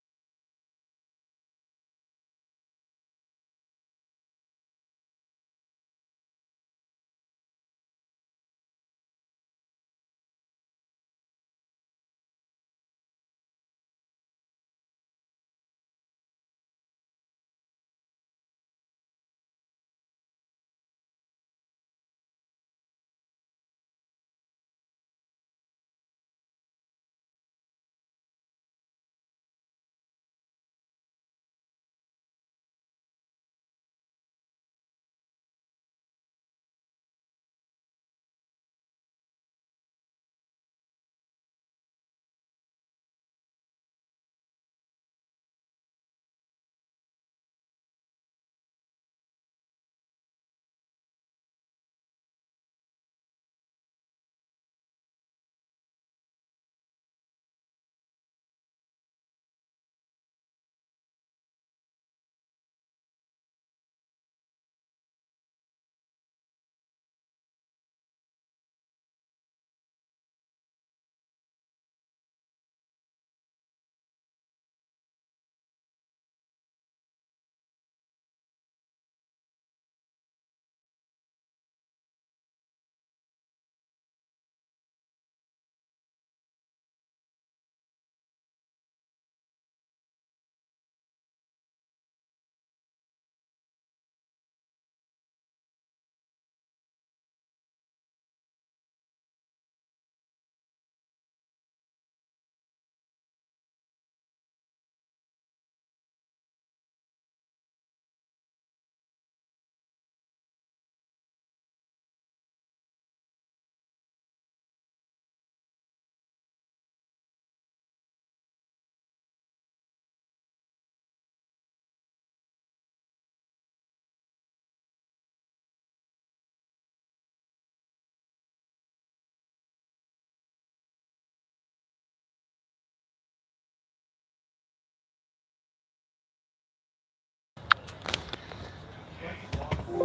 Yeah,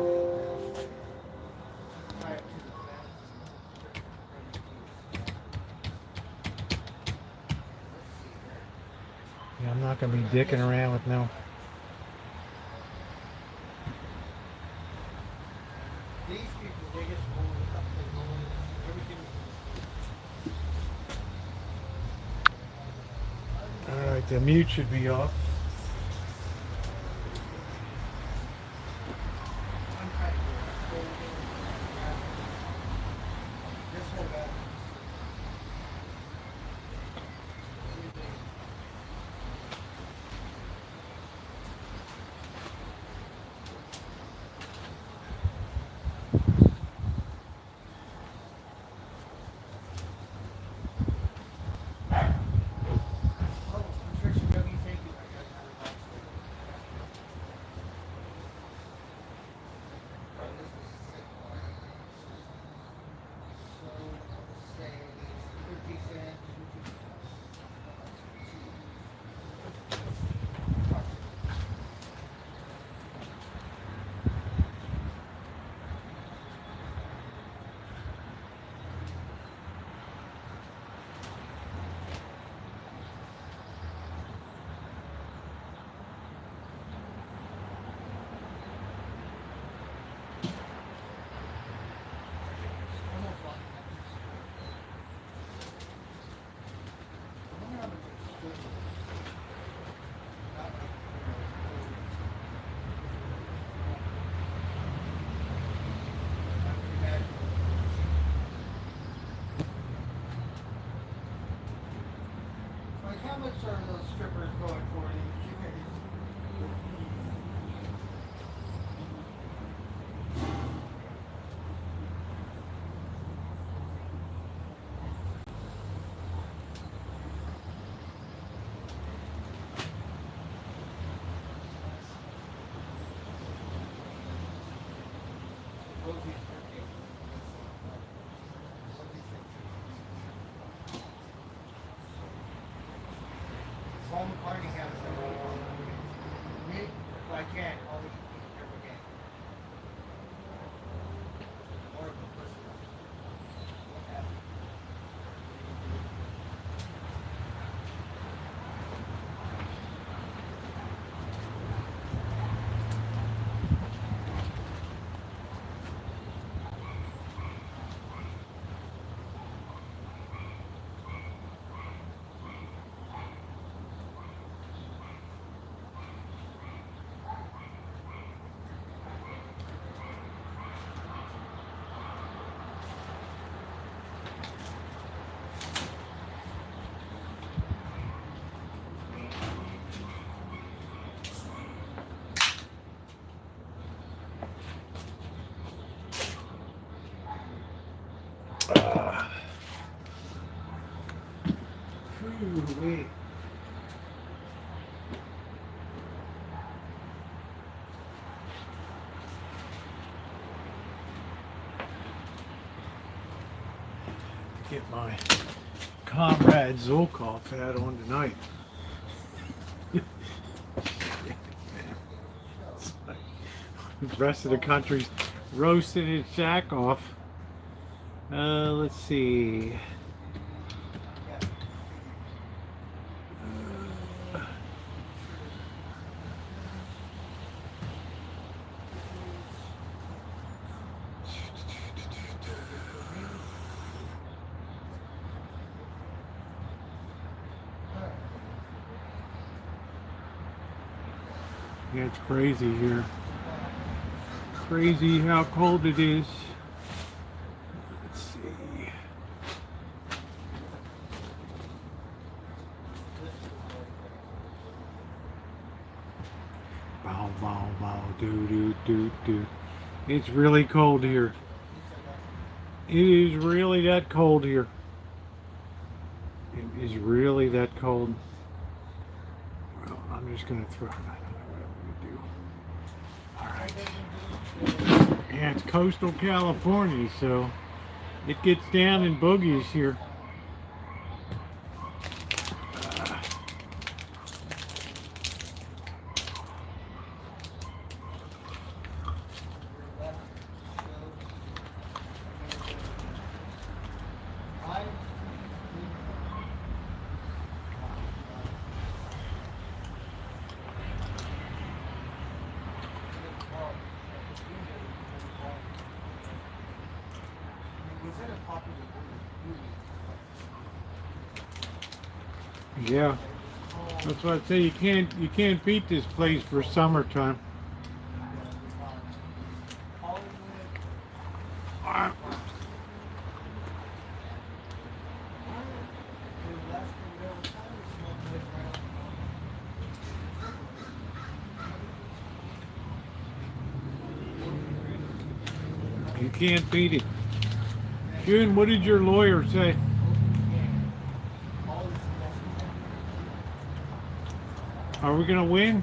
I'm not gonna be dicking around with no. These people, they just roll it up, they roll it, everything. All right, the mute should be off. I'm trying to do it. This whole guy. Oh, Patricia, don't you think you might have a box? This is sick. So, say, 50 cents. Like, how much are those strippers going for these days? Rosie's birthday. Paul McCartney has me, if I can, I'll eat every game. More of a person. What happened? Ooh-wee. Get my comrade Zolkov hat on tonight. The rest of the country's roasting its jack off. Let's see. Yeah, it's crazy here. Crazy how cold it is. Let's see. Bow, bow, bow, do, do, do, do. It's really cold here. It is really that cold here. It is really that cold. Well, I'm just gonna throw it. Alright. Yeah, it's coastal California, so it gets down in boogies here. was in a popular movie. Yeah. That's why I say you can't beat this place for summertime. Hollywood. Ah, you can't beat it. June, what did your lawyer say? Are we gonna win?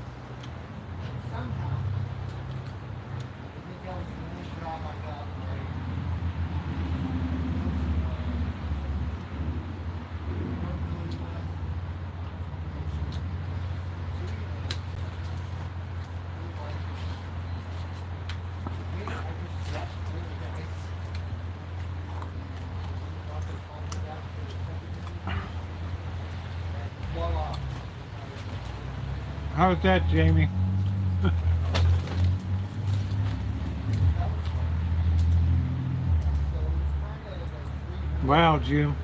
How's that, Jamie? Wow, Jim.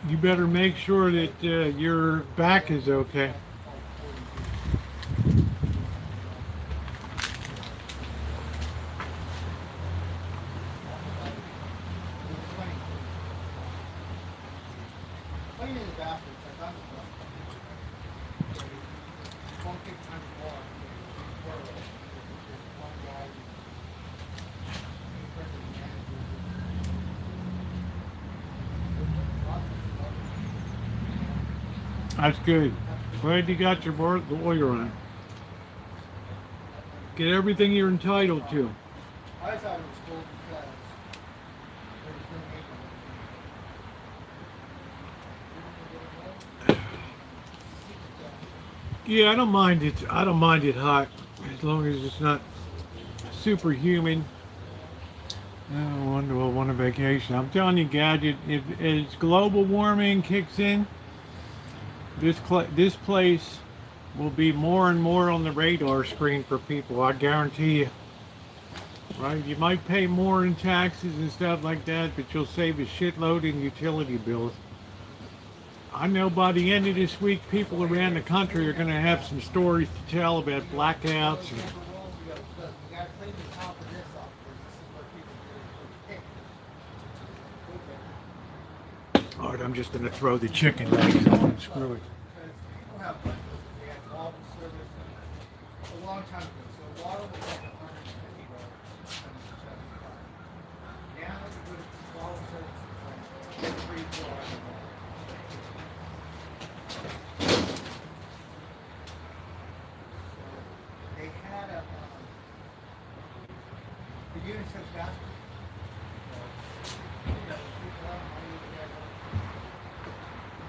You better make sure that your back is okay. That's good. Glad you got your lawyer on. Get everything you're entitled to. I thought it was cool because Yeah, I don't mind it. I don't mind it hot as long as it's not superhuman. I wonder what want a vacation. I'm telling you, Gadget, if as global warming kicks in, this place will be more and more on the radar screen for people. I guarantee you. Right? You might pay more in taxes and stuff like that, but you'll save a shitload in utility bills. I know by the end of this week, people around the country are going to have some stories to tell about blackouts. And, all right, I'm just going to throw the chicken legs on and screw it. a long time ago. So water was like $150. Now you go to water service, it's like $3, $4. They had a the unisex bathroom.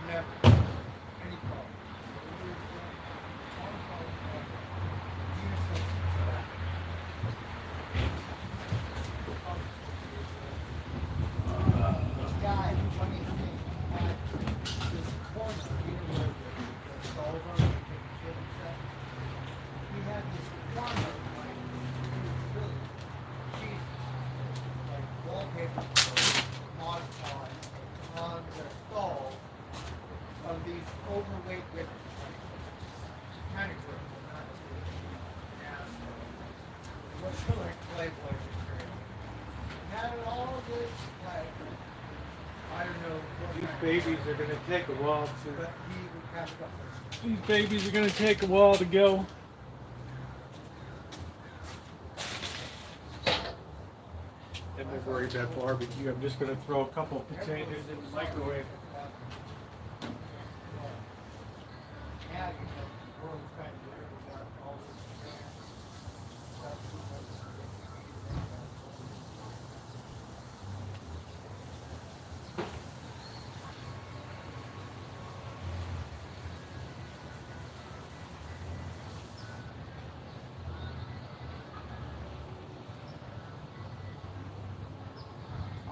Never any problem. This guy, funniest thing, had this corner, where the stalls are, where you take a shit and stuff. He had this corner, like, really cheap, like, wallpaper, Mod Podge on the stall of these overweight women. Kind of gross, but not too nasty. It looks like Playboy material. Had it all this, like, I don't know. These babies are going to take a while But to. he would have to go. These babies are going to take a while to go. I'm not worried about barbecue. I'm just going to throw a couple of potatoes in the microwave. Now you know the world's trying to get rid of all this stuff.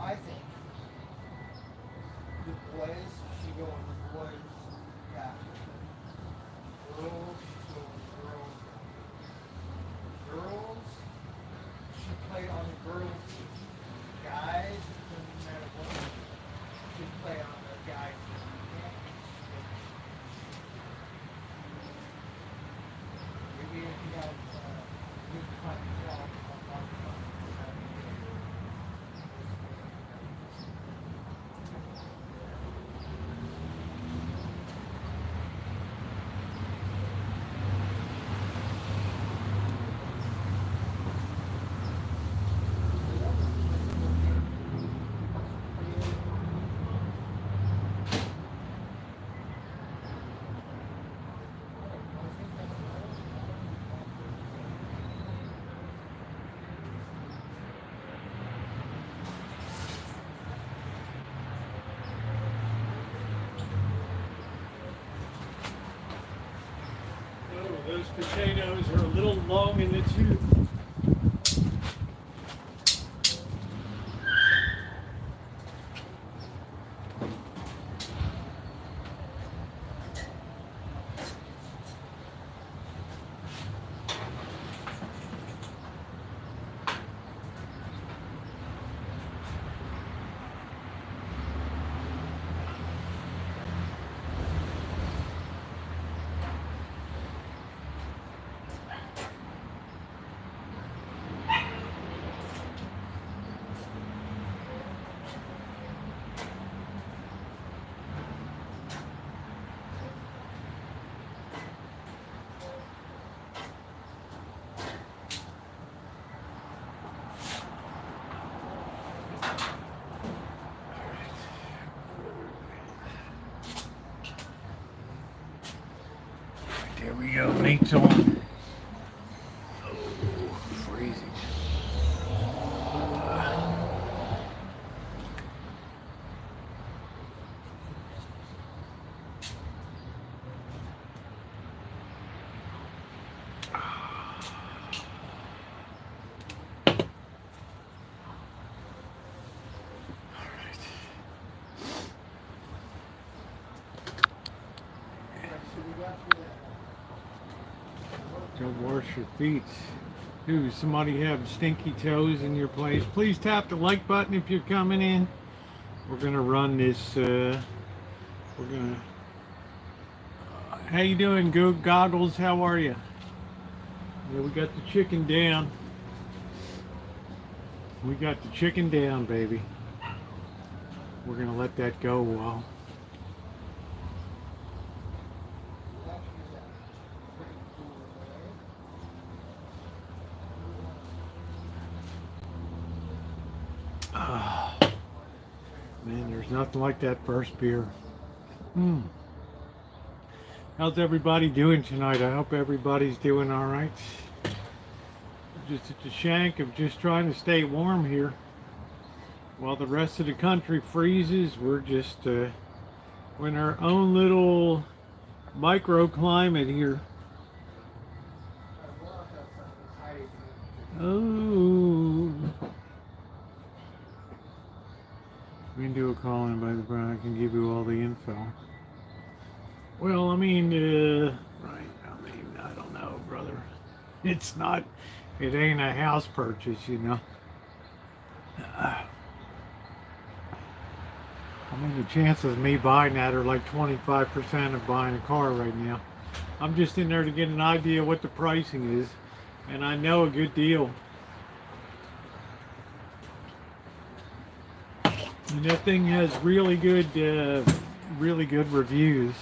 I think the boys should go on the boys' back. Girls should go on the girls' back. Girls should play on the girls' team. Guys good clientele. Oh, those potatoes are a little long in the tooth. There we go, mate's on. Oh, freezing. Don't wash your feet. Do somebody have stinky toes in your place? Please tap the like button if you're coming in. We're gonna run this. How you doing, Goggles? How are you? Yeah, we got the chicken down. We got the chicken down, baby. We're gonna let that go a while. Man, there's nothing like that first beer. How's everybody doing tonight? I hope everybody's doing all right. Just at the shank of just trying to stay warm here. While the rest of the country freezes, we're just we're in our own little microclimate here. Oh. We can do a call in by the brown. I can give you all the info. Well, I mean, right. I mean, I don't know, brother. It ain't a house purchase, you know. I mean, the chances of me buying that are like 25% of buying a car right now. I'm just in there to get an idea what the pricing is, and I know a good deal. And that thing has really good reviews.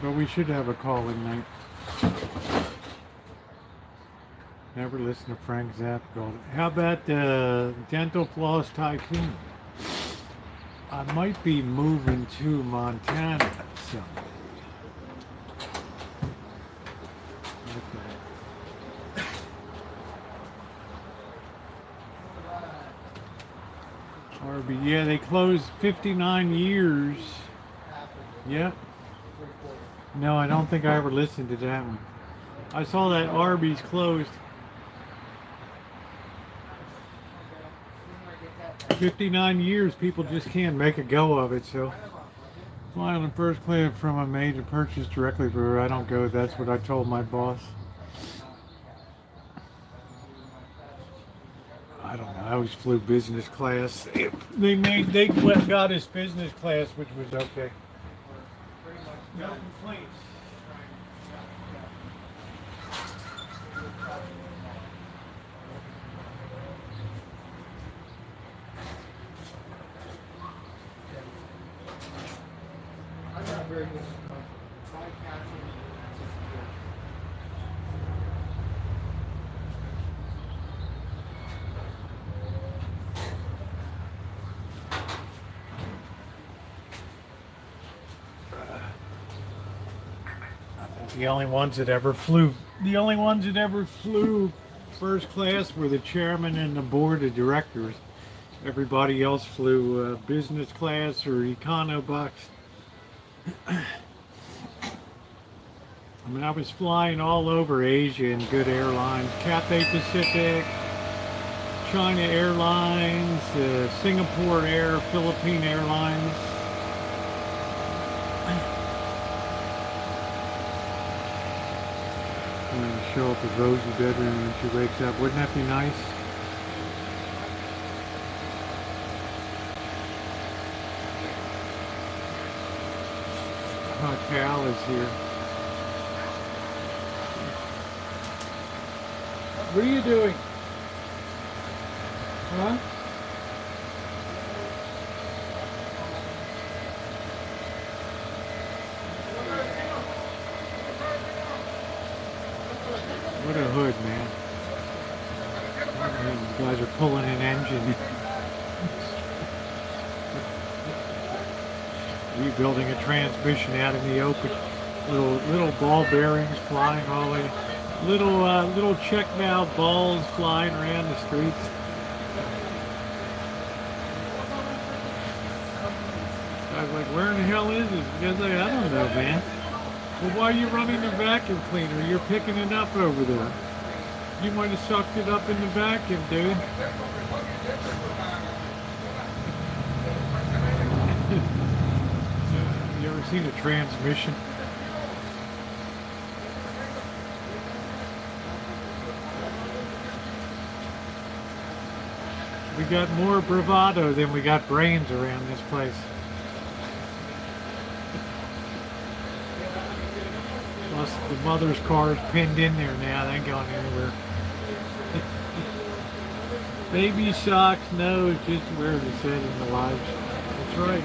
But we should have a call in night. Never listen to Frank Zappa. How about the Dental Floss Tycoon? I might be moving to Montana someday. Arby, yeah, they closed 59 years. Yep. No, I don't think I ever listened to that one. I saw that Arby's closed. 59 years, people just can't make a go of it, so. Flying in first class from a major purchase directly for I don't go, that's what I told my boss. I don't know, I always flew business class. They got us business class, which was okay. No complaints. The only ones that ever flew first class were the chairman and the board of directors. Everybody else flew business class or econo box. I mean, I was flying all over Asia in good airlines: Cathay Pacific, China Airlines, Singapore Air, Philippine Airlines. I'm going to show up at Rosie's bedroom when she wakes up. Wouldn't that be nice? Oh, Cal is here. What are you doing? Huh? What a hood, man. You guys are pulling an engine. Rebuilding a transmission out in the open. Little ball bearings flying all the way. Little check valve balls flying around the streets. I was like, where in the hell is it? Because like, I don't know, man. Well, why are you running the vacuum cleaner? You're picking it up over there. You might have sucked it up in the vacuum, dude. You ever seen a transmission? We got more bravado than we got brains around this place. Plus the mother's car is pinned in there now. They ain't going anywhere. Baby socks, no, just where it said in the lives. That's right.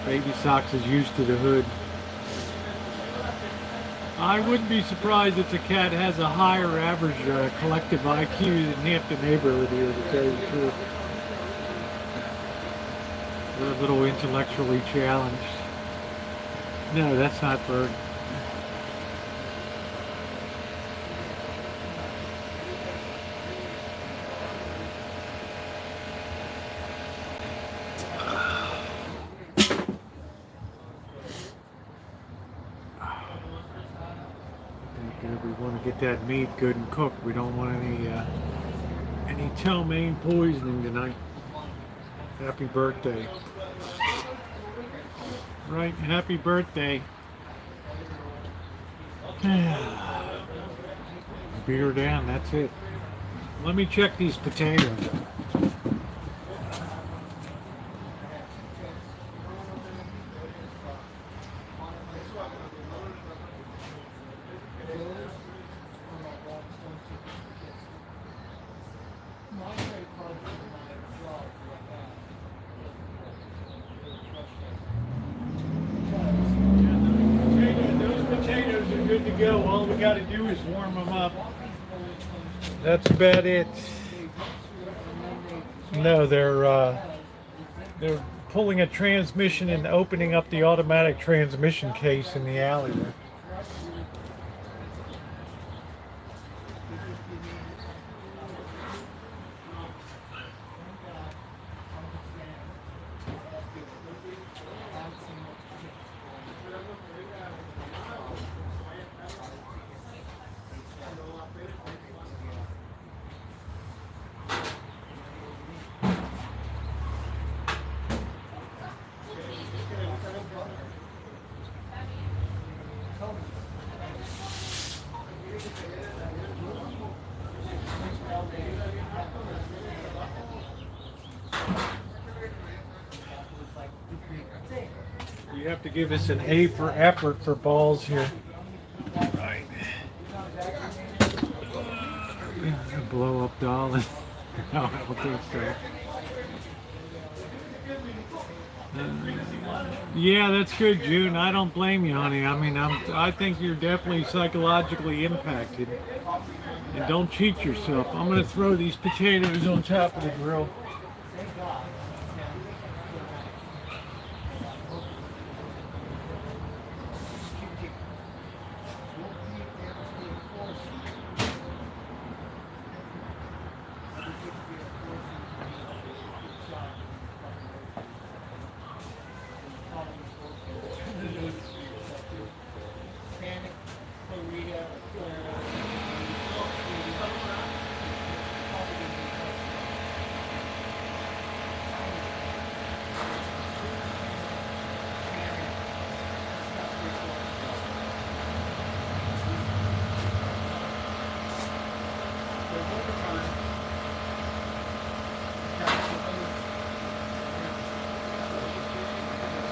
Baby socks is used to the hood. I wouldn't be surprised if the cat has a higher average collective IQ than half the neighborhood here, to tell you the truth. We're a little intellectually challenged. No, that's not Bird. We want to get that meat good and cooked. We don't want any ptomaine poisoning tonight. Happy birthday. Right, happy birthday. Beat her down, that's it. Let me check these potatoes. Good to go. All we got to do is warm them up. That's about it. No, they're pulling a transmission and opening up the automatic transmission case in the alley there. You have to give us an A for effort for balls here. Right. Blow up doll. No, I don't think so. Yeah, that's good, June. I don't blame you, honey. I mean, I think you're definitely psychologically impacted. And don't cheat yourself. I'm gonna throw these potatoes on top of the grill.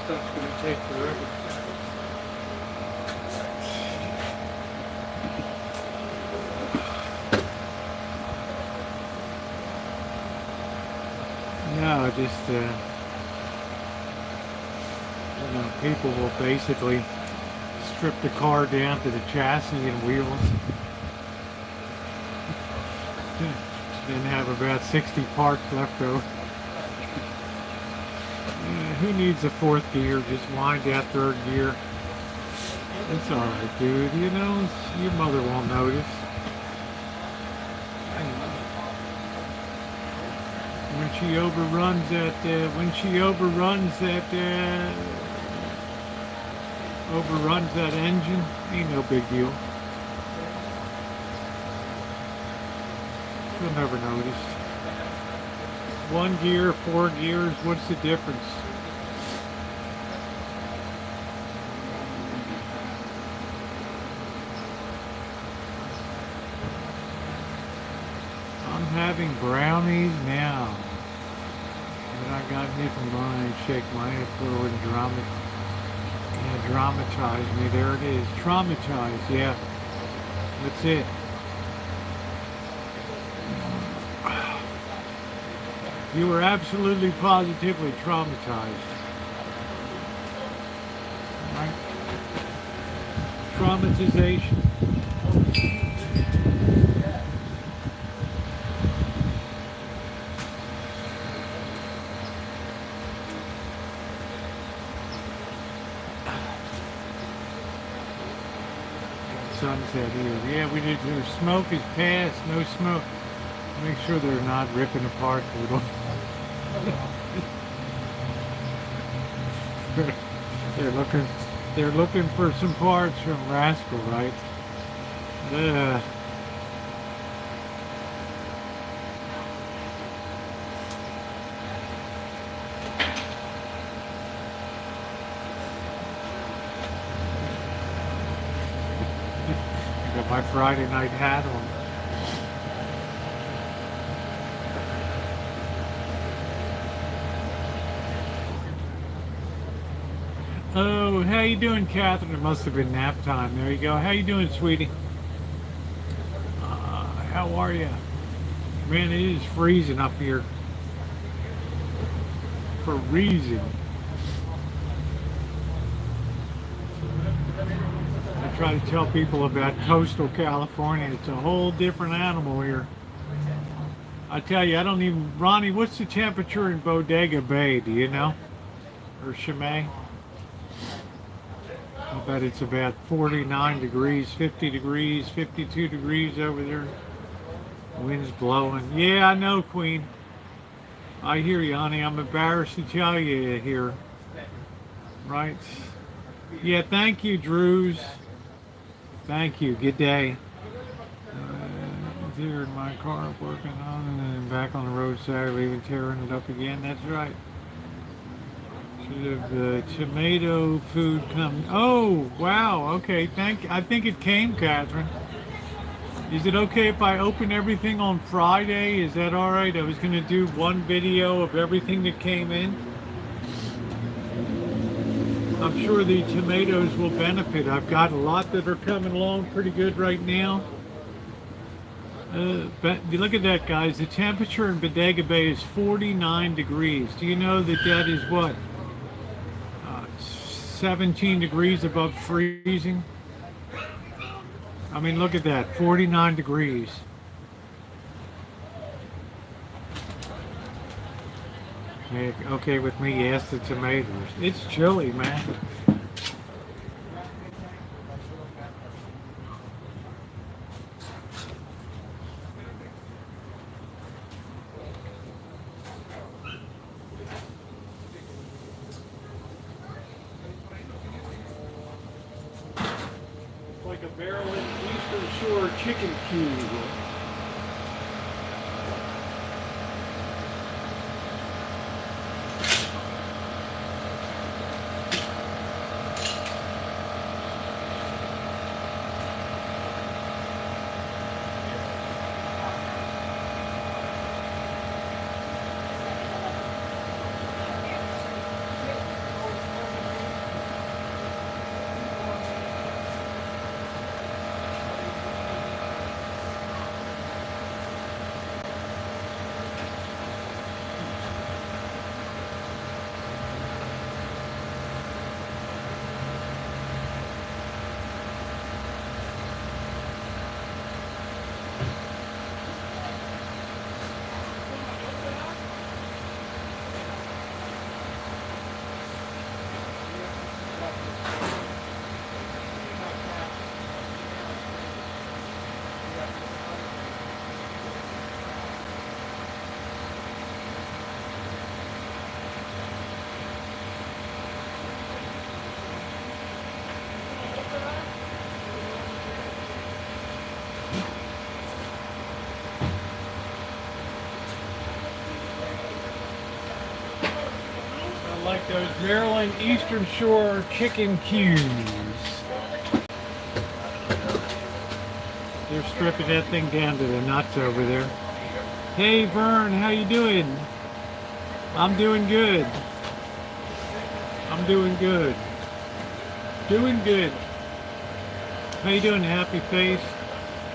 Stuff's gonna take forever. No, just you know, people will basically strip the car down to the chassis and wheels, then have about 60 parts left over. Who needs a fourth gear? Just wind that third gear. It's alright, dude. You know, your mother won't notice. When she overruns that engine, ain't no big deal. She'll never notice. One gear, 4 gears, what's the difference? I'm having brownies now. And I got nickel mine, shake my head forward and dramatize me. There it is. Traumatize, yeah. That's it. You were absolutely positively traumatized. Right? Traumatization. Sunset here. Yeah, we did. Their smoke is past. No smoke. Make sure they're not ripping apart the They're looking for some parts from Rascal, right? I got my Friday night hat on. Oh, how you doing, Catherine? It must have been nap time. There you go. How you doing, sweetie? How are you? Man, it is freezing up here. For reason. I try to tell people about coastal California. It's a whole different animal here. I tell you, I don't even... Ronnie, what's the temperature in Bodega Bay? Do you know? Or Chimay? I bet it's about 49 degrees, 50 degrees, 52 degrees over there. Wind's blowing. Yeah, I know, Queen. I hear you, honey. I'm embarrassed to tell you here. Right? Yeah, thank you, Drews. Thank you. Good day. Here in my car working on and then back on the road Saturday, leaving, tearing it up again. That's right. The tomato food come. Oh, wow. Okay. I think it came, Catherine. Is it okay if I open everything on Friday? Is that all right? I was going to do one video of everything that came in. I'm sure the tomatoes will benefit. I've got a lot that are coming along pretty good right now. But look at that, guys. The temperature in Bodega Bay is 49 degrees. Do you know that that is what? 17 degrees above freezing? I mean, look at that. 49 degrees. Okay with me, yes, the tomatoes. It's chilly, man. It's like a barrel in Eastern Shore chicken cube. Like those Maryland Eastern Shore chicken cubes. They're stripping that thing down to the nuts over there. Hey Vern, how you doing? I'm doing good. I'm doing good. Doing good. How you doing, happy face?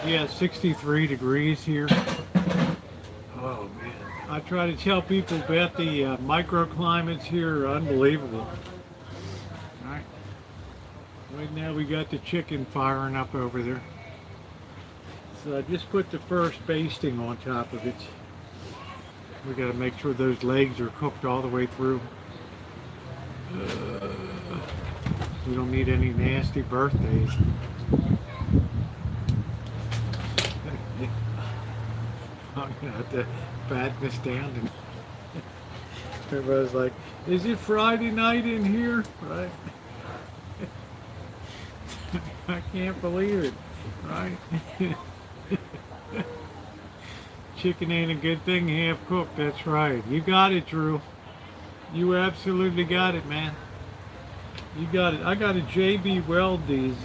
Yeah, 63 degrees here. Oh man. I try to tell people about the microclimates here are unbelievable. All right. Right now we got the chicken firing up over there. So I just put the first basting on top of it. We got to make sure those legs are cooked all the way through. We don't need any nasty birthdays. I'm gonna have to pat this down and everybody's like, is it Friday night in here? Right? I can't believe it, right? Chicken ain't a good thing half cooked, that's right. You got it, Drew. You absolutely got it, man. You got it. I got to JB Weld these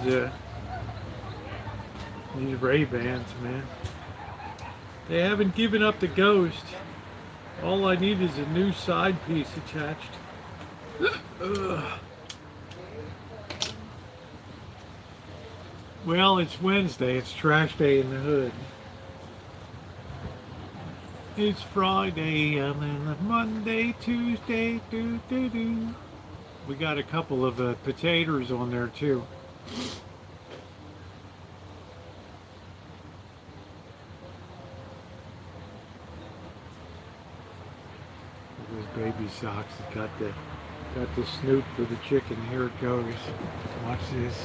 Ray-Bans, man. They haven't given up the ghost. All I need is a new side piece attached. Well, it's Wednesday. It's trash day in the hood. It's Friday, and then Monday, Tuesday, do. We got a couple of potatoes on there too. Those baby socks. It's got the snoot for the chicken. Here it goes. Watch this.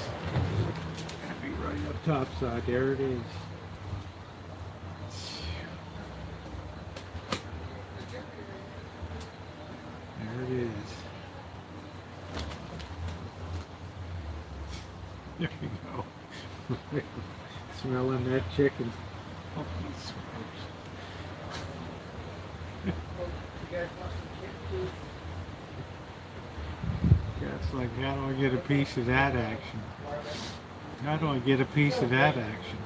That'll be right up top side. There it is. There it is. There you go. Smelling that chicken. Holy smokes. You guys want some chicken? That's like, how do I get a piece of that action? How do I get a piece of that action?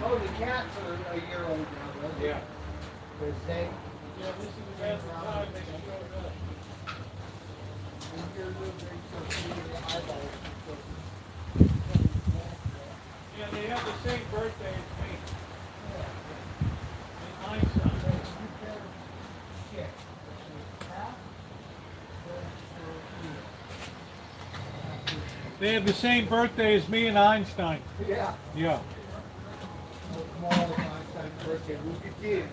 Oh, the cats are a year old now, though. Yeah. Because they, Yeah, this is about the time they showed up. when you're living so few eyeballs, Yeah, they have the same birthday as me. yeah. Einstein. You better check. Half, They have the same birthday as me and Einstein. yeah. Yeah. Tomorrow Einstein's birthday. We'll begin.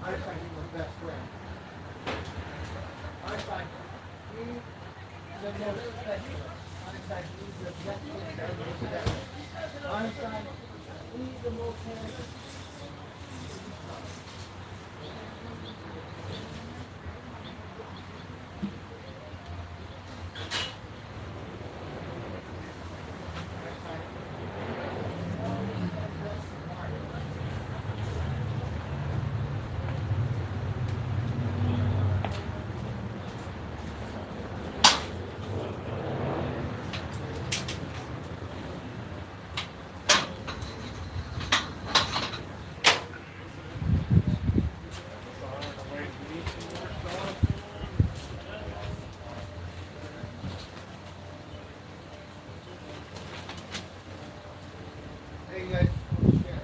Einstein is my best friend. Einstein, he's the most special. Einstein, he's the best friend ever special. Einstein, he's the most handsome. Hey guys, share.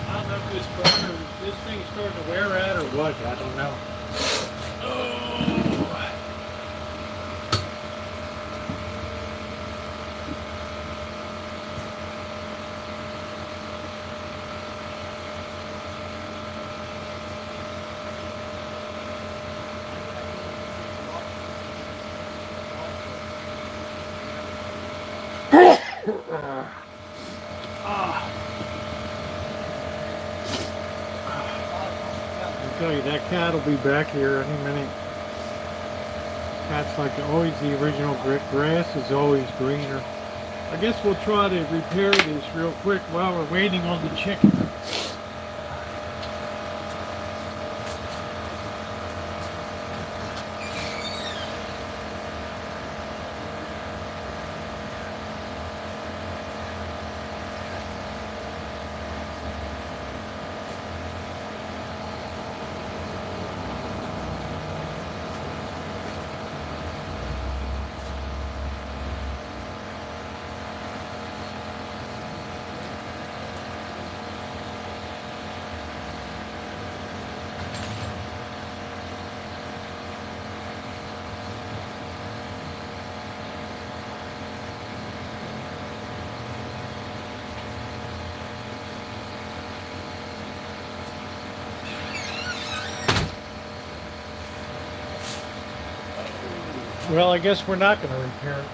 I don't know if this burner, this thing's starting to wear out or what. I don't know. Oh. I tell you, that cat will be back here any minute. Cat's like always the original grass is always greener. I guess we'll try to repair this real quick while we're waiting on the chicken. Well, I guess we're not going to repair it.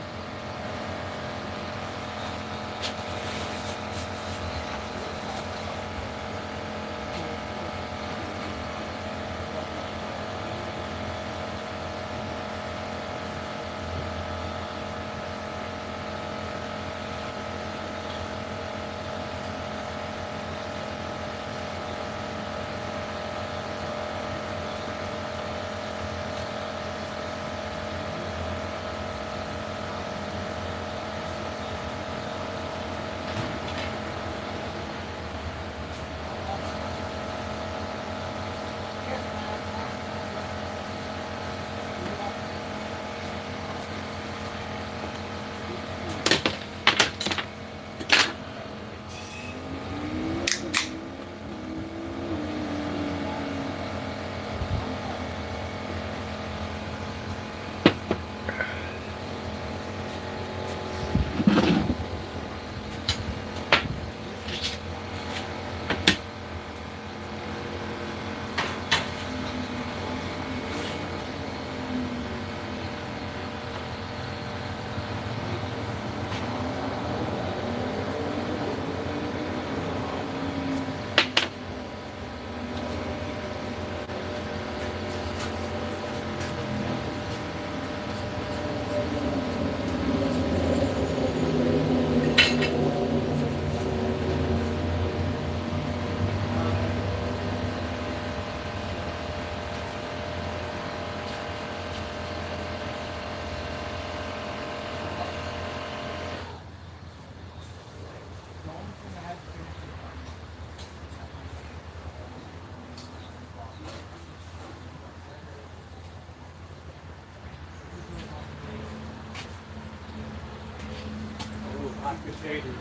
Hot potatoes.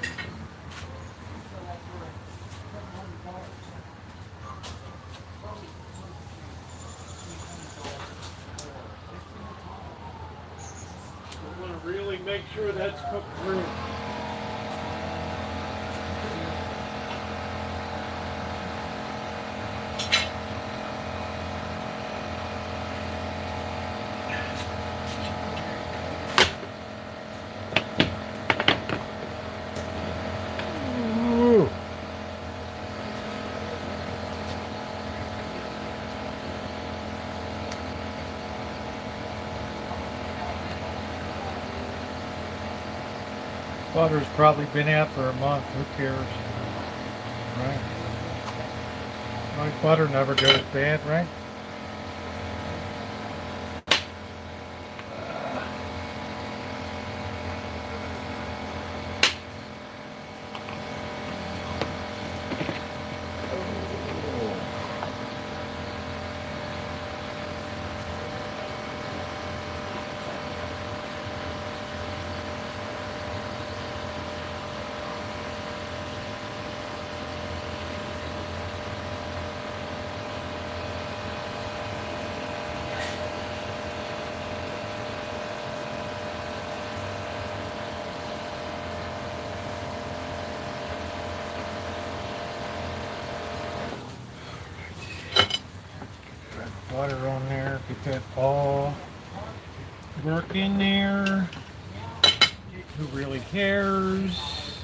We want to really make sure that's cooked through. Ooh. Butter's probably been out for a month. Who cares? Right? Like butter never goes bad, right? Butter on there, get that all work in there. Who really cares?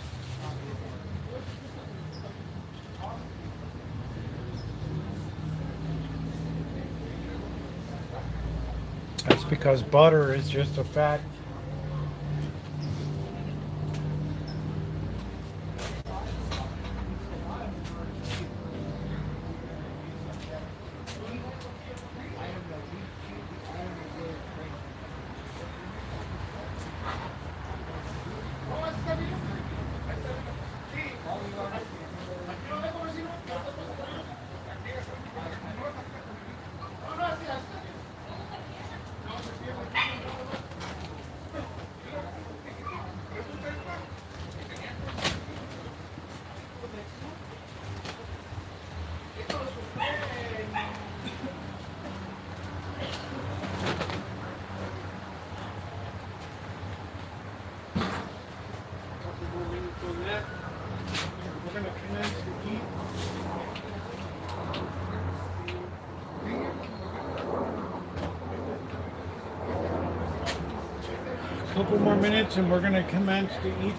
That's because butter is just a fat. We're going to commence to eat. A couple more minutes and we're going to commence to eat.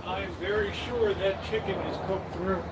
I'm very sure that chicken is cooked through.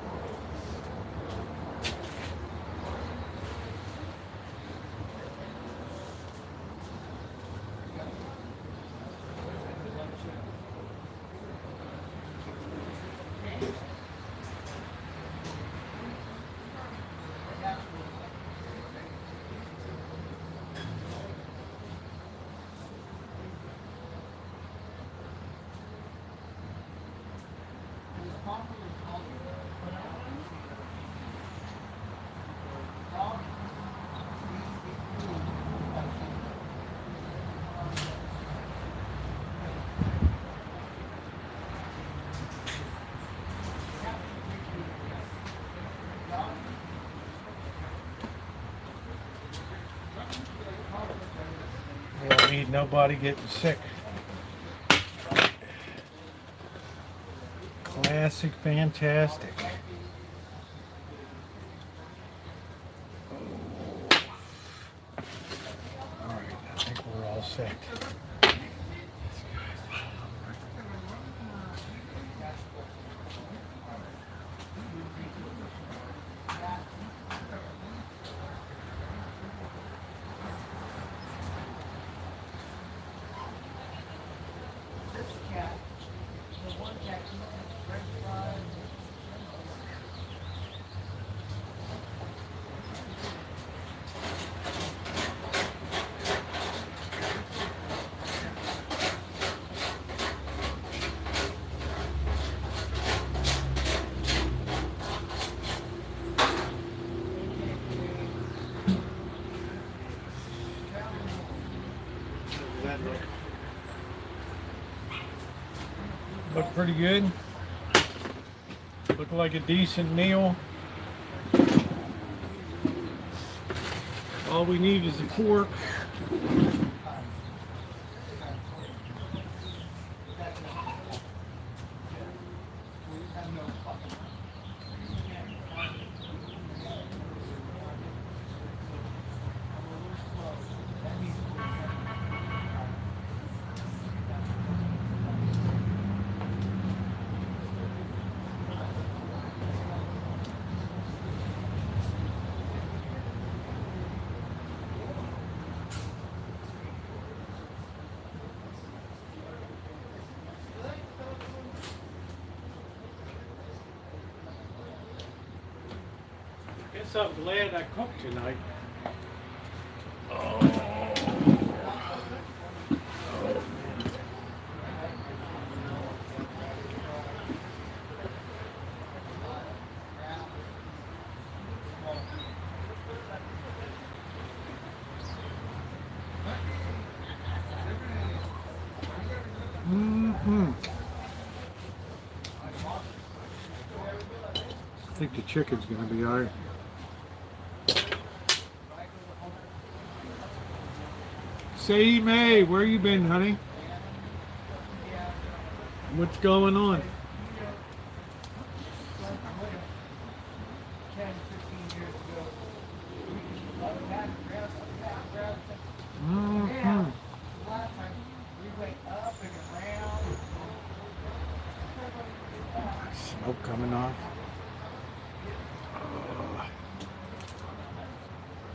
We don't need nobody getting sick. Classic, fantastic. All right, I think we're all set. pretty good. Look like a decent meal. All we need is a fork. Guess I'm glad I cooked tonight. I think the chicken's gonna be alright. Say, May, where you been, honey? What's going on? 10, 15 years ago. Mm-hmm. Last time we went up and around. Smoke coming off.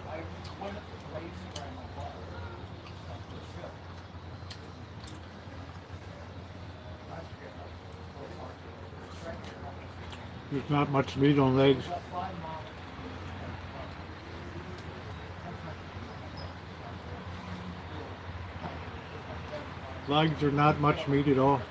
I went racing around my bar. There's not much meat on legs. Legs are not much meat at all.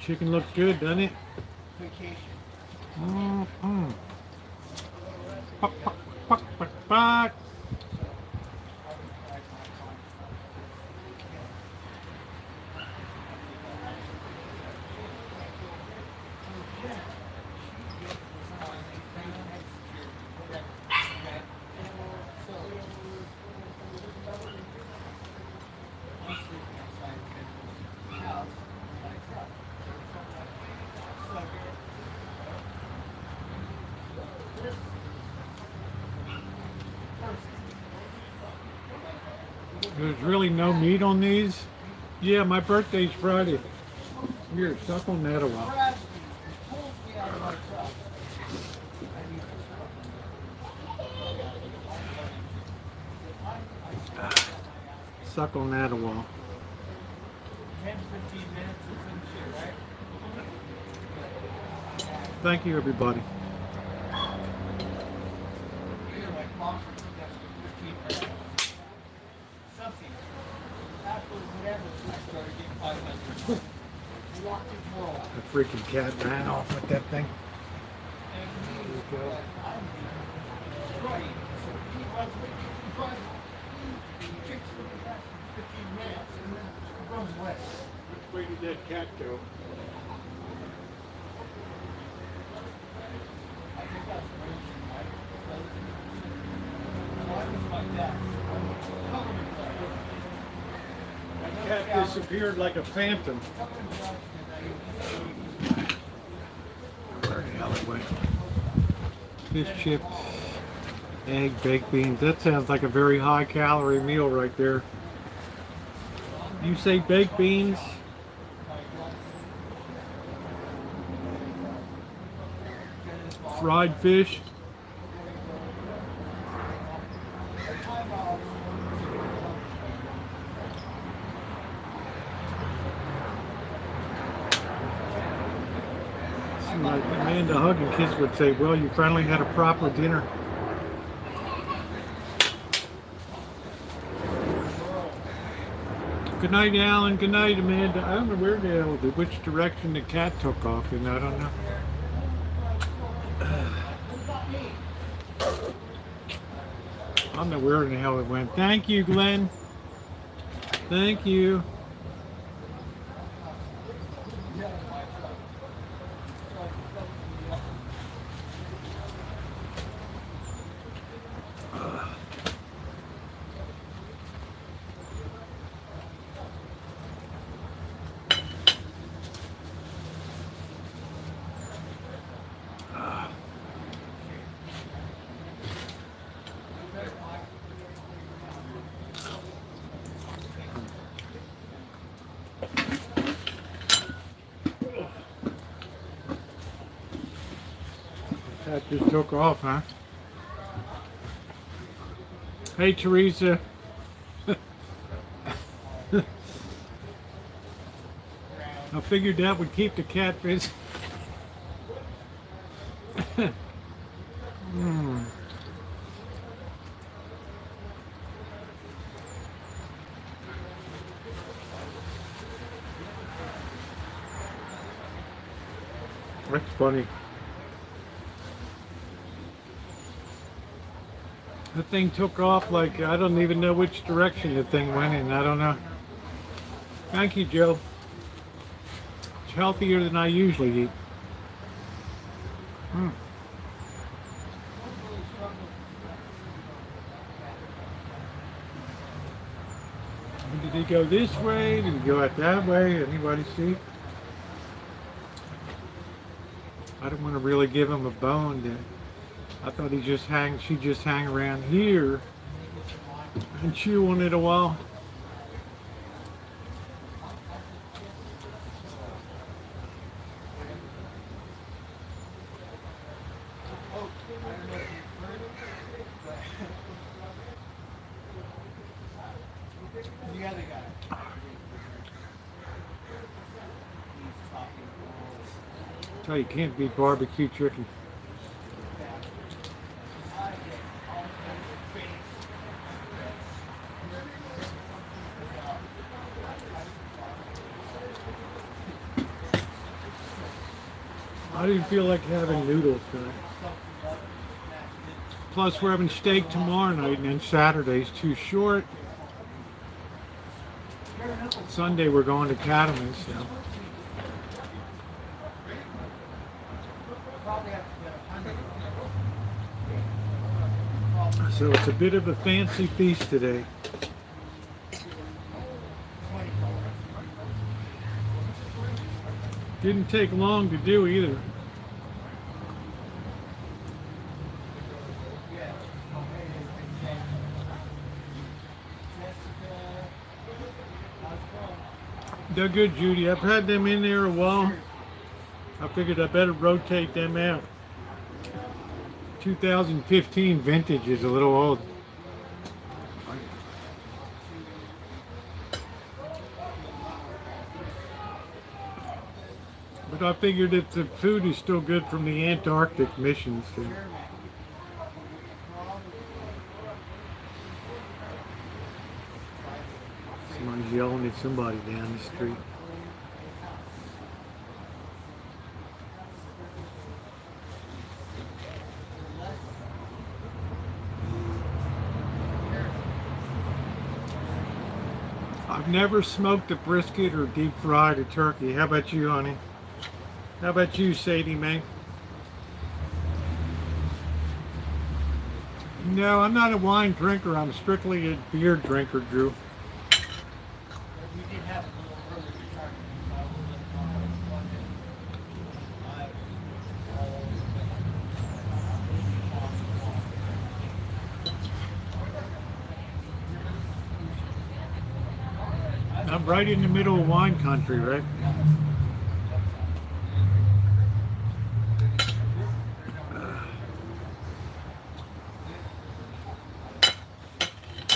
Chicken looks good, doesn't it? Vacation. Mm-hmm. Buck, buck, buck, buck, buck. There's really no meat on these. Yeah, my birthday's Friday. Here, suck on that a while. Brad, he pulls me out of my truck. Suck on that a while. 10, 15 minutes to finish it, right? Thank you, everybody. You're like, Mom, for 15 minutes. Something. After whatever, I started getting 500. Walked his world. The freaking cat ran off with that thing. And he was like, I'm right. So he runs, he kicks for the last 15 minutes and then runs away. Which way did that cat go? I think that's Rosie, right? So I was like that. That cat disappeared like a phantom. Where the hell it went? Fish chips, egg, baked beans. That sounds like a very high calorie meal right there. You say baked beans? fried fish. Like Amanda Hug and Kiss would say, well, you finally had a proper dinner. Good night, Alan. Good night, Amanda. I don't know where the hell, which direction the cat took off in. I don't know. I don't know where in the hell it went. Thank you, Glenn. Thank you. That just took off, huh? Hey, Teresa. I figured that would keep the cat busy. That's funny. The thing took off like, I don't even know which direction the thing went in. I don't know. Thank you, Joe. It's healthier than I usually eat. Did he go this way? Did he go out that way? Anybody see? I don't want to really give him a bone. I thought she'd just hang around here and chew on it a while. Tell you can't beat barbecue chicken. I didn't feel like having noodles tonight. Plus, we're having steak tomorrow night, and then Saturday's too short. Sunday, we're going to Cattleman's, so it's a bit of a fancy feast today. Didn't take long to do either. They're good, Judy. I've had them in there a while. I figured I better rotate them out. 2015 vintage is a little old. But I figured that the food is still good from the Antarctic missions. So. Somebody's yelling at somebody down the street. I've never smoked a brisket or deep fried a turkey. How about you, honey? How about you, Sadie Mae? No, I'm not a wine drinker. I'm strictly a beer drinker, Drew. I'm right in the middle of wine country, right?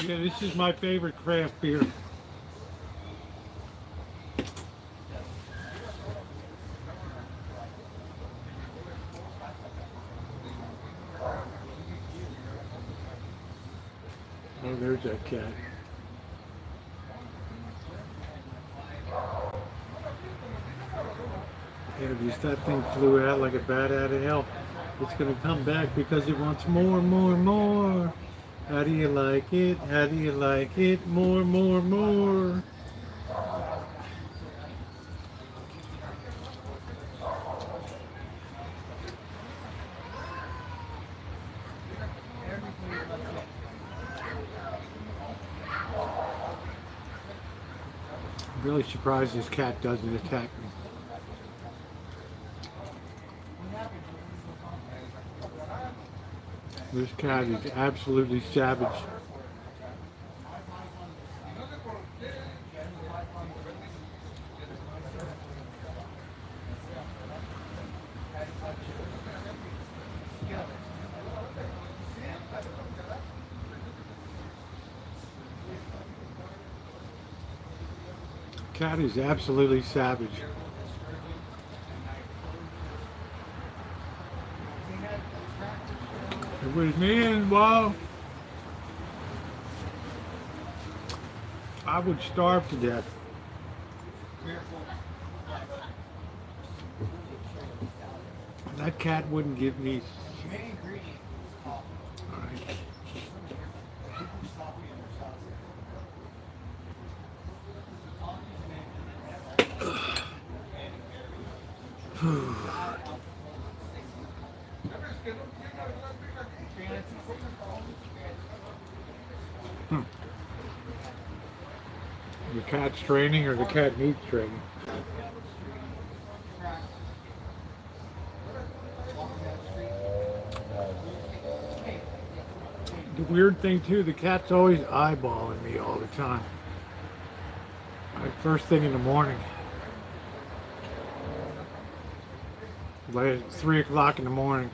Yeah, this is my favorite craft beer. Oh, there's that cat. Yeah, just that thing flew out like a bat out of hell. It's gonna come back because it wants more, more, more. How do you like it? How do you like it? More, more, more. I'm really surprised this cat doesn't attack me. This cat is absolutely savage. Cat is absolutely savage. It was me and wow. I would starve to death. That cat wouldn't give me. The cat's training or the cat needs training? The weird thing too, the cat's always eyeballing me all the time. Like first thing in the morning. Like 3 o'clock in the morning.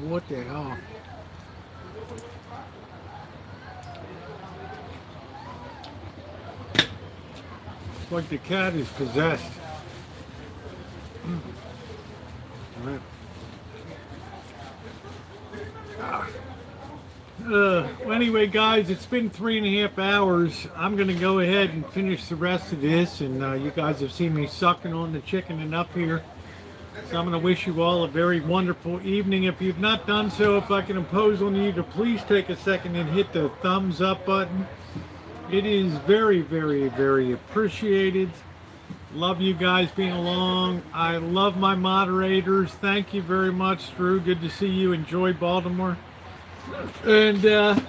What the hell? It's like the cat is possessed. Right. Well, anyway, guys, it's been 3.5 hours. I'm going to go ahead and finish the rest of this, and you guys have seen me sucking on the chicken enough here. So I'm going to wish you all a very wonderful evening. If you've not done so, if I can impose on you to please take a second and hit the thumbs up button. It is very, very, very appreciated. Love you guys being along. I love my moderators. Thank you very much, Drew. Good to see you. Enjoy Baltimore. And to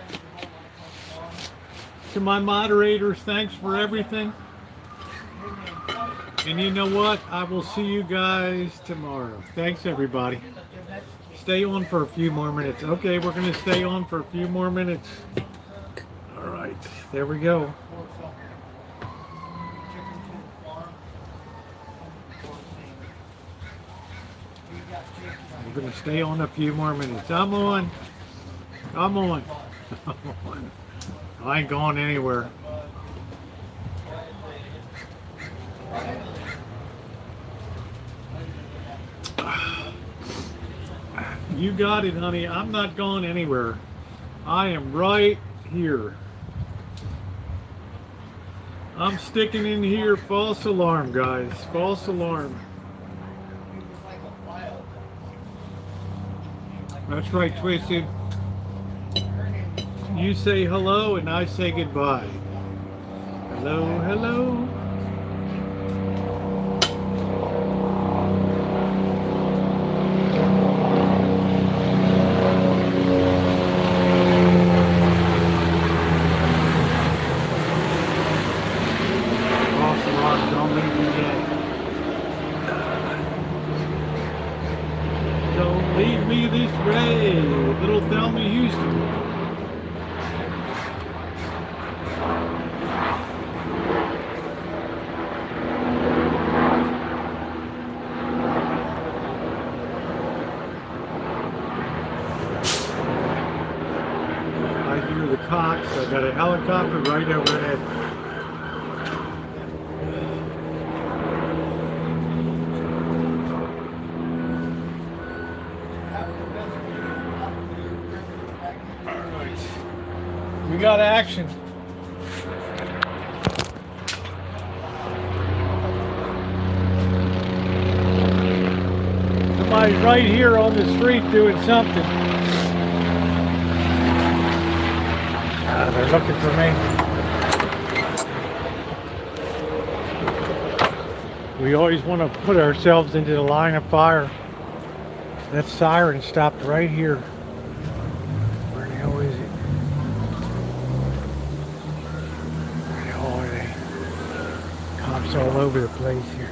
my moderators, thanks for everything. And you know what? I will see you guys tomorrow. Thanks, everybody. Stay on for a few more minutes. Okay, we're going to stay on for a few more minutes. All right, there we go. We're going to stay on a few more minutes. I'm on. I'm on. I'm on. I ain't going anywhere. You got it, honey. I'm not going anywhere. I am right here. I'm sticking in here. False alarm, guys. False alarm. That's right, Twisted. You say hello and I say goodbye. Hello, hello. So I got a helicopter right overhead. Alright. We got action. Somebody's right here on the street doing something. They're looking for me. We always want to put ourselves into the line of fire. That siren stopped right here. Where the hell is it? Where the hell are they? Cops all over the place here.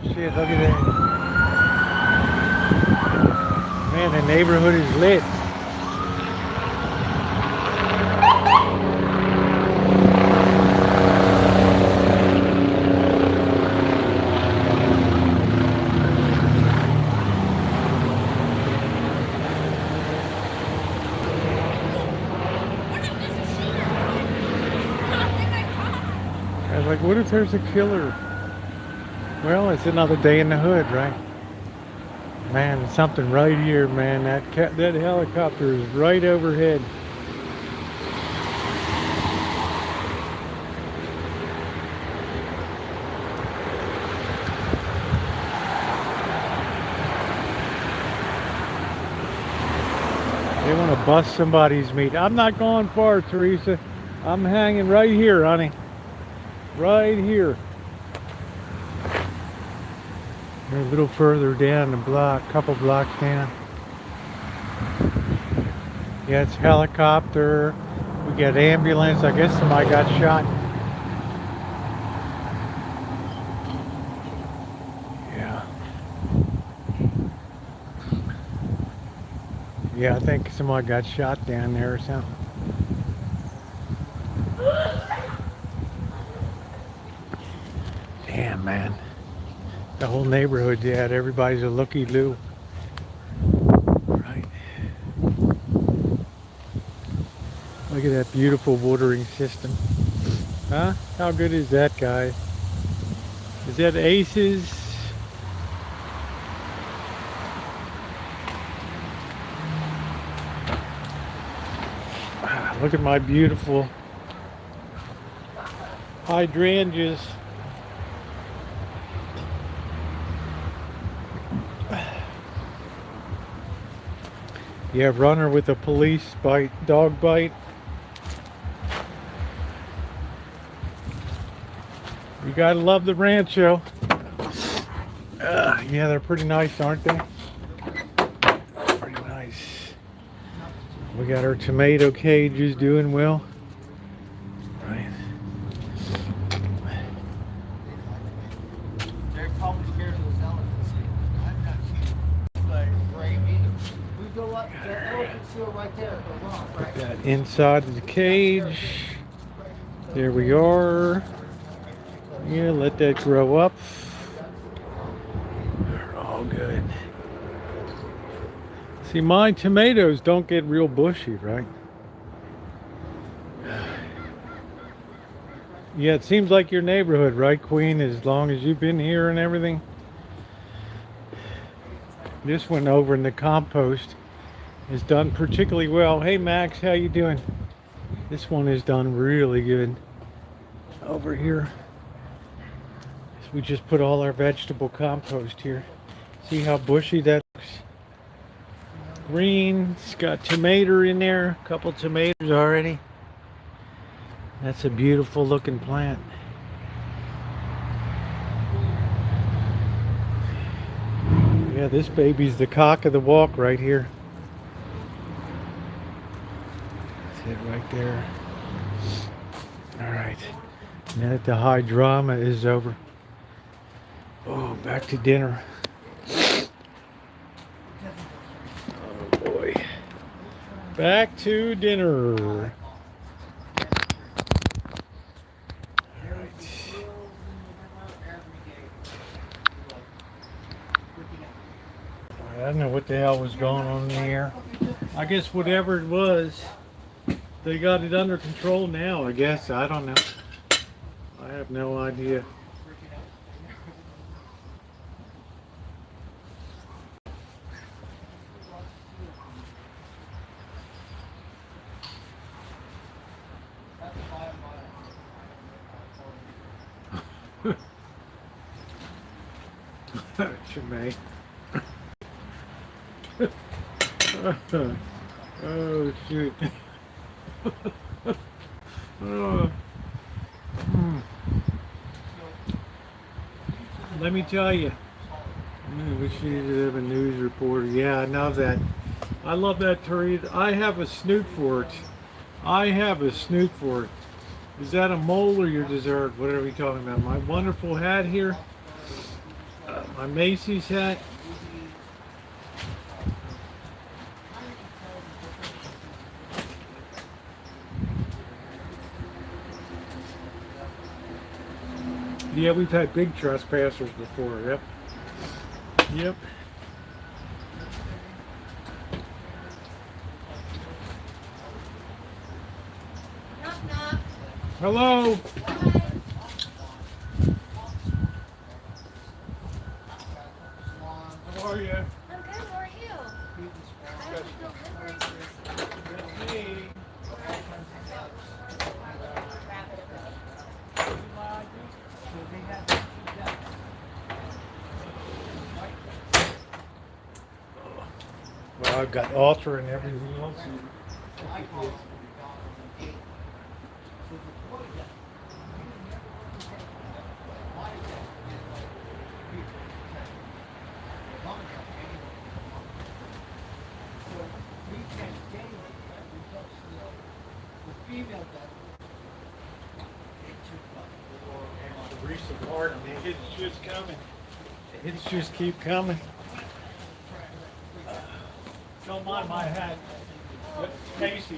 Shit, look at that. Man, the neighborhood is lit. I was like, what if there's a killer? Well, it's another day in the hood, right? Man, something right here, man. That helicopter is right overhead. They want to bust somebody's meat. I'm not going far, Teresa. I'm hanging right here, honey. Right here. They're a little further down the block, a couple blocks down. Yeah, it's helicopter. We got ambulance. I guess somebody got shot. Yeah. Yeah, I think somebody got shot down there or something. Damn, man. The whole neighborhood, yeah, everybody's a looky-loo. Right. Look at that beautiful watering system. Huh? How good is that, guys? Is that Aces? Look at my beautiful hydrangeas. Yeah, runner with a police bite, dog bite. You gotta love the Rancho. Yeah, they're pretty nice, aren't they? Pretty nice. We got our tomato cages doing well. Right. They're probably scared of those elephants. I'm not cheap. Like, brave either. We go up, the elephant's still right there at the rock, right? Got inside the cage. There we are. Yeah, let that grow up. They're all good. See, my tomatoes don't get real bushy, right? Yeah, it seems like your neighborhood, right, Queen? As long as you've been here and everything. This one over in the compost is done particularly well. Hey, Max, how you doing? This one is done really good over here. We just put all our vegetable compost here. See how bushy that looks? Green. It's got tomato in there. A couple tomatoes already. That's a beautiful looking plant. Yeah, this baby's the cock of the walk right here. That's it right there. All right. Now that the high drama is over. Oh, back to dinner. Oh boy. Back to dinner. Alright. what the hell was going on in here. I guess whatever it was, they got it under control now, I guess. I don't know. I have no idea. May. Oh shoot. Oh. Let me tell you, we should have a news reporter. Yeah, I know that. I love that turd. I have a snoot for it. I have a snoot for it. Is that a mole or your dessert? Whatever you're talking about. My wonderful hat here. My Macy's hat. Yeah, we've had big trespassers before. Yep. Yep. Knock, knock. Hello. How are you? I'm good. How are you? I have a delivery. Hey. Well, I've got Ultra and everything else. The recent part, the hits just coming. The hits just keep coming. Don't mind my hat. It's Macy's.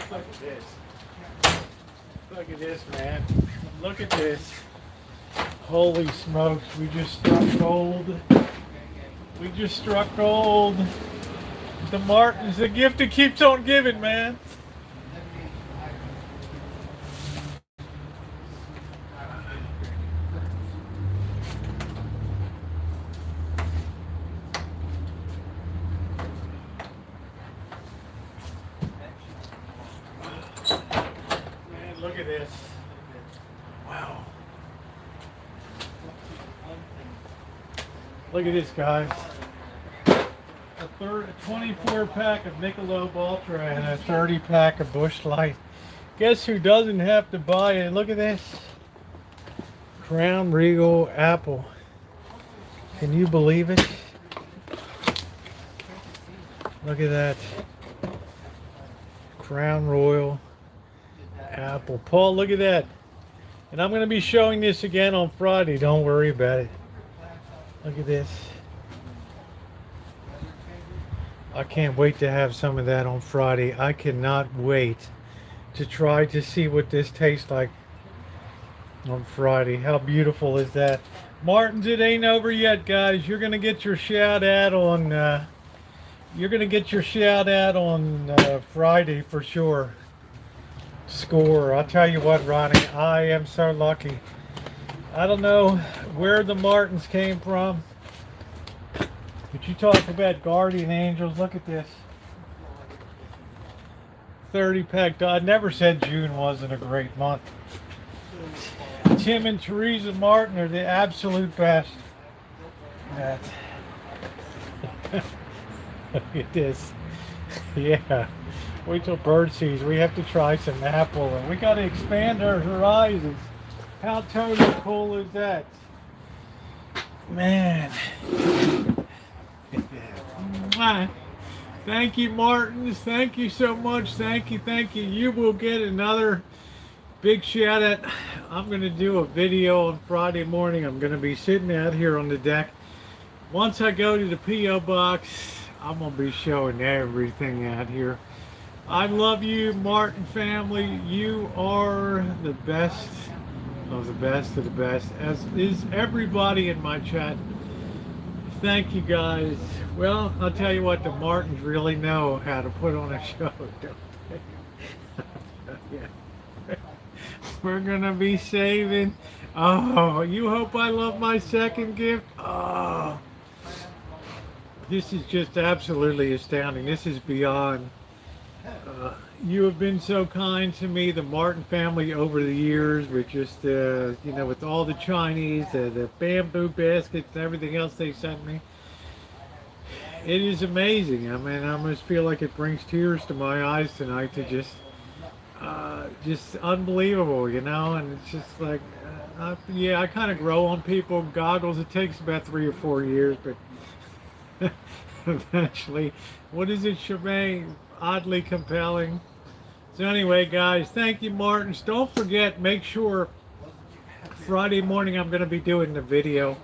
Look at this. Look at this, man. Look at this. Holy smokes, we just struck gold. We just struck gold. The Martin's the gift that keeps on giving, man. Look at this. Wow. Look at this, guys. A 24 pack of Michelob Ultra and a 30 pack of Busch Light. Guess who doesn't have to buy it? Look at this. Crown Regal Apple. Can you believe it? Look at that. Crown Royal Apple. Paul, look at that. And I'm going to be showing this again on Friday. Don't worry about it. Look at this. I can't wait to have some of that on Friday. I cannot wait to try to see what this tastes like on Friday. How beautiful is that? Martin's, it ain't over yet, guys. You're going to get your shout out on Friday for sure. Score. I'll tell you what, Ronnie, I am so lucky. I don't know where the Martins came from, but you talk about guardian angels. Look at this. 30 pack. I never said June wasn't a great month. Tim and Teresa Martin are the absolute best. Look at this. Yeah. Wait till bird sees. We have to try some apple, and we got to expand our horizons. How totally cool is that, man? Thank you, Martins. Thank you so much. Thank you. Thank you. You will get another big shout out. I'm going to do a video on Friday morning. I'm going to be sitting out here on the deck. Once I go to the P.O. box, I'm going to be showing everything out here. I love you, Martin family. You are the best of the best of the best, as is everybody in my chat. Thank you, guys. Well, I'll tell you what, the Martins really know how to put on a show, don't they? Yeah. We're gonna be saving. Oh, you hope I love my second gift. Oh, this is just absolutely astounding. This is beyond. You have been so kind to me, the Martin family, over the years, with just you know, with all the Chinese, the bamboo baskets and everything else they sent me. It is amazing. I mean, I almost feel like it brings tears to my eyes tonight to just unbelievable, you know. And it's just like, yeah, I kind of grow on people. Goggles, it takes about 3 or 4 years, but eventually, what is it, Shemaine? Oddly compelling. So anyway, guys, thank you, Martins. Don't forget, make sure Friday morning I'm going to be doing the video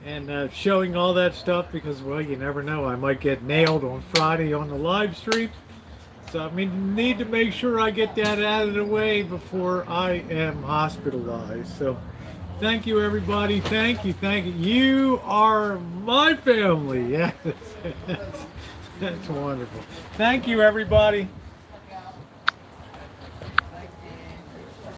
and showing all that stuff, because, well, you never know, I might get nailed on Friday on the live stream. So I need to make sure I get that out of the way before I am hospitalized. So thank you, everybody. Thank you. Thank you. You are my family. Yes. That's wonderful. Thank you, everybody.